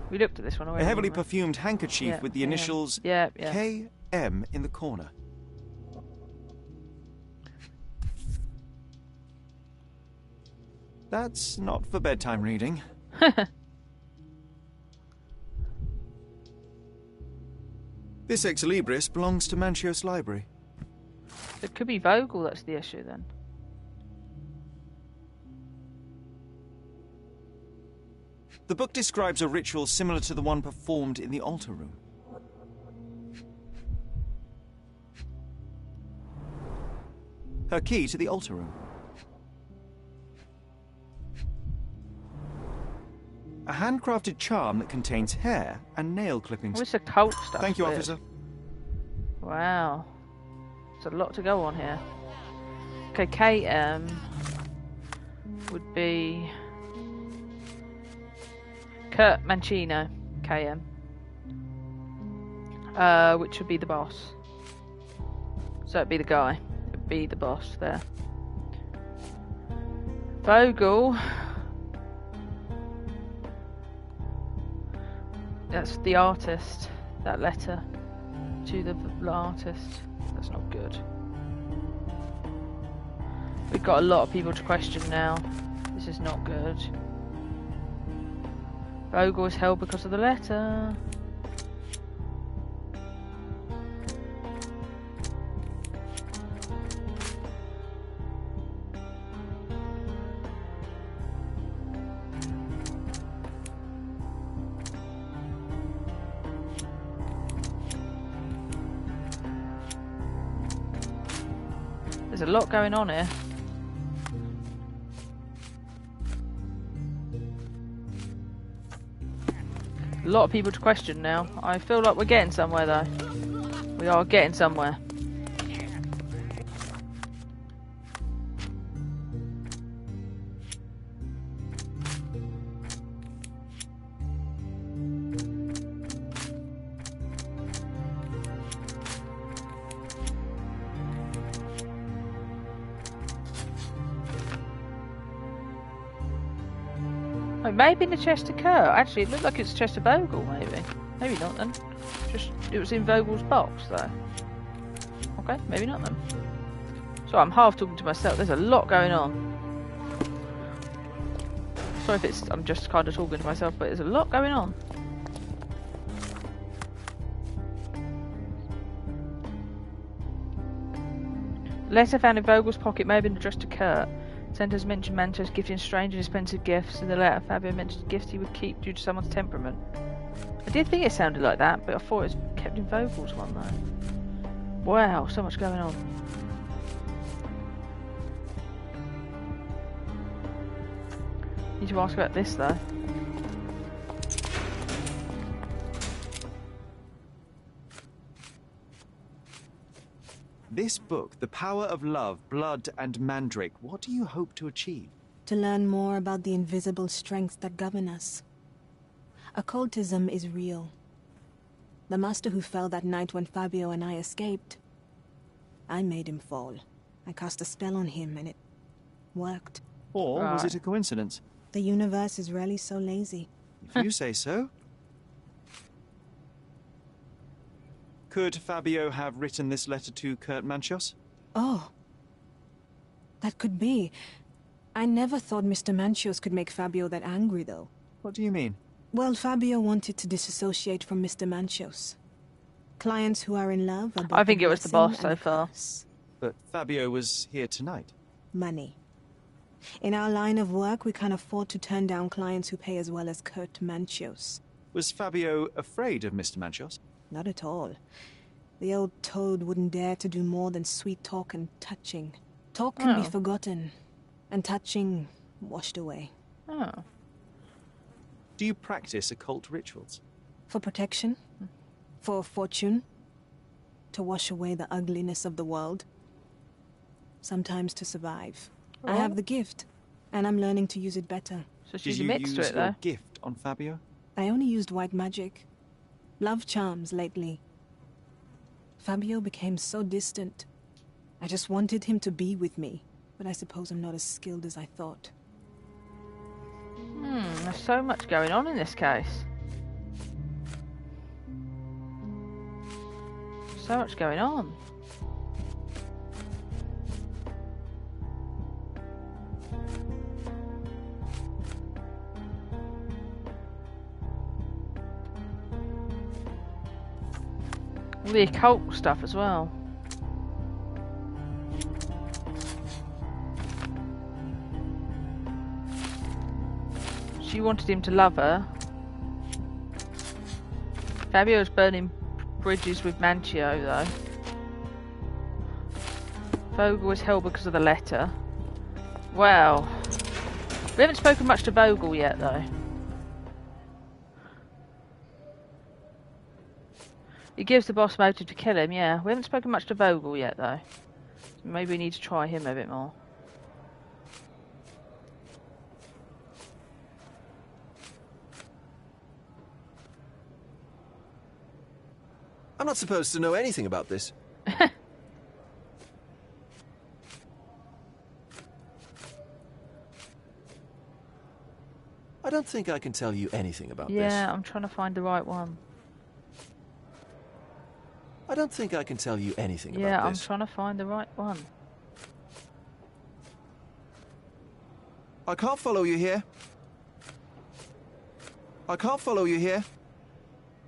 We looked at this one already. A heavily perfumed handkerchief with the initials KM in the corner. That's not for bedtime reading. This ex libris belongs to Manchios Library. It could be Vogel that's the issue then. The book describes a ritual similar to the one performed in the altar room. Her key to the altar room. A handcrafted charm that contains hair and nail clippings. What's occult stuff? Thank you, officer. Wow. There's a lot to go on here. Okay, KM would be Kurt Mancino, KM. Which would be the boss. So it'd be the guy. It'd be the boss there. Vogel. That's the artist. That letter to the artist. That's not good. We've got a lot of people to question now. This is not good. Vogel is held because of the letter. There's a lot going on here. A lot of people to question now. I feel like we're getting somewhere though. We are getting somewhere. Oh, maybe in the chest of Kurt. Actually, it looked like it's the chest of Vogel, maybe. Maybe not then. Just, it was in Vogel's box, though. Okay, maybe not then. So I'm half talking to myself. There's a lot going on. Sorry if I'm just kind of talking to myself, but there's a lot going on. The letter found in Vogel's pocket may have been addressed to Kurt. Sentence mentioned Mantos gifting strange and expensive gifts. In the letter, Fabio mentioned gifts he would keep due to someone's temperament. I did think it sounded like that, but I thought it was kept in Vogel's one though. Wow, so much going on. Need to ask about this though. This book, The Power of Love, Blood and Mandrake, what do you hope to achieve? To learn more about the invisible strengths that govern us. Occultism is real. The master who fell that night when Fabio and I escaped, I made him fall. I cast a spell on him and it worked. Or was it a coincidence? The universe is rarely so lazy. If you say so. Could Fabio have written this letter to Kurt Manchos? Oh. That could be. I never thought Mr. Manchos could make Fabio that angry, though. What do you mean? Well, Fabio wanted to disassociate from Mr. Manchos. Clients who are in love are both I think it was the boss so far. But Fabio was here tonight. Money. In our line of work, we can't afford to turn down clients who pay as well as Kurt Manchos. Was Fabio afraid of Mr. Manchos? Not at all. The old toad wouldn't dare to do more than sweet talk and touching. Talk can be forgotten, and touching washed away. Oh. Do you practice occult rituals? For protection? For fortune? To wash away the ugliness of the world? Sometimes to survive. Oh. I have the gift, and I'm learning to use it better. So she's Did you admits to use it, your though. gift on Fabio? I only used white magic. Love charms lately. Fabio became so distant. I just wanted him to be with me, but I suppose I'm not as skilled as I thought. There's so much going on in this case. So much going on. All the occult stuff as well. She wanted him to love her. Fabio's burning bridges with Manchio, though. Vogel was held because of the letter. Well, we haven't spoken much to Vogel yet, though. It gives the boss motive to kill him, yeah. We haven't spoken much to Vogel yet, though. Maybe we need to try him a bit more. I'm not supposed to know anything about this. I don't think I can tell you anything about this. Yeah, I'm trying to find the right one. I don't think I can tell you anything Yeah, about I'm this. trying to find the right one. I can't follow you here. I can't follow you here.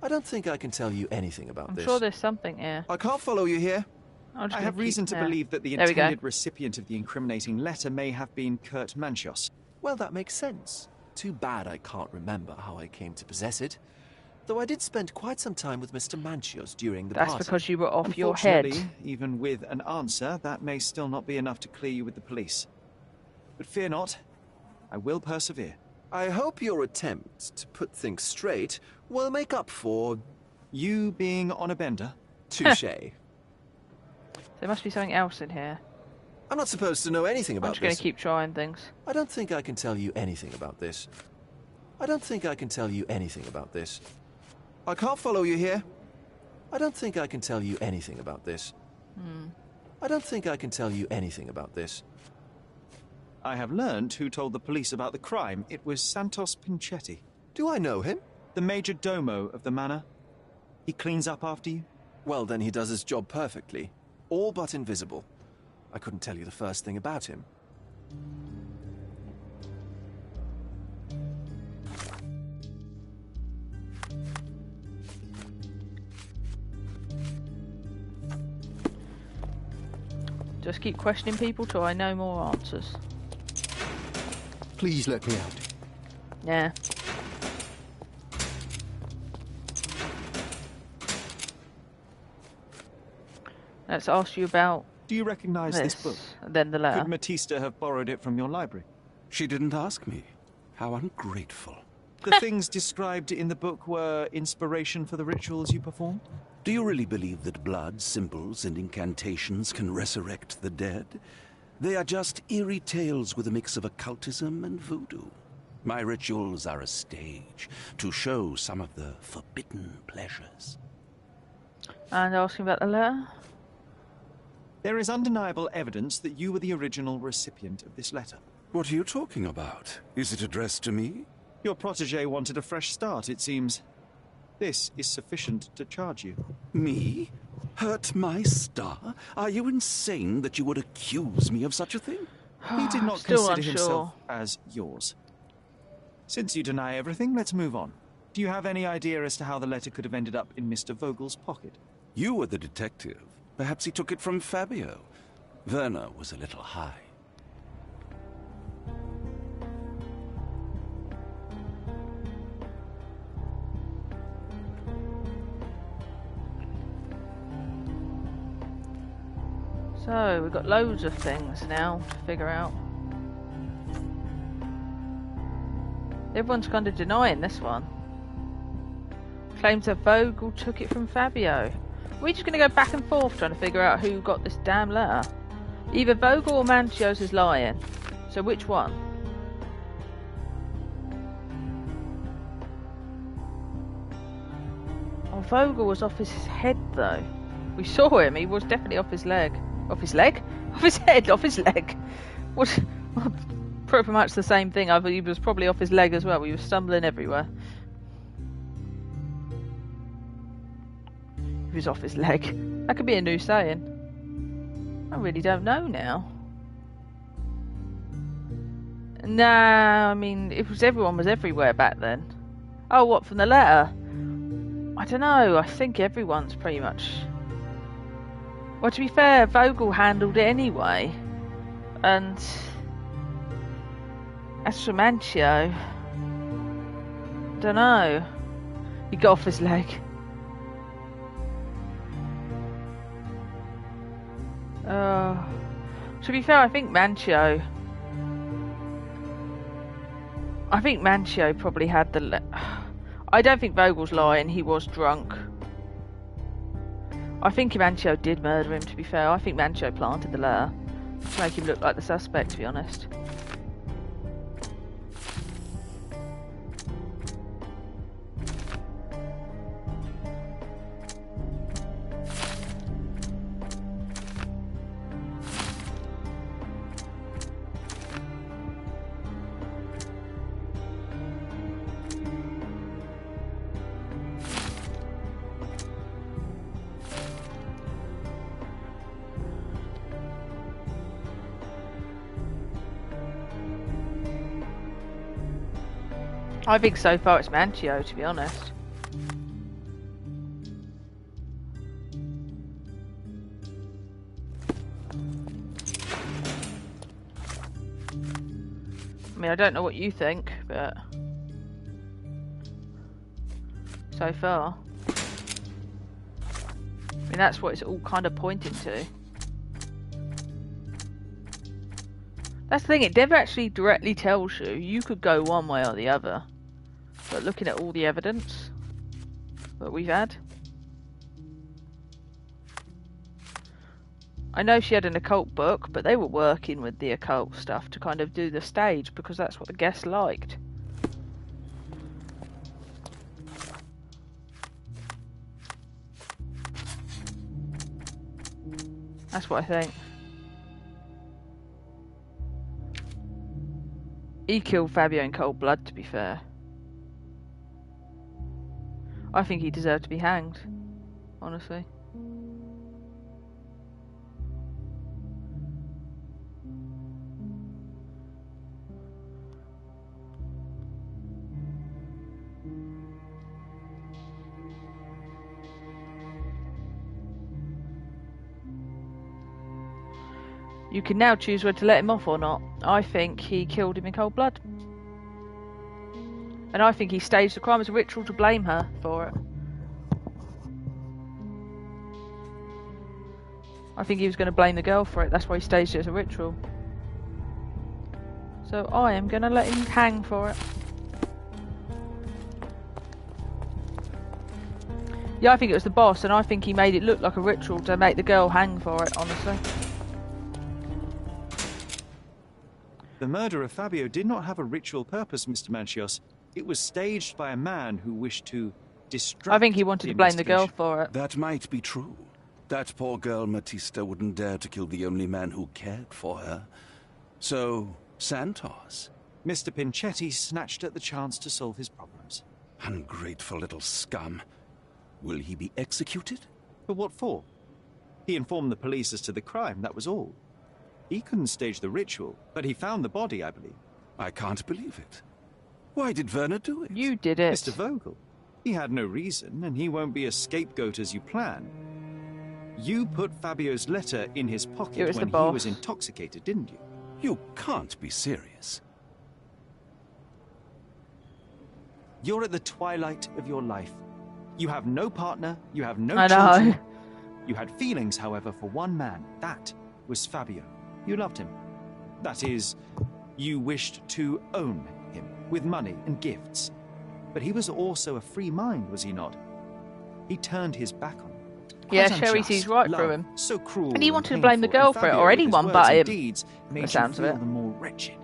I don't think I can tell you anything about I'm this. sure there's something here. I can't follow you here. I'm just I gonna have reason keep to there. believe that the There we go. intended recipient of the incriminating letter may have been Kurt Manchos. Well, that makes sense. Too bad I can't remember how I came to possess it. Though I did spend quite some time with Mr. Manchios during the That's party. because you were off your head. Unfortunately, even with an answer, that may still not be enough to clear you with the police. But fear not, I will persevere. I hope your attempt to put things straight will make up for... You being on a bender? Touche. There must be something else in here. I'm not supposed to know anything about I'm just going this. to keep trying things. I don't think I can tell you anything about this. I don't think I can tell you anything about this. I can't follow you here. I don't think I can tell you anything about this. I don't think I can tell you anything about this. I have learned who told the police about the crime. It was Santos Pinchetti. Do I know him? The major domo of the manor. He cleans up after you? Well, then he does his job perfectly. All but invisible. I couldn't tell you the first thing about him. Just keep questioning people till I know more answers. Please let me out. Yeah. Let's ask you about... Do you recognize this book? And then the letter. Could Matista have borrowed it from your library? She didn't ask me. How ungrateful. The things described in the book were inspiration for the rituals you performed? Do you really believe that blood, symbols, and incantations can resurrect the dead? They are just eerie tales with a mix of occultism and voodoo. My rituals are a stage to show some of the forbidden pleasures. And asking about the letter? There is undeniable evidence that you were the original recipient of this letter. What are you talking about? Is it addressed to me? Your protege wanted a fresh start, it seems. This is sufficient to charge you. Me? Hurt my star? Are you insane that you would accuse me of such a thing? He did not Still consider unsure. himself as yours. Since you deny everything, let's move on. Do you have any idea as to how the letter could have ended up in Mr. Vogel's pocket? You were the detective. Perhaps he took it from Fabio. Werner was a little high. So, we've got loads of things now to figure out. Everyone's kind of denying this one. Claims that Vogel took it from Fabio. We're just going to go back and forth trying to figure out who got this damn letter. Either Vogel or Manchios is lying. So which one? Oh, Vogel was off his head though. We saw him, he was definitely off his leg. Off his leg? Off his head, off his leg. What? Pretty much the same thing. He was probably off his leg as well. He was stumbling everywhere. He was off his leg. That could be a new saying. I really don't know now. Nah, I mean, everyone was everywhere back then. Oh, what, from the letter? I don't know. I think everyone's pretty much... Well, to be fair, Vogel handled it anyway. And... as for Manchio... don't know. He got off his leg. To be fair, I think Manchio probably had the... I don't think Vogel's lying, he was drunk. I think Manchio did murder him, to be fair. I think Manchio planted the letter to make him look like the suspect, to be honest. I think so far it's Manchio, to be honest. I mean, I don't know what you think, but... so far. I mean, that's what it's all kind of pointing to. That's the thing, it never actually directly tells you. You could go one way or the other. But looking at all the evidence that we've had. I know she had an occult book, but they were working with the occult stuff to kind of do the stage because that's what the guests liked. That's what I think. He killed Fabio in cold blood, to be fair. I think he deserved to be hanged, honestly. You can now choose whether to let him off or not. I think he killed him in cold blood. And I think he staged the crime as a ritual to blame her for it. I think he was going to blame the girl for it. That's why he staged it as a ritual. So I am going to let him hang for it. Yeah, I think it was the boss, and I think he made it look like a ritual to make the girl hang for it, honestly. The murder of Fabio did not have a ritual purpose, Mr. Manchios. It was staged by a man who wished to distract. I think he wanted to blame the girl for it. That might be true. That poor girl Matista wouldn't dare to kill the only man who cared for her. So, Santos. Mr. Pinchetti snatched at the chance to solve his problems. Ungrateful little scum. Will he be executed? But what for? He informed the police as to the crime, that was all. He couldn't stage the ritual, but he found the body, I believe. I can't believe it. Why did Werner do it? You did it. Mr. Vogel. He had no reason, and he won't be a scapegoat as you plan. You put Fabio's letter in his pocket when he was intoxicated, didn't you? You can't be serious. You're at the twilight of your life. You have no partner, you have no I children. know. You had feelings, however, for one man. That was Fabio. You loved him. That is, you wished to own him with money and gifts. But he was also a free mind, was he not? He turned his back on him. Yeah, Sherry sees right through him. So cruel and he wanted to and blame the painful, girl and for it, Fabio, or with his anyone words but and him. Deeds, made The sounds you of feel it. the more wretched.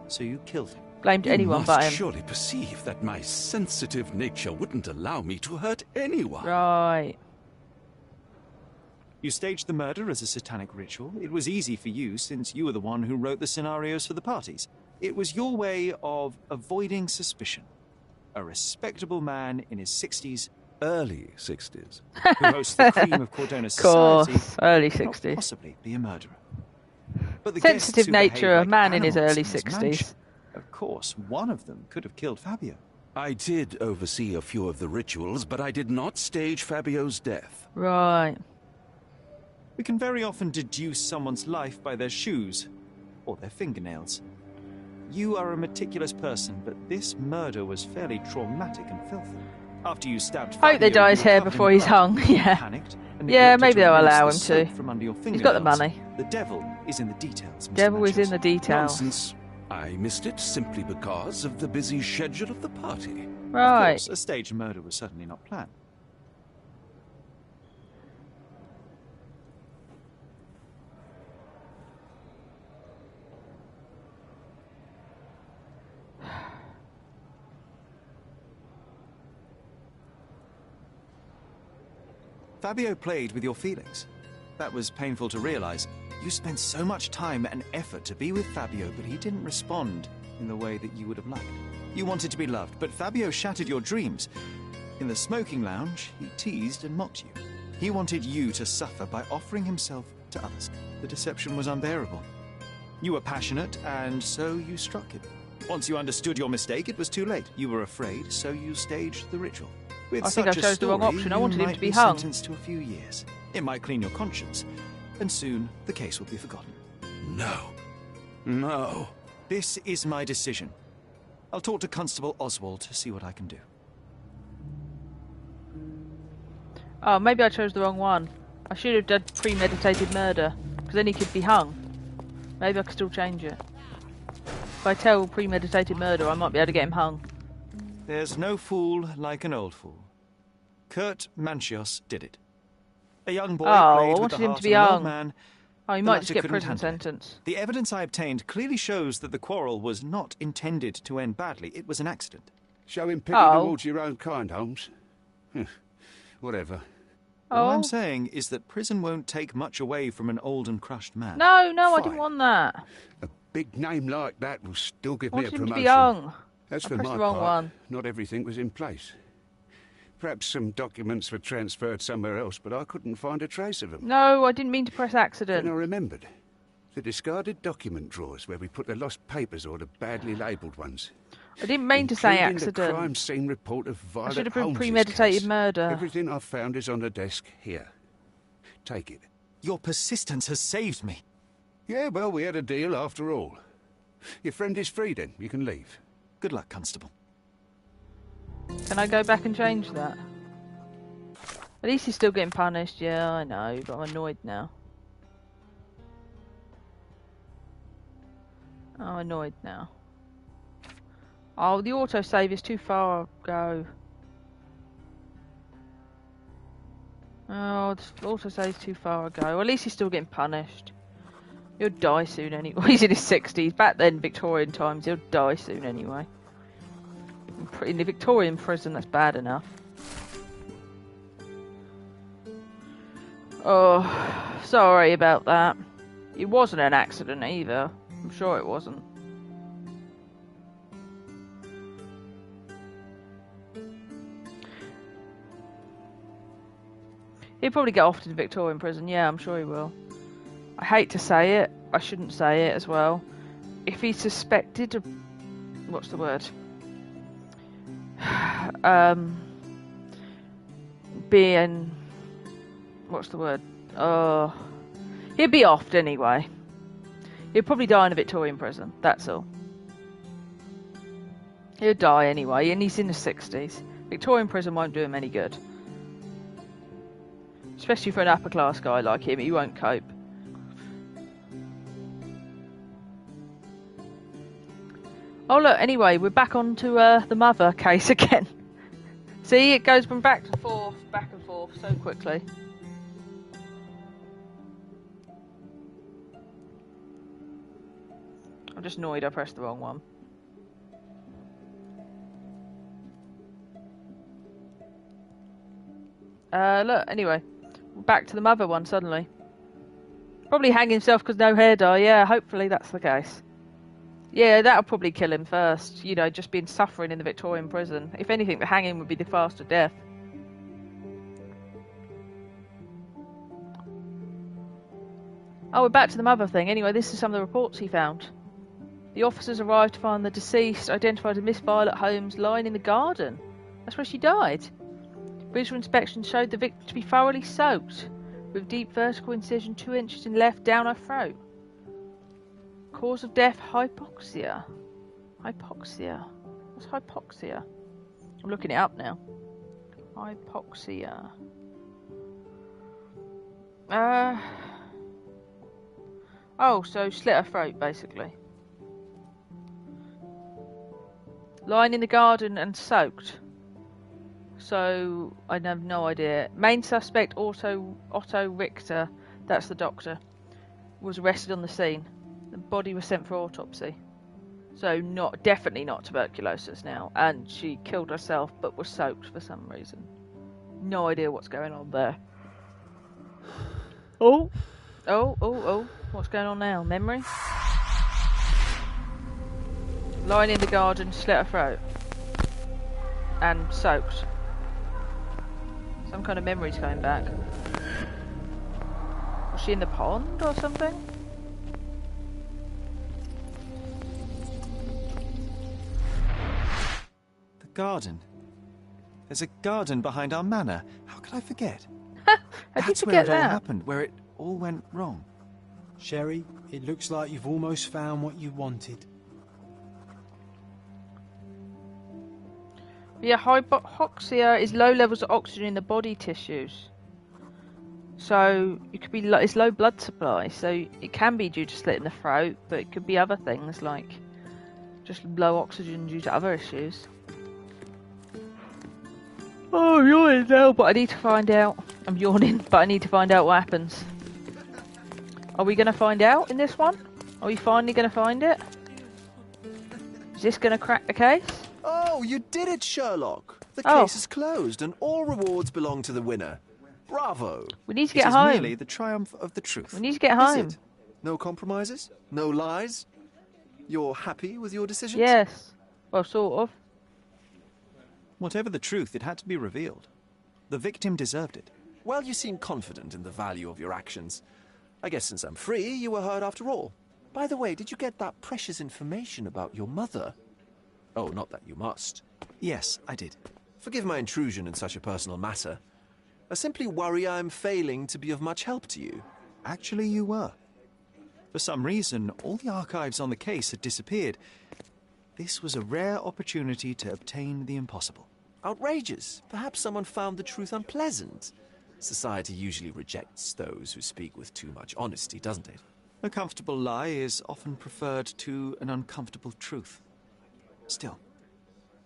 So you killed him. Blamed anyone you but must him. surely perceive that my sensitive nature wouldn't allow me to hurt anyone. Right. You staged the murder as a satanic ritual. It was easy for you, since you were the one who wrote the scenarios for the parties. It was your way of avoiding suspicion. A respectable man in his 60s, early 60s, who hosts the cream of Cordona Course, society, early could not 60s. possibly be a murderer. But the Sensitive guests who nature, behaved a like man in his animals early his 60s. mansion, of course, one of them could have killed Fabio. I did oversee a few of the rituals, but I did not stage Fabio's death. Right. We can very often deduce someone's life by their shoes or their fingernails. You are a meticulous person, but this murder was fairly traumatic and filthy. After you stabbed Fabio, Hope they dye his you were hair covered in before he's blood. hung. You Yeah. panicked and Yeah, neglected maybe to they'll rinse allow the him soap to. from under your He's got the fingernails. money. The devil is in the details, Mr. Devil is in Manchios. the details. Nonsense. I missed it simply because of the busy schedule of the party. Of Right. course, a staged murder was certainly not planned. Fabio played with your feelings. That was painful to realize. You spent so much time and effort to be with Fabio, but he didn't respond in the way that you would have liked. You wanted to be loved, but Fabio shattered your dreams. In the smoking lounge, he teased and mocked you. He wanted you to suffer by offering himself to others. The deception was unbearable. You were passionate, and so you struck him. Once you understood your mistake, it was too late. You were afraid, so you staged the ritual. With I think I such a chose the wrong story, option. I you wanted him might to be be hung. sentenced to a few years. It might clean your conscience, and soon the case will be forgotten. No. No. This is my decision. I'll talk to Constable Oswald to see what I can do. Oh, maybe I chose the wrong one. I should have done premeditated murder, because then he could be hung. Maybe I could still change it. If I tell premeditated murder, I might be able to get him hung. There's no fool like an old fool. Kurt Manchios did it. A young boy played with the heart of an old man. Oh, he might just get prison sentence. The evidence I obtained clearly shows that the quarrel was not intended to end badly. It was an accident. Showing pity towards your own kind, Holmes. Whatever. All I'm saying is that prison won't take much away from an old and crushed man. No, I didn't want that. A big name like that will still give me a promotion. To be young. As for my part, not everything was in place. Perhaps some documents were transferred somewhere else, but I couldn't find a trace of them. No, I didn't mean to press accident. Then I remembered. The discarded document drawers where we put the lost papers or the badly labelled ones. I didn't mean to say accident. The crime scene report of Violet I should have been Holmes's premeditated case. murder. Everything I've found is on the desk here. Take it. Your persistence has saved me. Yeah, well, we had a deal after all. Your friend is free then. You can leave. Good luck, Constable. Can I go back and change that? At least he's still getting punished. Yeah, I know, but I'm annoyed now. I'm annoyed now. Oh, the autosave is too far. Go. Oh, the autosave's too far ago. Well, at least he's still getting punished. He'll die soon anyway. He's in his 60s. Back then, Victorian times, he'll die soon anyway. In the Victorian prison, that's bad enough. Oh, sorry about that. It wasn't an accident either. I'm sure it wasn't. He'll probably get off to the Victorian prison. Yeah, I'm sure he will. I hate to say it. I shouldn't say it as well. If he's suspected of... What's the word? Being... What's the word? He'll be offed anyway. He'll probably die in a Victorian prison. That's all. He'll die anyway, and he's in the 60s. Victorian prison won't do him any good. Especially for an upper class guy like him, he won't cope. Oh look, anyway, we're back onto the mother case again. See, it goes from back and forth so quickly. I'm just annoyed I pressed the wrong one. Look, anyway, back to the mother one suddenly. Probably hang himself because no hair dye. Yeah, hopefully that's the case. Yeah, that'll probably kill him first. You know, just being suffering in the Victorian prison. If anything, the hanging would be the faster death. Oh, we're back to the mother thing. Anyway, this is some of the reports he found. The officers arrived to find the deceased, identified as Miss Violet Holmes, lying in the garden. That's where she died. Visual inspection showed the victim to be thoroughly soaked, with deep vertical incision 2 inches in left down her throat. Cause of death, hypoxia. Hypoxia. What's hypoxia? I'm looking it up now. Hypoxia. Oh, so slit her throat, basically. Lying in the garden and soaked. So, I have no idea. Main suspect, Otto Richter, that's the doctor, was arrested on the scene. The body was sent for autopsy. So, definitely not tuberculosis now. And she killed herself, but was soaked for some reason. No idea what's going on there. Oh. What's going on now? Memory? Lying in the garden, slit her throat. And soaked. Some kind of memory's coming back. Was she in the pond or something? The garden. There's a garden behind our manor. How could I forget? That's where it all happened, where it all went wrong. Sherry, it looks like you've almost found what you wanted. Yeah, hypoxia is low levels of oxygen in the body tissues. So it could be it's low blood supply. So it can be due to slit in the throat, but it could be other things like just low oxygen due to other issues. Oh, I'm yawning now, but I need to find out. I'm yawning, but I need to find out what happens. Are we going to find out in this one? Are we finally going to find it? Is this going to crack the case? Oh, you did it, Sherlock. The case is closed and all rewards belong to the winner. Bravo. We need to get home. It is merely the triumph of the truth. We need to get home. Is it? No compromises? No lies? You're happy with your decisions? Yes. Well, sort of. Whatever the truth, it had to be revealed. The victim deserved it. Well, you seem confident in the value of your actions. I guess since I'm free, you were heard after all. By the way, did you get that precious information about your mother? Oh, not that you must. Yes, I did. Forgive my intrusion in such a personal matter. I simply worry I'm failing to be of much help to you. Actually, you were. For some reason, all the archives on the case had disappeared. This was a rare opportunity to obtain the impossible. Outrageous. Perhaps someone found the truth unpleasant. Society usually rejects those who speak with too much honesty, doesn't it? A comfortable lie is often preferred to an uncomfortable truth. Still,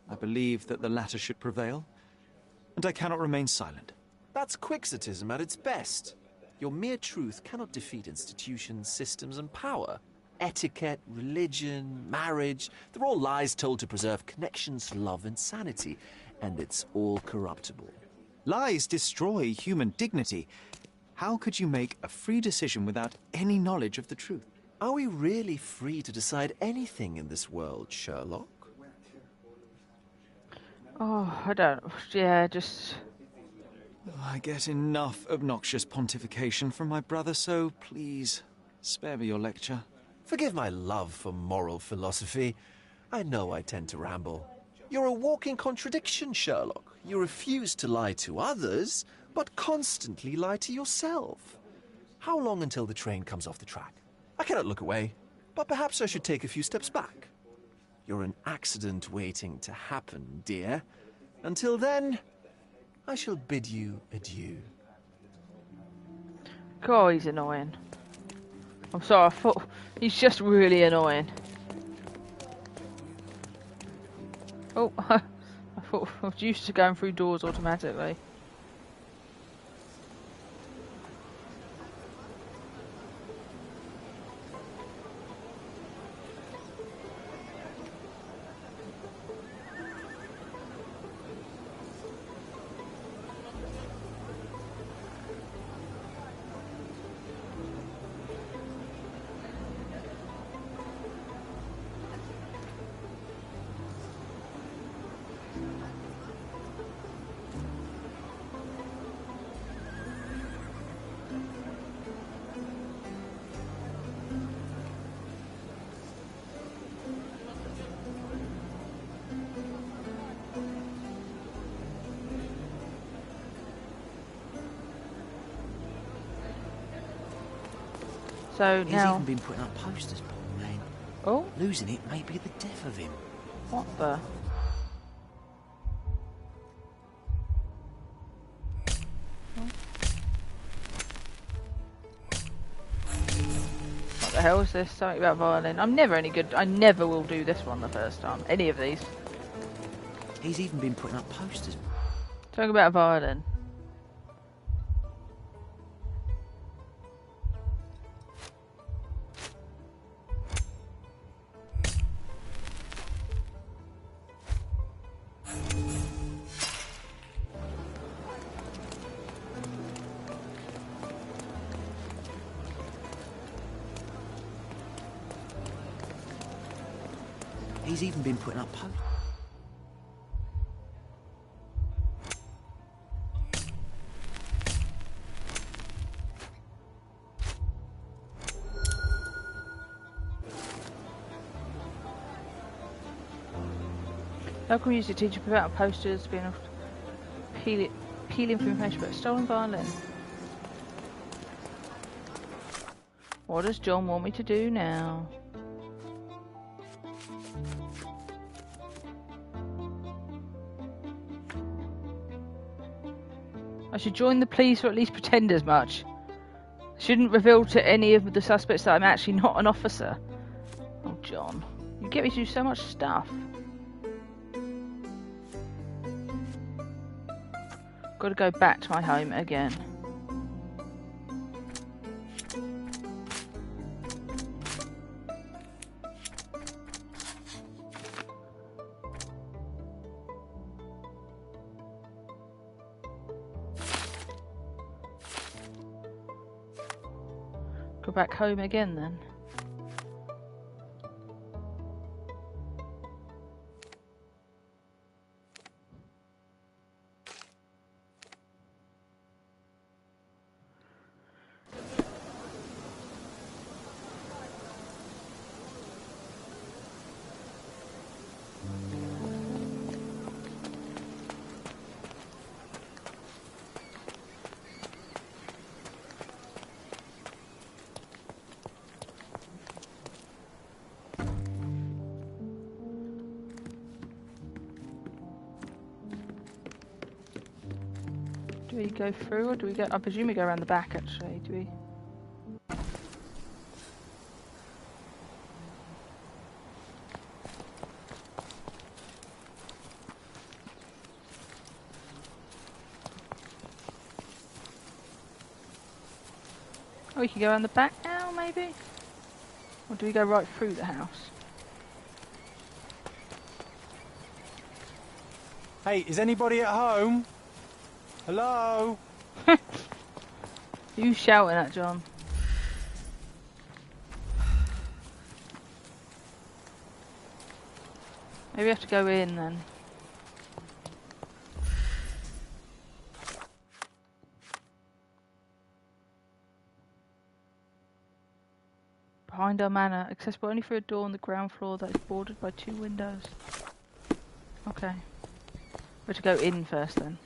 I believe that the latter should prevail, and I cannot remain silent. That's quixotism at its best. Your mere truth cannot defeat institutions, systems, and power. Etiquette, religion, marriage, they're all lies told to preserve connections, love, and sanity. And it's all corruptible. Lies destroy human dignity. How could you make a free decision without any knowledge of the truth? Are we really free to decide anything in this world, Sherlock? Oh, I don't... Yeah, just... I get enough obnoxious pontification from my brother, so please, spare me your lecture. Forgive my love for moral philosophy. I know I tend to ramble. You're a walking contradiction, Sherlock. You refuse to lie to others, but constantly lie to yourself. How long until the train comes off the track? I cannot look away, but perhaps I should take a few steps back. You're an accident waiting to happen, dear. Until then, I shall bid you adieu. God, he's annoying. I'm sorry, I thought... He's just really annoying. Oh, I thought I was used to going through doors automatically. So He's now... even been putting up posters, poor man. Oh? Losing it may be the death of him. What the... What the hell is this? Something about violin. I'm never any good. I never will do this one the first time. Any of these. He's even been putting up posters. Talking about violin. He's even been putting up posters. Local music teacher put out posters being able to peel information about stolen violin. What does John want me to do now? I should join the police or at least pretend as much. I shouldn't reveal to any of the suspects that I'm actually not an officer. Oh, John. You get me to do so much stuff. Got to go back to my home again. Go back home again then. Do we go through or do we go... I presume we go around the back actually, do we? Oh, we can go around the back now maybe? Or do we go right through the house? Hey, is anybody at home? Hello? Who's shouting at John? Maybe we have to go in then. Behind our manor, accessible only through a door on the ground floor that is bordered by 2 windows. Okay. We have to go in first then.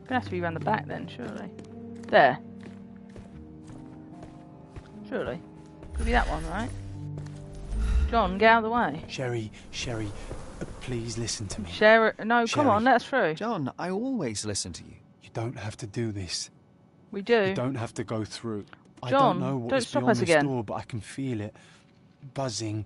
Gonna have to be around the back then, surely. There. Surely. Could be that one, right? John, get out of the way. Sherry, please listen to me. No, come on, let us through. John, I always listen to you. You don't have to do this. We do. You don't have to go through. John, I don't know what don't is stop beyond us this again. door, but I can feel it. Buzzing,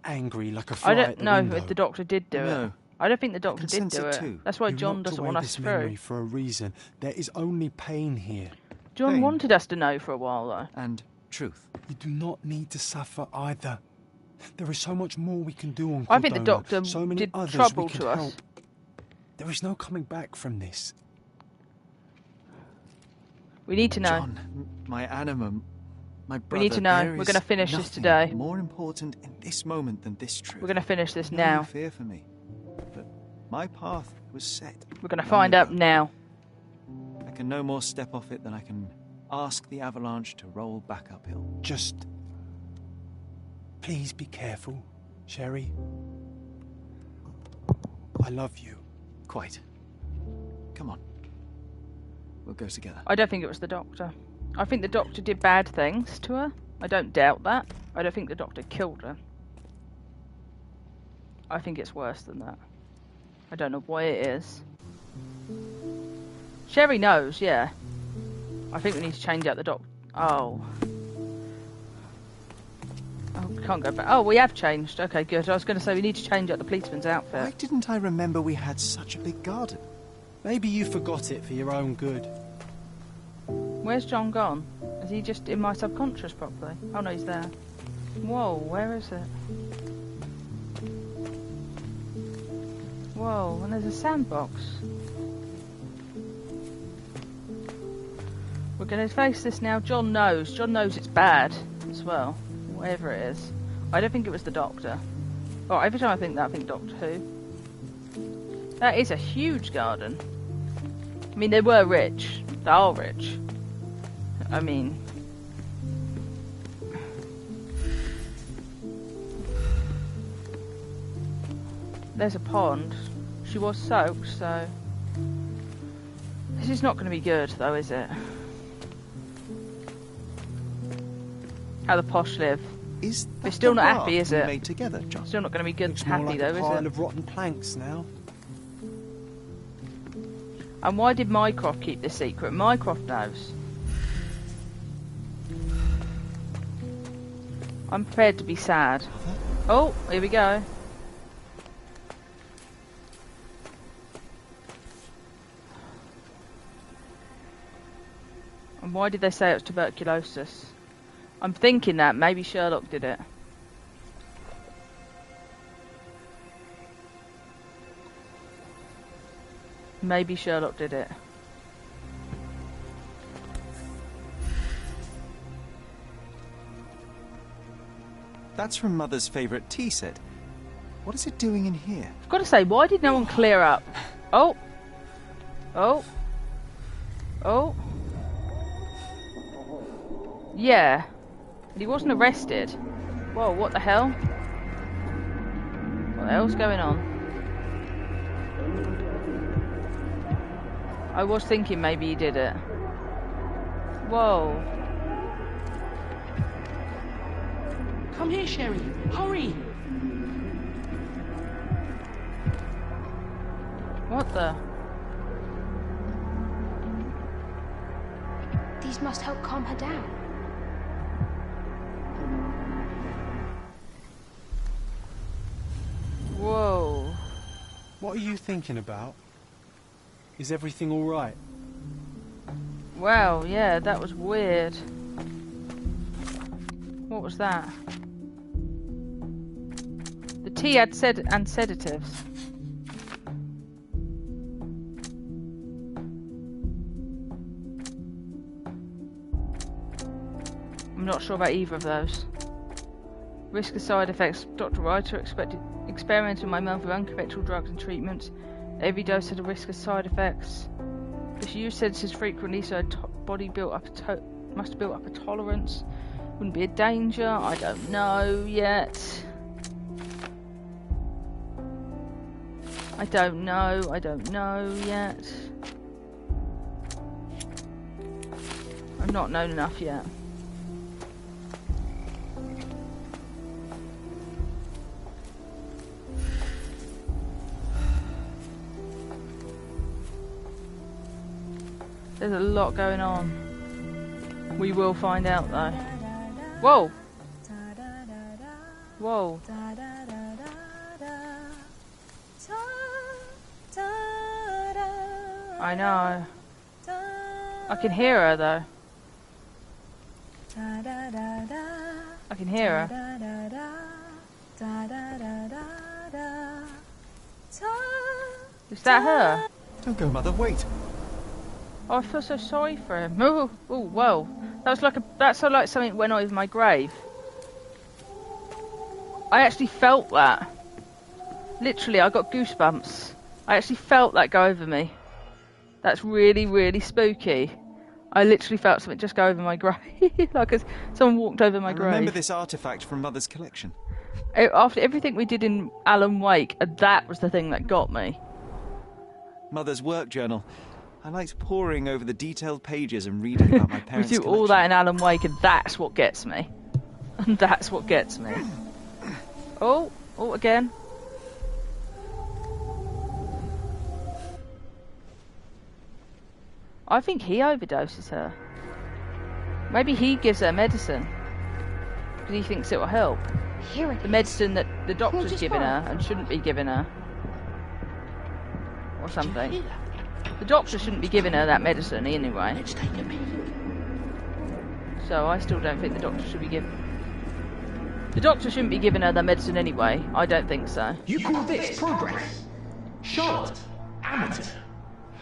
angry, like a fly I don't at the know window. if the doctor did do it. I don't think the doctor did sense do it it. too. That's why You John locked doesn't away want us this through. memory for a reason. There is only pain here. John Pain. wanted us to know for a while though. And truth. You do not need to suffer either. There is so much more we can do on Cordona. I think the doctor so many did others trouble we can to us. help. There is no coming back from this. We need to know. John, my animum, my brother. We need to know. there We're is going to finish this nothing today. More important in this moment than this truth. We're going to finish this No now. fear for me. But my path was set. We're going to long find out ago. now. I can no more step off it than I can ask the avalanche to roll back uphill. Just... please be careful, Sherry. I love you. Quite. Come on. We'll go together. I don't think it was the doctor. I think the doctor did bad things to her. I don't doubt that. I don't think the doctor killed her. I think it's worse than that. I don't know what it is. Sherry knows, yeah. I think we need to change out the doctor. Oh. Oh, we can't go back. Oh, we have changed. Okay, good. I was going to say we need to change out the policeman's outfit. Why didn't I remember we had such a big garden? Maybe you forgot it for your own good. Where's John gone? Is he just in my subconscious properly? Oh no, he's there. Whoa, where is it? Whoa, and there's a sandbox. We're going to face this now. John knows. John knows it's bad as well. Whatever it is. I don't think it was the doctor. Oh, every time I think that, I think Doctor Who. That is a huge garden. I mean, they were rich. They are rich. I mean... There's a pond. She was soaked, so... This is not going to be good, though, is it? How the posh live. Is that They're still the not raft happy, is we it? made together, John? Still not going to be good, Looks happy, more like though, a pile is it? of rotten planks now. And why did Mycroft keep this secret? Mycroft knows. I'm prepared to be sad. Oh, here we go. And why did they say it was tuberculosis? I'm thinking that maybe Sherlock did it. Maybe Sherlock did it. That's from Mother's favourite tea set. What is it doing in here? I've got to say, why did no one clear up? Oh. Oh. Oh. Yeah. But he wasn't arrested. Whoa, what the hell? What the hell's going on? I was thinking maybe he did it. Whoa. Come here, Sherry. Hurry! What the? These must help calm her down. Whoa. What are you thinking about? Is everything all right? Wow, yeah, that was weird. What was that? The tea had sedatives. I'm not sure about either of those. Risk of side effects. Dr. Reiter experimented on my mouth with unconventional drugs and treatments. Every dose had a risk of side effects. If she used sedatives frequently, so her body must have built up a tolerance. Wouldn't be a danger. I don't know yet. I don't know yet. I've not known enough yet. There's a lot going on. We will find out though. Whoa! Whoa. I know. I can hear her though. I can hear her. Is that her? Don't go, Mother, wait. Oh, I feel so sorry for him. Oh, whoa. That sounded like something went over my grave. I actually felt that. Literally, I got goosebumps. I actually felt that go over me. That's really, really spooky. I literally felt something just go over my grave. Like someone walked over my grave. Remember this artifact from Mother's collection? After everything we did in Alan Wake, that was the thing that got me. Mother's work journal. I liked poring over the detailed pages and reading about my parents' We do all that in Alan Wake, and that's what gets me. And that's what gets me. Oh, again. I think he overdoses her. Maybe he gives her medicine. Because he thinks it will help. The medicine that the doctor's given her and shouldn't be giving her. Or something. The doctor shouldn't be giving her that medicine anyway. Let's take a peek. So I still don't think the doctor should be giving... The doctor shouldn't be giving her that medicine anyway. I don't think so. You call this progress? Charlotte, amateur.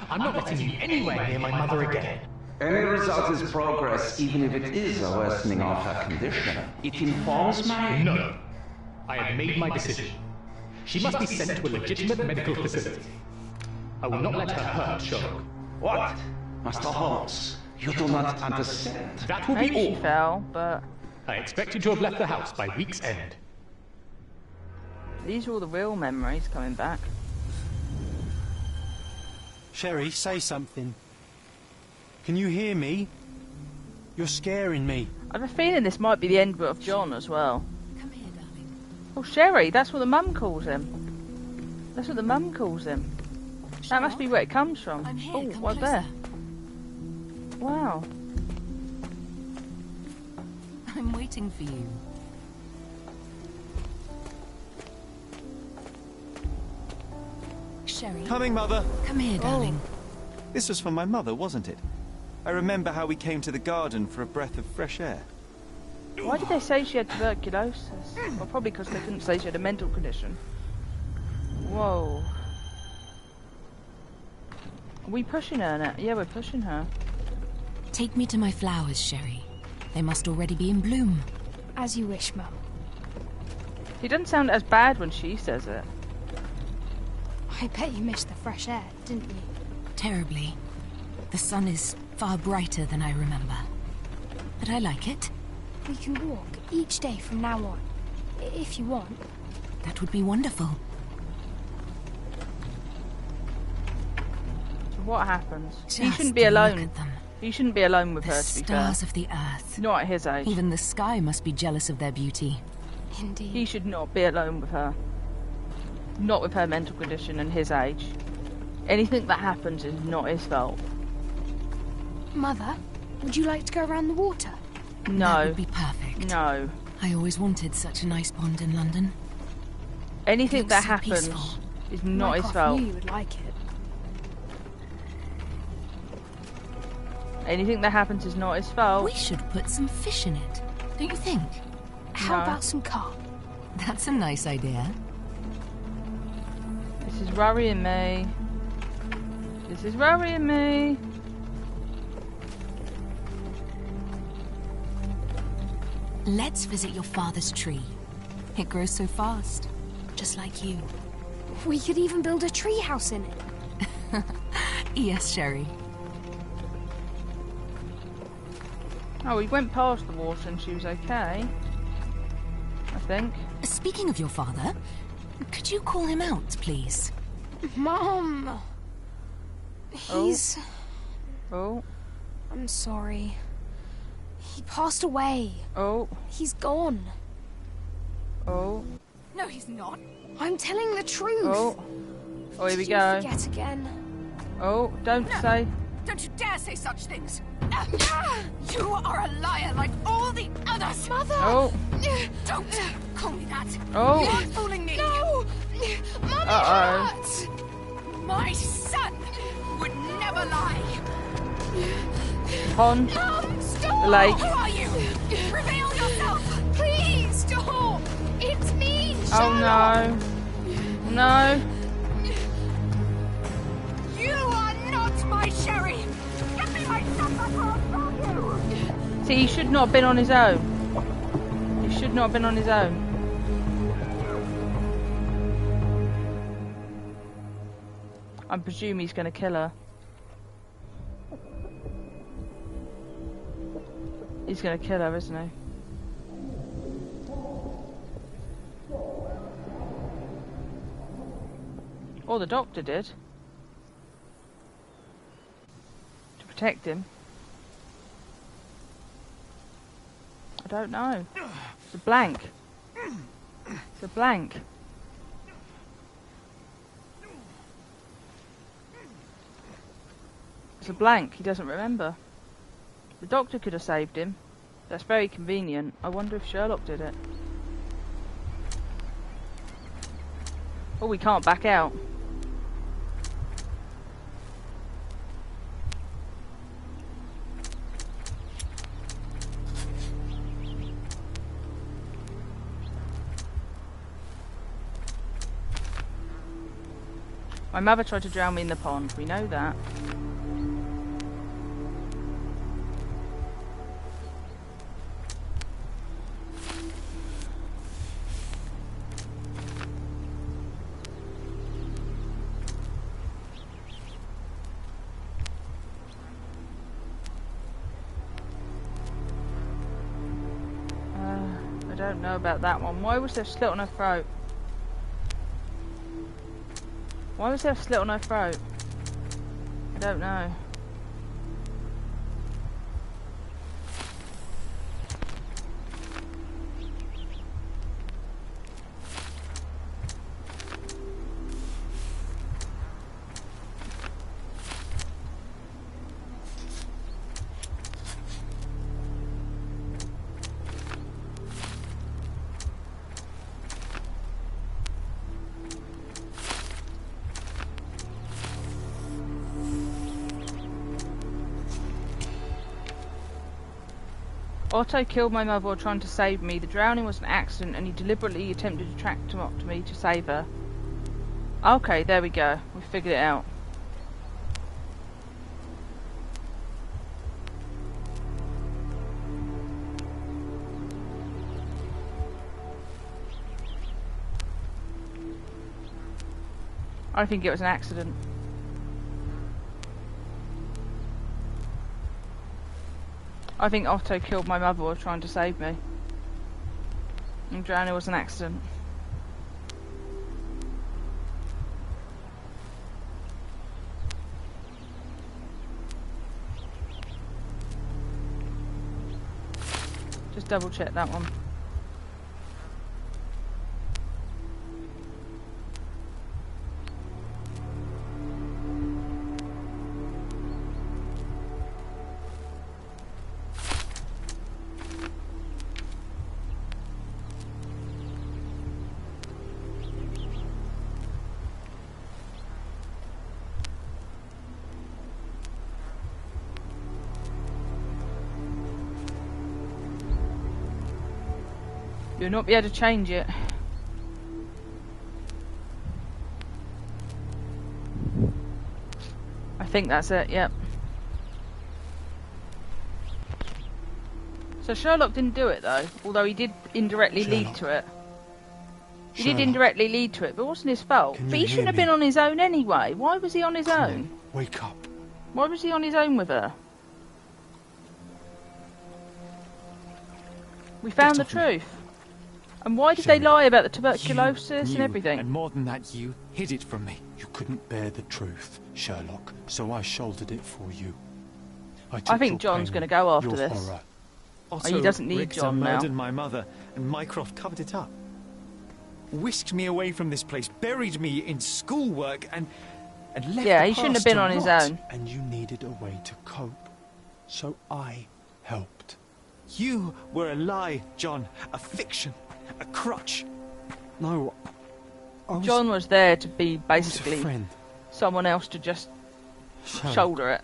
I'm not letting you anywhere near my mother again. Any result is progress, even if it is a worsening of her condition. It informs my... No. I have made my decision. She must be sent to a legitimate medical facility. I will not let her hurt Sherlock. What? Master Holmes, You do not understand. That will Maybe be she all. fell, but I expect you to have left the house by week's end. these are all the real memories coming back. Sherry, say something. Can you hear me? You're scaring me. I have a feeling this might be the end of John as well. Come here, darling. Oh, Sherry, that's what the mum calls him. That's what the mum calls him. That must be where it comes from. I'm here, Oh, come right closer. there. Wow. I'm waiting for you. Sherry. Coming, Mother. Come here, darling. This was for my mother, wasn't it? I remember how we came to the garden for a breath of fresh air. Why did they say she had tuberculosis? Well, probably because they couldn't say she had a mental condition. Whoa. Are we pushing her now? Yeah, we're pushing her. Take me to my flowers, Sherry. They must already be in bloom. As you wish, Mum. She doesn't sound as bad when she says it. I bet you missed the fresh air, didn't you? Terribly. The sun is far brighter than I remember. But I like it. We can walk each day from now on, if you want. That would be wonderful. So what happens? He Just shouldn't be look alone. at them. He shouldn't be alone with The her, to be fair. stars of the earth. Not at his age. Even the sky must be jealous of their beauty. Indeed. He should not be alone with her. Not with her mental condition and his age. Anything that happens is not his fault. Mother, would you like to go around the water? That No. would be perfect. No. I always wanted such a nice pond in London. Anything Looks that so happens peaceful. is not his Mycroft fault. knew you would like it. Anything that happens is not his fault. We should put some fish in it, don't you think? How No. about some carp? That's a nice idea. This is worrying me. This is worrying me. Let's visit your father's tree. It grows so fast, just like you. We could even build a tree house in it. Yes, Sherry. Oh, we went past the water and she was okay. I think. Speaking of your father, could you call him out, please? Mom! He's... Oh. I'm sorry. He passed away. Oh. He's gone. Oh. No, he's not. I'm telling the truth. Oh. Oh, here we Did you go. forget again? Oh, don't say. Don't you dare say such things! You are a liar like all the others! Mother! Oh. Don't call me that! Oh. You're fooling me! No! Mummy Uh-oh. hurts! My son would never lie! Pond. Mum, stop! The lake. Who are you? Reveal yourself! Please, stop! It's me, Oh Sherlock! no. No. You are not my Sherry! Get me my son before I kill you! See, he should not have been on his own. He should not have been on his own. I presume he's going to kill her. He's going to kill her, isn't he? Or the doctor did. To protect him. I don't know. It's a blank. It's a blank. It's a blank. He doesn't remember. The doctor could have saved him. That's very convenient. I wonder if Sherlock did it. Oh, we can't back out. My mother tried to drown me in the pond. We know that. don't know about that one. Why was there a slit on her throat? Why was there a slit on her throat? I don't know. Otto killed my mother while trying to save me. The drowning was an accident and he deliberately attempted to attract him up to me to save her. Okay, there we go. We figured it out. I think it was an accident. I think Otto killed my mother while trying to save me. And drowning was an accident. Just double check that one. You'll not be able to change it. I think that's it, yep. So Sherlock didn't do it though, although he did indirectly lead to it. He did indirectly lead to it, but it wasn't his fault. But he shouldn't have been on his own anyway. Why was he on his own? Wake up. Why was he on his own with her? We found the truth. And why did they lie about the tuberculosis and everything? And more than that, you hid it from me. You couldn't bear the truth, Sherlock, so I shouldered it for you. I think John's going to go after this. Otto, he doesn't need Richter John now. murdered my mother, and Mycroft covered it up. Whisked me away from this place, buried me in schoolwork, and left Yeah, the he shouldn't have past been to on his rot. own. And you needed a way to cope, so I helped. You were a lie, John. A fiction. A crutch. No, John was there to be basically friend. someone else to just shoulder it.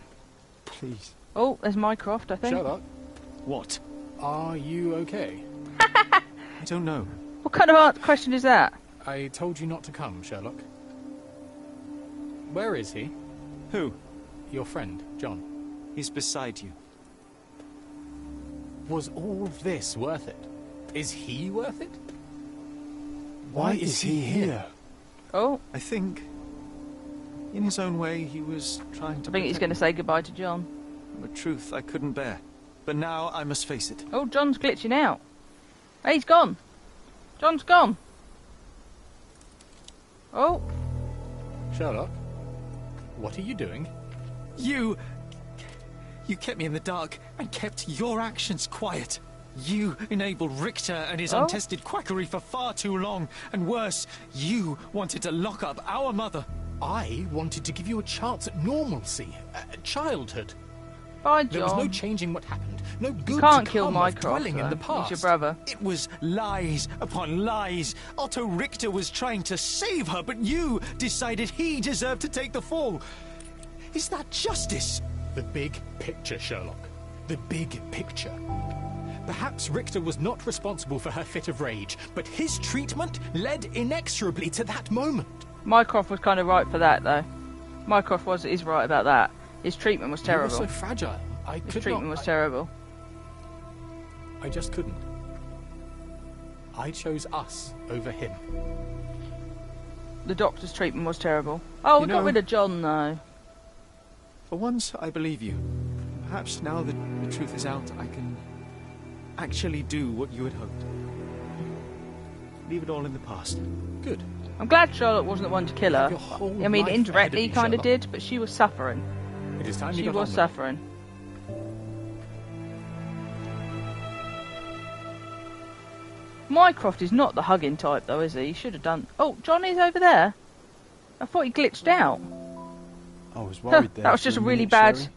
Please. Oh, there's Mycroft, I think. Sherlock? What? Are you okay? I don't know. What kind of question is that? I told you not to come, Sherlock. Where is he? Who? Your friend, John. He's beside you. Was all of this worth it? Is he worth it? Why is he here? Oh. I think, in his own way, he was trying to I think he's going to say goodbye to John. The truth I couldn't bear. But now I must face it. Oh, John's glitching out. Hey, he's gone. John's gone. Oh. Sherlock, what are you doing? You kept me in the dark and kept your actions quiet. You enabled Richter and his untested quackery for far too long. And worse, you wanted to lock up our mother. I wanted to give you a chance at normalcy, childhood. Bye, There was no John. changing what happened. No good You can't to kill come of Mycroft. dwelling in the past. He's your brother. It was lies upon lies. Otto Richter was trying to save her, but you decided he deserved to take the fall. Is that justice? The big picture, Sherlock. The big picture. Perhaps Richter was not responsible for her fit of rage, but his treatment led inexorably to that moment. Mycroft was kind of right for that, though. Mycroft is right about that. His treatment was terrible. You were so fragile. His treatment was terrible. I just couldn't. I chose us over him. The doctor's treatment was terrible. Oh, we got rid of John, though. For once, I believe you. Perhaps now that the truth is out, I can actually do what you had hoped. Leave it all in the past. Good. I'm glad Charlotte wasn't the one to kill her. Your whole I mean, life indirectly ahead of you, kind of Sherlock. did, but she was suffering. It is time you She got was on with it. suffering. Mycroft is not the hugging type, though, is he? He should have done... Oh, Johnny's over there. I thought he glitched out. I was worried there. That was for just a a really minute, bad... Sherry.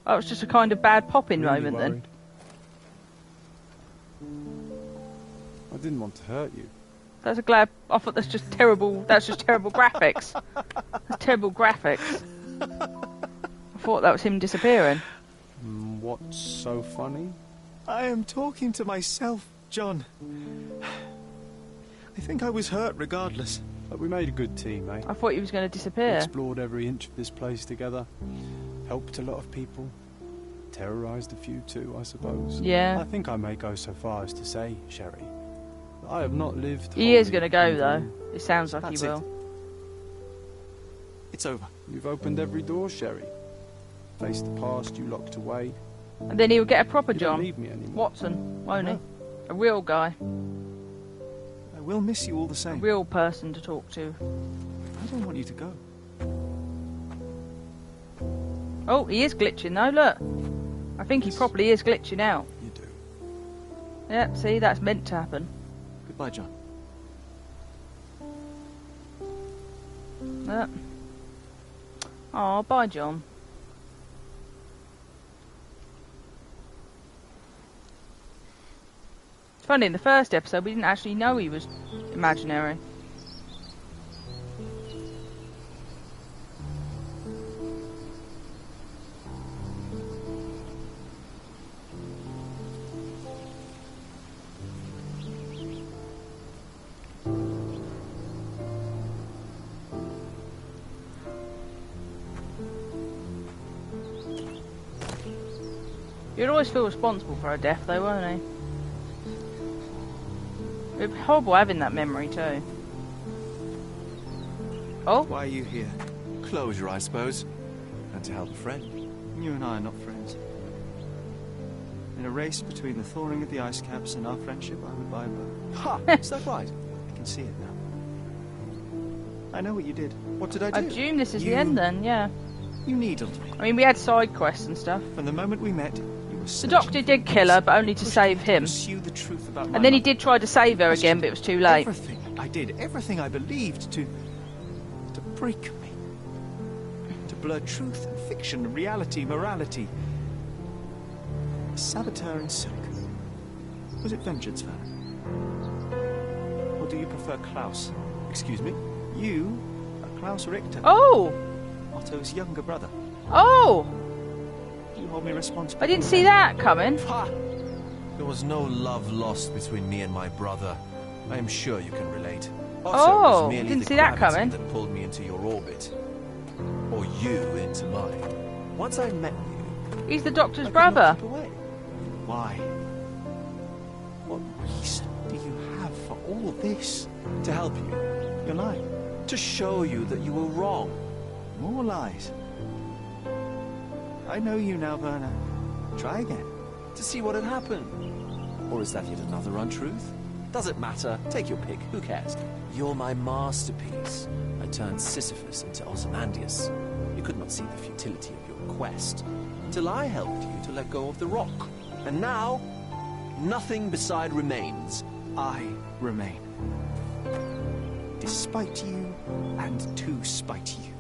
That was just a kind of bad popping Really moment worried. then. I didn't want to hurt you. That's a glad... I thought that's just terrible... That's just terrible graphics. That's terrible graphics. I thought that was him disappearing. What's so funny? I am talking to myself, John. I think I was hurt regardless. But we made a good team, eh? I thought he was going to We disappear. explored every inch of this place together. Helped a lot of people. Terrorised a few too, I suppose. Yeah. I think I may go so far as to say, Sherry, that I have not lived... He is wholly going to go, in though. vain. It sounds like That's he it. will. It's over. You've opened every door, Sherry. Faced the past you locked away. And then he'll get a proper You don't John. need me anymore. Watson, won't he? No. A real guy. I will miss you all the A same. real person to talk to. I don't want you to go. Oh, he is glitching, though, look. I think he probably is glitching out. You do. Yeah, see, that's meant to happen. Goodbye, John. Yep. Oh, bye, John. It's funny, in the first episode, we didn't actually know he was imaginary. You'd always feel responsible for her death, though, won't he? It'd be horrible having that memory, too. Oh? Why are you here? Closure, I suppose. And to help a friend. You and I are not friends. In a race between the thawing of the ice caps and our friendship, I would buy both. Ha! Is that right? I can see it now. I know what you did. What did I do? I assume this is the end, then, yeah. You needled me. I mean, we had side quests and stuff. From the moment we met, you were The Doctor did kill her, but only to save him. pursue the truth about my And then he mother. did try to save her again, but it was too late. Everything I did, everything I believed to break me. To blur truth and fiction, reality, morality. A saboteur in silk. Was it vengeance, Van? Or do you prefer Klaus? Excuse me? You are Klaus Richter. Oh! Otto's younger brother. Oh! You hold me responsible. I didn't see that coming. Ha! There was no love lost between me and my brother. I am sure you can relate. Otto Oh, was merely didn't the see that gravity coming. that pulled me into your orbit. Or you into mine. Once I met you, He's the Doctor's I could brother. not keep away. Why? What reason do you have for all this? To help you. You're lying. To show you that you were wrong. More lies. I know you now, Werner. Try again. To see what had happened. Or is that yet another untruth? Does it matter? Take your pick. Who cares? You're my masterpiece. I turned Sisyphus into Ozymandias. You could not see the futility of your quest until I helped you to let go of the rock. And now, nothing beside remains. I remain. Despite you, and to spite you.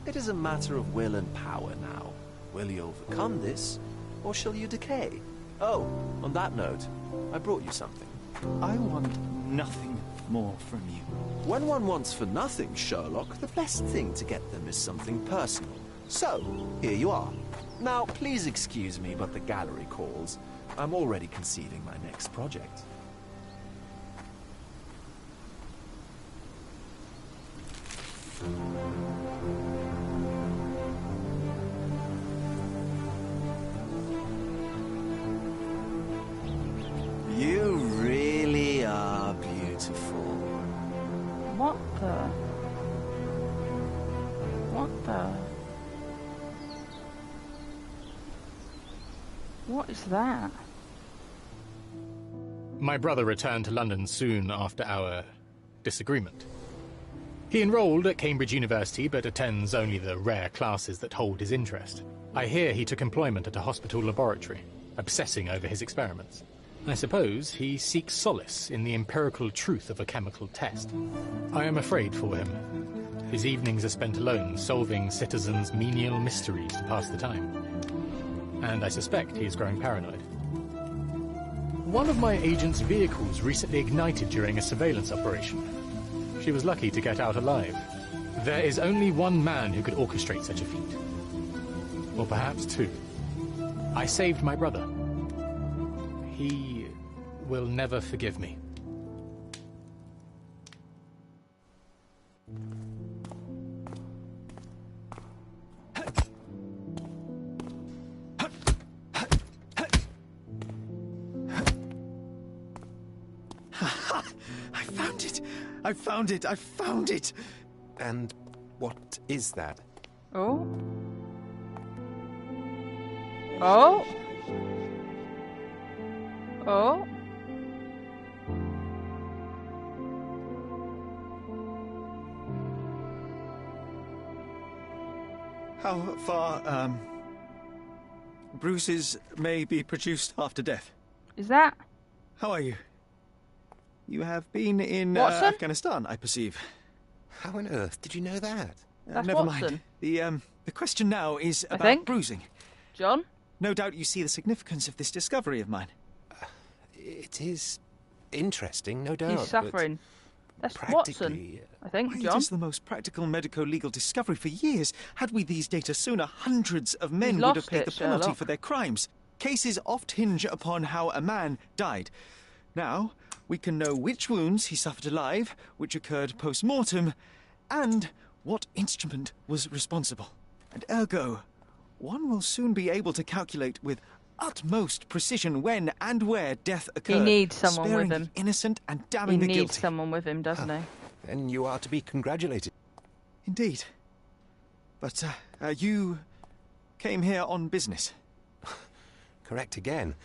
It is a matter of will and power now. Will you overcome this, or shall you decay? Oh, on that note, I brought you something. I want nothing more from you. When one wants for nothing, Sherlock, the best thing to get them is something personal. So, here you are. Now, please excuse me, but the gallery calls. I'm already conceiving my next project. You really are beautiful. What the? What the? What is that? My brother returned to London soon after our disagreement. He enrolled at Cambridge University, but attends only the rare classes that hold his interest. I hear he took employment at a hospital laboratory, obsessing over his experiments. I suppose he seeks solace in the empirical truth of a chemical test. I am afraid for him. His evenings are spent alone, solving citizens' menial mysteries to pass the time. And I suspect he is growing paranoid. One of my agent's vehicles recently ignited during a surveillance operation. She was lucky to get out alive. There is only one man who could orchestrate such a feat. Or perhaps two. I saved my brother. He will never forgive me. I found it! I found it! And what is that? Oh? Oh? Oh? How far, bruises may be produced after death? Is that? How are you? You have been in Afghanistan, I perceive. How on earth did you know that? That's never Watson. mind. The question now is about bruising. John? No doubt you see the significance of this discovery of mine. It is interesting, no doubt. He's suffering. That's Watson, I think, John. It is the most practical medico-legal discovery for years. Had we these data sooner, hundreds of men would have paid the penalty for their crimes. Cases oft hinge upon how a man died. Now, we can know which wounds he suffered alive, which occurred post-mortem, and what instrument was responsible. And ergo, one will soon be able to calculate with utmost precision when and where death occurred. He needs someone with him. The innocent and damning the guilty. He needs someone with him, doesn't he? Then you are to be congratulated. Indeed. But, you came here on business. Correct again.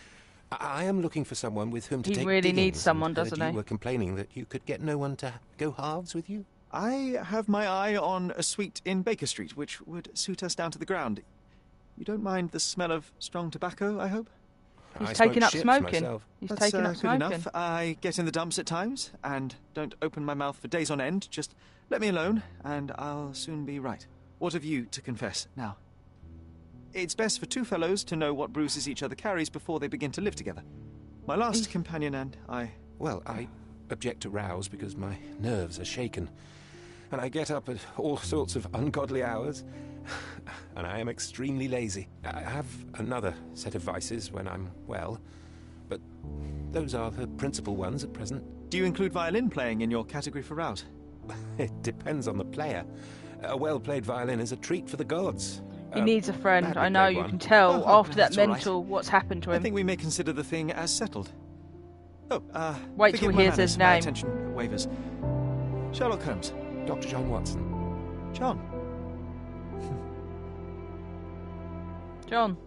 I am looking for someone with whom to take He really diggings, needs someone, and doesn't he? You were complaining that you could get no one to go halves with you? I have my eye on a suite in Baker Street, which would suit us down to the ground. You don't mind the smell of strong tobacco, I hope? He's taken up smoking. He's That's taken up good smoking. enough. I get in the dumps at times, and don't open my mouth for days on end. Just let me alone, and I'll soon be right. What have you to confess now? It's best for two fellows to know what bruises each other carries before they begin to live together. My last companion and I... Well, I object to rows because my nerves are shaken. And I get up at all sorts of ungodly hours. And I am extremely lazy. I have another set of vices when I'm well. But those are the principal ones at present. Do you include violin playing in your category for rout? It depends on the player. A well-played violin is a treat for the gods. He needs a friend. I know, you can tell after that mental what's happened to him. I think we may consider the thing as settled. Oh, wait till he hears his name. Attention waivers. Sherlock Holmes. Dr. John Watson. John. John.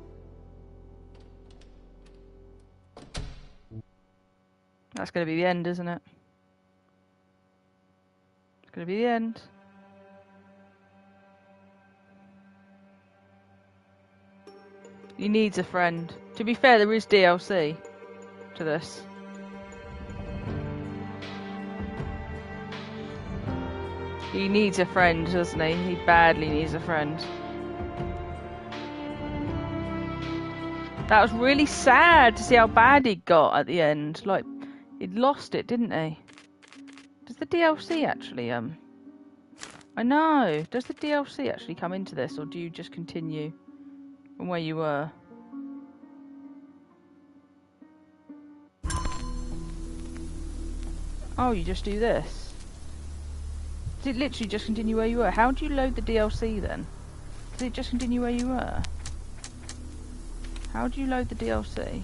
That's going to be the end, isn't it? It's going to be the end. He needs a friend. To be fair, there is DLC to this. He needs a friend, doesn't he? He badly needs a friend. That was really sad to see how bad he got at the end. Like, he'd lost it, didn't he? Does the DLC actually, I know. Does the DLC actually come into this, or do you just continue from where you were? Oh, you just do this. Did it literally just continue where you were? How do you load the DLC then? Did it just continue where you were? How do you load the DLC?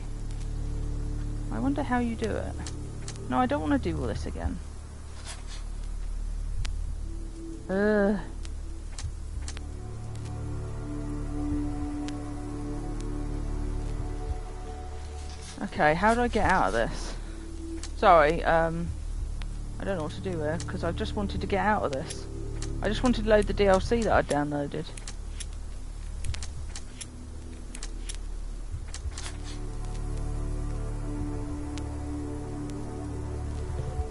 I wonder how you do it. No, I don't want to do all this again. Okay, how do I get out of this? Sorry, I I don't know what to do here, because I just wanted to get out of this. I just wanted to load the DLC that I downloaded.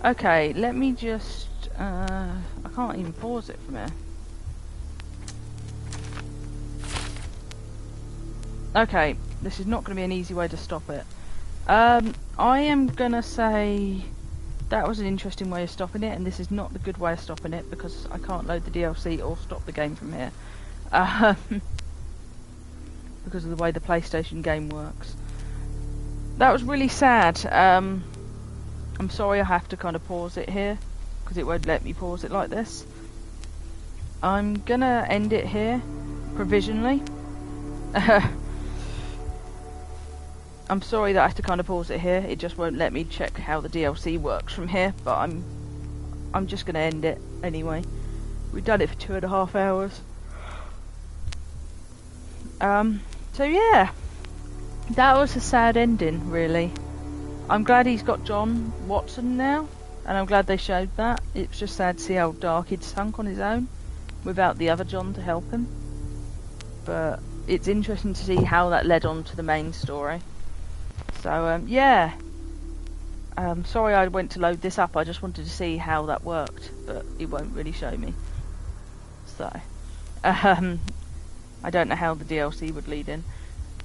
Okay, let me just... I can't even pause it from here. Okay, this is not going to be an easy way to stop it. I am going to say that was an interesting way of stopping it, and this is not the good way of stopping it because I can't load the DLC or stop the game from here. Because of the way the PlayStation game works. That was really sad. I'm sorry I have to kind of pause it here because it won't let me pause it like this. I'm going to end it here provisionally. I'm sorry that I have to kind of pause it here. It just won't let me check how the DLC works from here, but I'm just going to end it anyway. We've done it for 2.5 hours. So yeah, that was a sad ending, really. I'm glad he's got John Watson now, and I'm glad they showed that. It's just sad to see how dark he'd sunk on his own, without the other John to help him. But it's interesting to see how that led on to the main story. So, yeah. Sorry I went to load this up, I just wanted to see how that worked, but it won't really show me. So, I don't know how the DLC would lead in,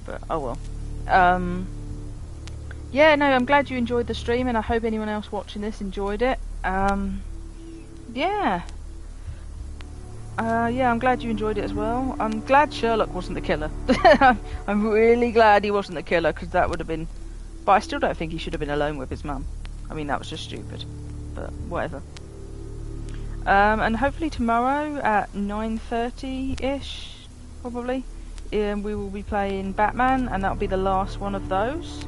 but oh well. Yeah, no, I'm glad you enjoyed the stream, and I hope anyone else watching this enjoyed it. Yeah. Yeah, I'm glad you enjoyed it as well. I'm glad Sherlock wasn't the killer. I'm really glad he wasn't the killer, because that would have been... But I still don't think he should have been alone with his mum. I mean, that was just stupid. But, whatever. And hopefully tomorrow at 9:30-ish, probably, we will be playing Batman, and that'll be the last one of those.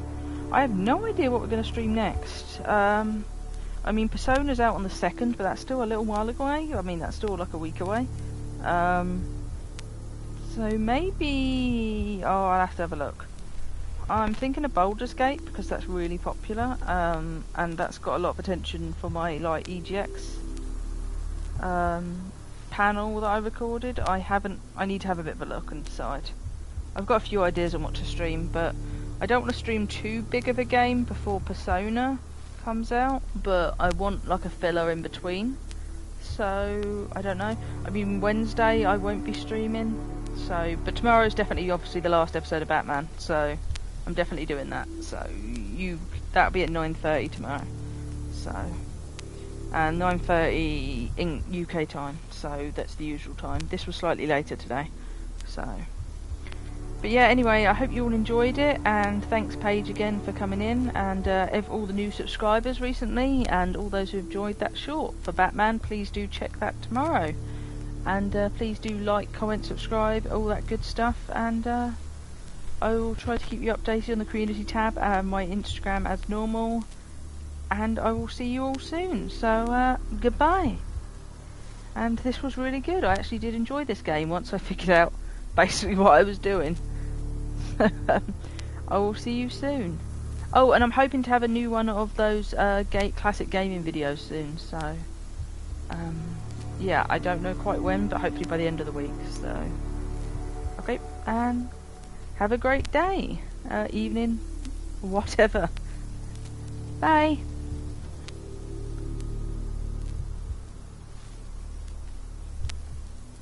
I have no idea what we're going to stream next. I mean, Persona's out on the 2nd, but that's still a little while away. I mean, that's still like a week away. So maybe... Oh, I'll have to have a look. I'm thinking of Baldur's Gate, because that's really popular, and that's got a lot of attention for my, like, EGX panel that I recorded. I need to have a bit of a look and decide. I've got a few ideas on what to stream, but I don't want to stream too big of a game before Persona comes out, but I want like a filler in between. So I don't know. I mean, Wednesday I won't be streaming. So, but tomorrow is definitely obviously the last episode of Batman. So I'm definitely doing that. So that'll be at 9:30 tomorrow. So and 9:30 in UK time. So that's the usual time. This was slightly later today. So. But yeah, anyway, I hope you all enjoyed it, and thanks Paige again for coming in, and all the new subscribers recently, and all those who have enjoyed that short for Batman, please do check that tomorrow. And please do like, comment, subscribe, all that good stuff, and I will try to keep you updated on the community tab and my Instagram as normal, and I will see you all soon. So, goodbye. And this was really good. I actually did enjoy this game once I figured out basically what I was doing. I will see you soon. Oh, and I'm hoping to have a new one of those classic gaming videos soon, so yeah, I don't know quite when, but hopefully by the end of the week. So okay, and have a great day, evening, whatever. Bye.